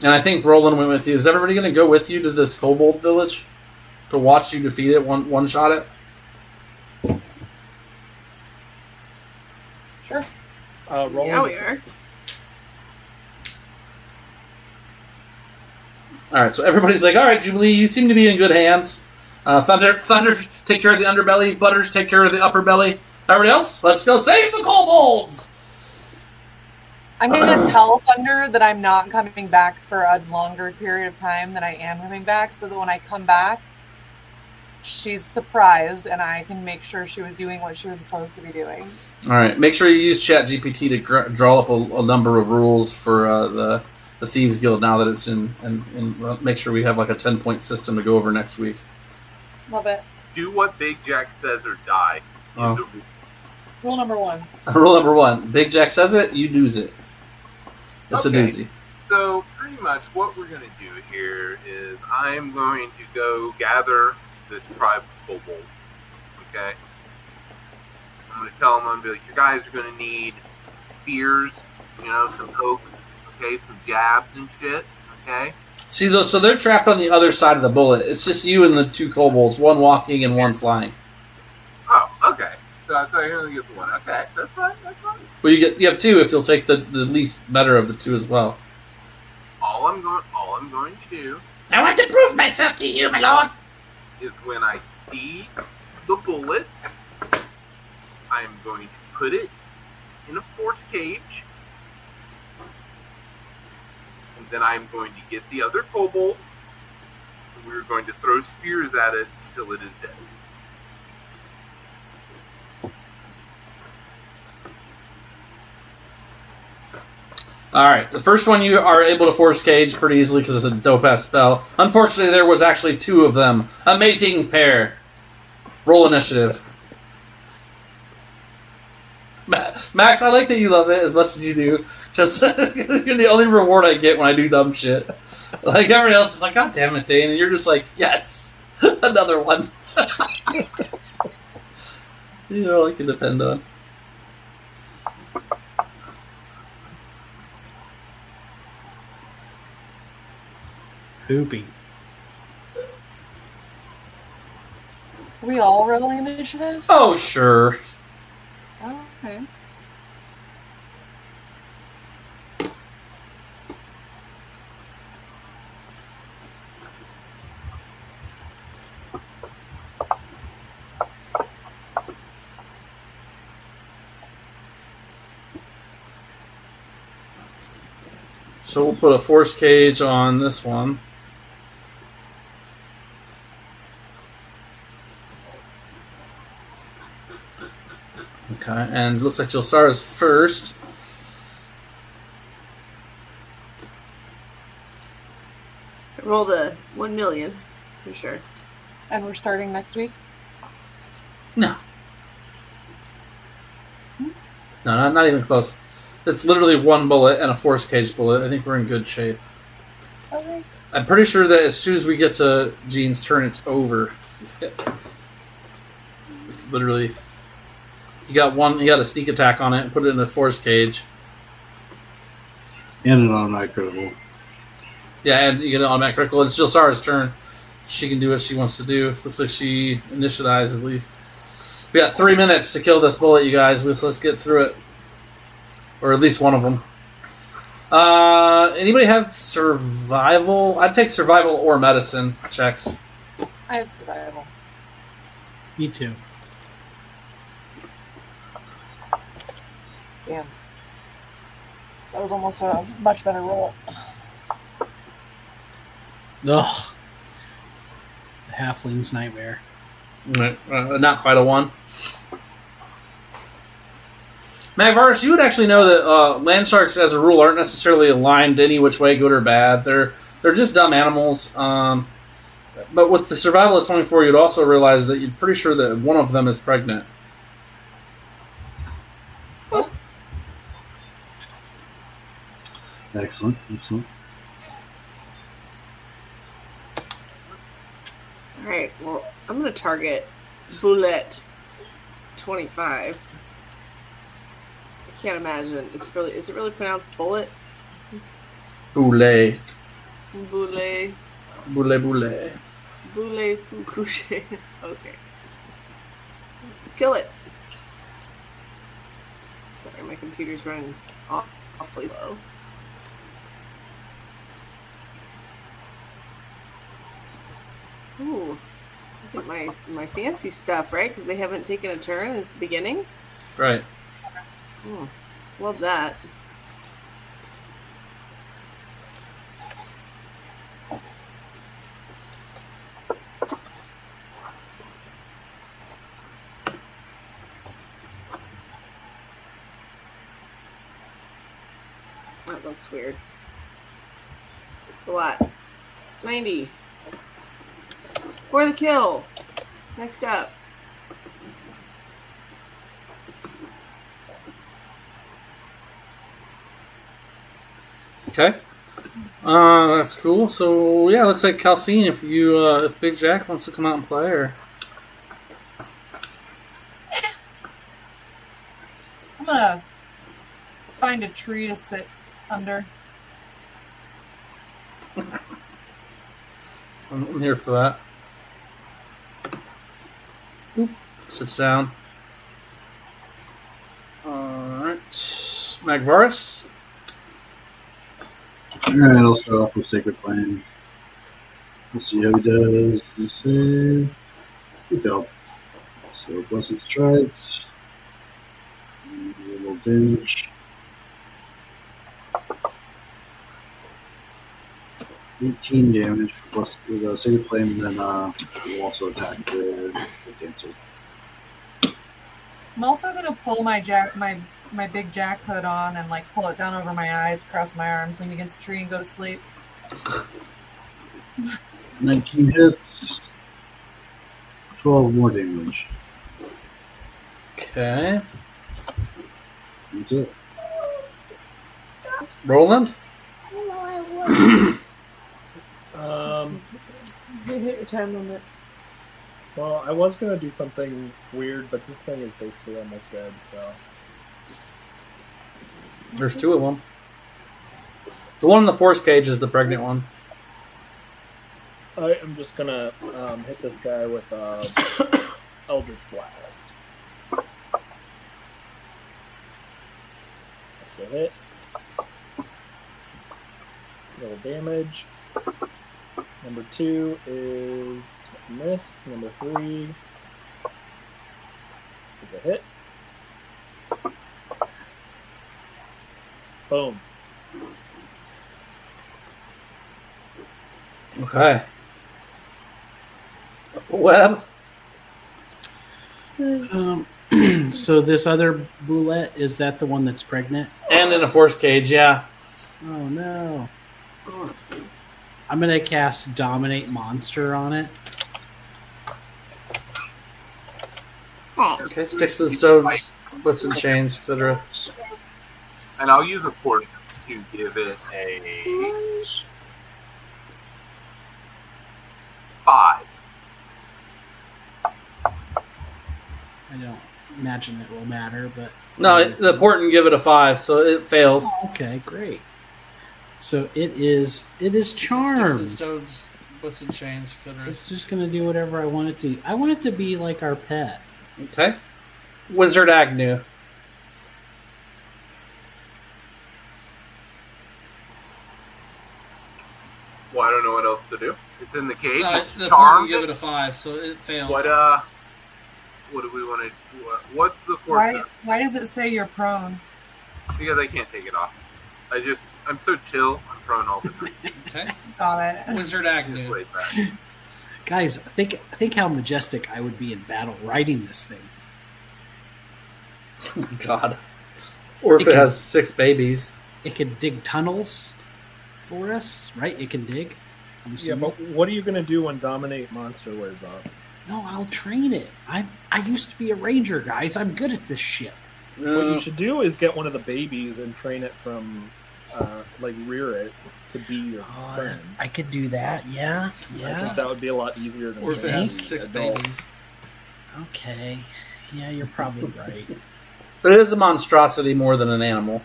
And I think Roland went with you. Is everybody going to go with you to this kobold village to watch you defeat it, one shot it? Sure. Roland, Yeah, we are. Alright, so everybody's like, alright, Jubilee, you seem to be in good hands. Thunder, take care of the underbelly. Butters, take care of the upper belly. Everybody else, let's go save the kobolds! I'm going to tell Thunder that I'm not coming back for a longer period of time than I am coming back, so that when I come back, she's surprised and I can make sure she was doing what she was supposed to be doing. Alright, make sure you use ChatGPT to draw up a number of rules for the Thieves Guild now that it's in, and make sure we have like a 10-point system to go over next week. Love it. Do what Big Jack says or die. Oh. Rule number 1. Rule number 1, Big Jack says it, you do's it. It's Okay. a doozy. So, pretty much what we're going to do here is I'm going to go gather this tribe of kobolds. Okay? I'm going to tell them, I'm going to be like, you guys are going to need spears, some pokes, okay, some jabs and shit, okay? See, so they're trapped on the other side of the bullet. It's just you and the 2 kobolds, one walking and one flying. Oh, okay. So I thought you only get the one. Okay, that's fine. Well, you have 2 if you'll take the least better of the 2 as well. All I'm going to do I want to prove myself to you, my lord. is when I see the bullet, I am going to put it in a force cage, and then I'm going to get the other kobolds, and we're going to throw spears at it until it is dead. Alright, the first one you are able to force cage pretty easily because it's a dope-ass spell. Unfortunately, there was actually 2 of them. A mating pair. Roll initiative. Max, I like that you love it as much as you do, because you're the only reward I get when I do dumb shit. Like, everybody else is like, God damn it, Dane, and you're just like, yes, another one. You know, I can depend on. Poopy. Are we all rolling initiative? Oh, sure. Oh, okay. So we'll put a force cage on this one. Okay, and it looks like Jilsara's first. I rolled a 1 million, for sure. And we're starting next week? No. No, not even close. It's literally one bullet and a force cage bullet. I think we're in good shape. Okay. I'm pretty sure that as soon as we get to Jean's turn, it's over. It's literally... You got a sneak attack on it and put it in the force cage. And an automatic critical. Yeah, and you get an automatic critical. It's Jilsara's turn. She can do what she wants to do. Looks like she initiatized at least. We got 3 minutes to kill this bullet, you guys. Let's get through it. Or at least one of them. Anybody have survival? I'd take survival or medicine checks. I have survival. Me too. Damn. That was almost a much better roll. Ugh. The halfling's nightmare. Not quite a 1. Magvarus, you would actually know that land sharks, as a rule, aren't necessarily aligned any which way, good or bad. They're just dumb animals. But with the survival of 24, you'd also realize that you're pretty sure that one of them is pregnant. Excellent. Alright, well, I'm going to target Bullet 25. I can't imagine. Is it really pronounced bullet? Boule. Boule. Boule. Boule couche. Okay. Let's kill it. Sorry, my computer's running awfully low. Ooh. Look at my fancy stuff, right? Because they haven't taken a turn at the beginning. Right. Oh, love that. That looks weird. It's a lot. 90. For the kill. Next up. Okay. That's cool. So yeah, looks like Calcine, if Big Jack wants to come out and play, or I'm gonna find a tree to sit under. I'm here for that. Boop. Sits down. Alright. Magvarus. Alright, I'll start off with Sacred Flame. Let's see how he does. He failed. So, Blessed Strikes. A little damage. 18 damage plus the Sacred Flame, and then we'll also attack with Cancel. I'm also gonna pull my big jack hood on and like pull it down over my eyes, cross my arms, lean against a tree, and go to sleep. 19 hits. 12 more damage. Okay. That's it. Roland? You hit your time limit. Well, I was gonna do something weird, but this thing is basically almost dead. So There's two of them. The one in the force cage is the pregnant one. I am just gonna hit this guy with Eldritch Blast. That's a hit. Little damage. Number 2 is a miss. Number 3 is a hit. Boom. Okay. Web? So this other boulette, is that the one that's pregnant? And in a force cage, yeah. Oh no. I'm gonna cast Dominate Monster on it. Okay, sticks to the stones, whips and chains, etc. And I'll use a port to give it a 5. I don't imagine it will matter, but No, the port can give it a 5, so it fails. okay, great. So it is charmed. Sticks to the stones, whips and chains, etc. It's just gonna do whatever I want it to. I want it to be like our pet. Okay. Wizard Agnew. Well, I don't know what else to do. It's in the cage. No, It's the port charmed. can give it a 5, so it fails. What do we want to do? What's the force? Why does it say you're prone? Because I can't take it off. I'm so chill. I'm prone all the time. Okay. Got it. Wizard Just Agnew. laid back. Guys, think how majestic I would be in battle riding this thing. Oh my god. Or if it has 6 babies. It can dig tunnels for us, right? It can dig. I'm Yeah, assuming. but what are you gonna do when Dominate Monster wears off? No, I'll train it. I used to be a ranger, guys. I'm good at this shit. What you should do is get one of the babies and train it from, rear it to be your friend. I could do that. Yeah, I yeah. think that would be a lot easier than Or if it training has the 6 adult. babies. Okay. Yeah, you're probably right. But it is a monstrosity more than an animal.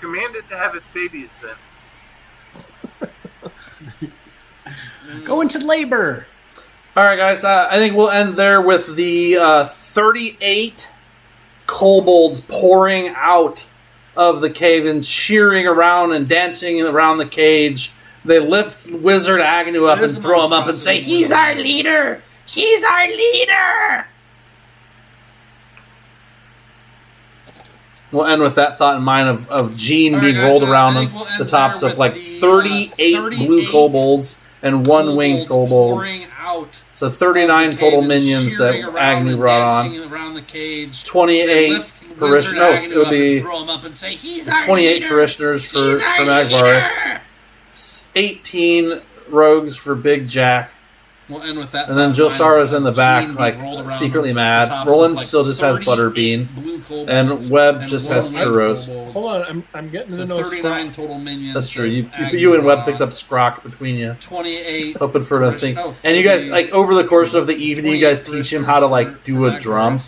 Command it to have its babies then. Go into labor. All right, guys. I think we'll end there with the 38 kobolds pouring out of the cave and cheering around and dancing around the cage. They lift Wizard Agnew up and throw him up and say, "He's our leader! He's our leader!" We'll end with that thought in mind of Gene being rolled around on the tops of like 38 blue kobolds and one winged kobold. So 39 total minions that Agnew brought on. 28 parishioners. No, it would be 28 parishioners for Magvaris. 18 rogues for Big Jack. We'll end with that. And then Josara's in the back, like, secretly mad. Roland still just has Butterbean. And Webb just has Churros. Hold on, I'm getting to know 39 Scrock. total minions. That's true. You and Webb picked up Scrock between you. 28. Hoping for a thing. And you guys, like, over the course of the evening, you guys teach him how to, like, do a drum.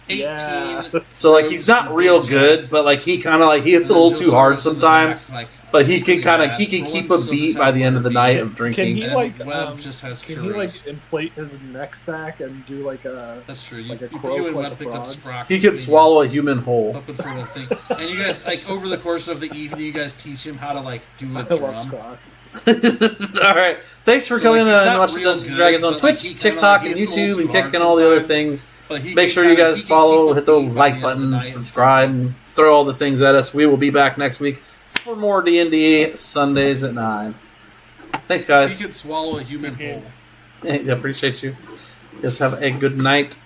18. Yeah. So, like, he's not real good, but, like, he kind of, like, he hits a little too hard sometimes. But he can keep a beat by the end of the night of drinking. Can he like Webb just has can he like inflate his neck sack and do like a That's true. like a You croak and like Webb a picked up frog? Scrock. He could swallow a human whole. Hoping for the thing. And you guys, like, over the course of the evening, you guys teach him how to, like, do a I love drum. Scrock. All right. Thanks for So, coming like, he's and not watching real Dungeons and good, Dragons on but, like, Twitch, he kinda, TikTok, like, and gets a little YouTube, and too Kick, hard and all the other sometimes. things. But he Make can sure you kinda- guys he can follow, keep hit a the beat by like the end of the button, night. subscribe, and throw all the things at us. We will be back next week for more D&D Sundays at 9. Thanks, guys. He could swallow a human whole. I appreciate you. Just have a good night.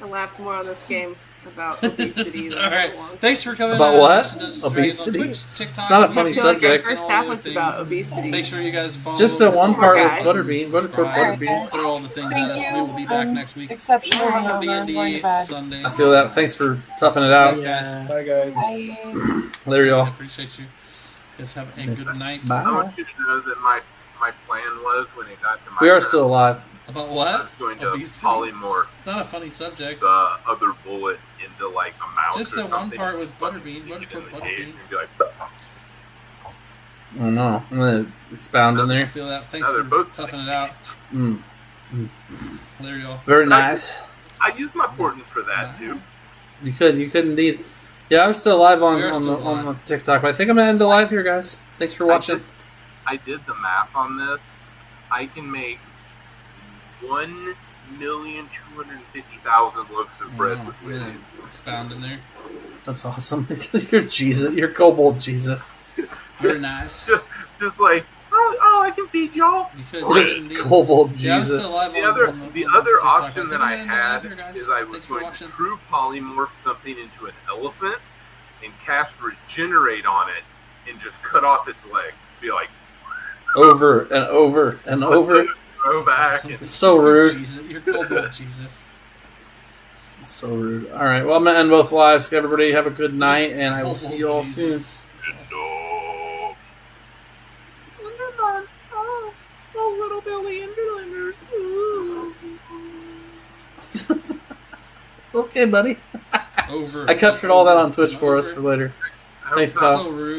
I laughed more on this game. about obesity. All right. Thanks for coming. About on what? Dungeons and Dragons on Obesity? Twitch, TikTok. It's not a I funny feel like our subject. first half was about obesity. Make sure you guys follow. Just the one part with Guy. Butterbean. Butterbean. Subscribe, Butterbean. Throw all the things Thank at us. you. We will be back I'm next week. Exceptionally hungover. I'm going D&D to bed. Sunday. I feel that. Thanks for toughing it out. Thanks, guys. Bye, guys. Bye. There you I go. appreciate you. Guys have a good night. Bye. I want you to know that my plan was when it got to my We are turn, still alive. About I what? was going to Obesity? polymorph It's not a funny subject. the other bullet into like a mouse. Just or the one something, part with fucking Butterbean. stick it in the Butterbean. cage and be like, Oh no. I'm gonna expound in I there. feel that. Thanks No, they're for both- toughing it out. Mm. There you go. Very nice. I used my portents for that too. You could indeed. Yeah, I'm still live on We are still on live. TikTok, but I think I'm gonna end the live here, guys. Thanks for watching. I did the math on this. I can make 1,250,000 loaves of bread with Really whiskey. expound in there. That's awesome. You're Jesus. You're Kobold Jesus. Very nice. Just like, oh, I can feed y'all. You could indeed. Kobold Yeah, I'm Jesus. still live The on other, on the on other TikTok. option think that I'm I gonna end the had live here, guys. is I was Thanks for going to watching. true polymorph something into an elephant and cast regenerate on it and just cut off its legs. Be like, Over and over and over. throw back. Awesome. And It's so rude. Jesus, you're Kobold Jesus. It's so rude. All right. Well, I'm gonna end both lives. Everybody have a good night, and I will see you all soon. Jesus. That's awesome. Enderman. Oh, little Billy Enderlanders. Ooh. Okay, buddy. Over. I captured all that on Twitch and for us over. for later. I hope Thanks, not. pal. So rude.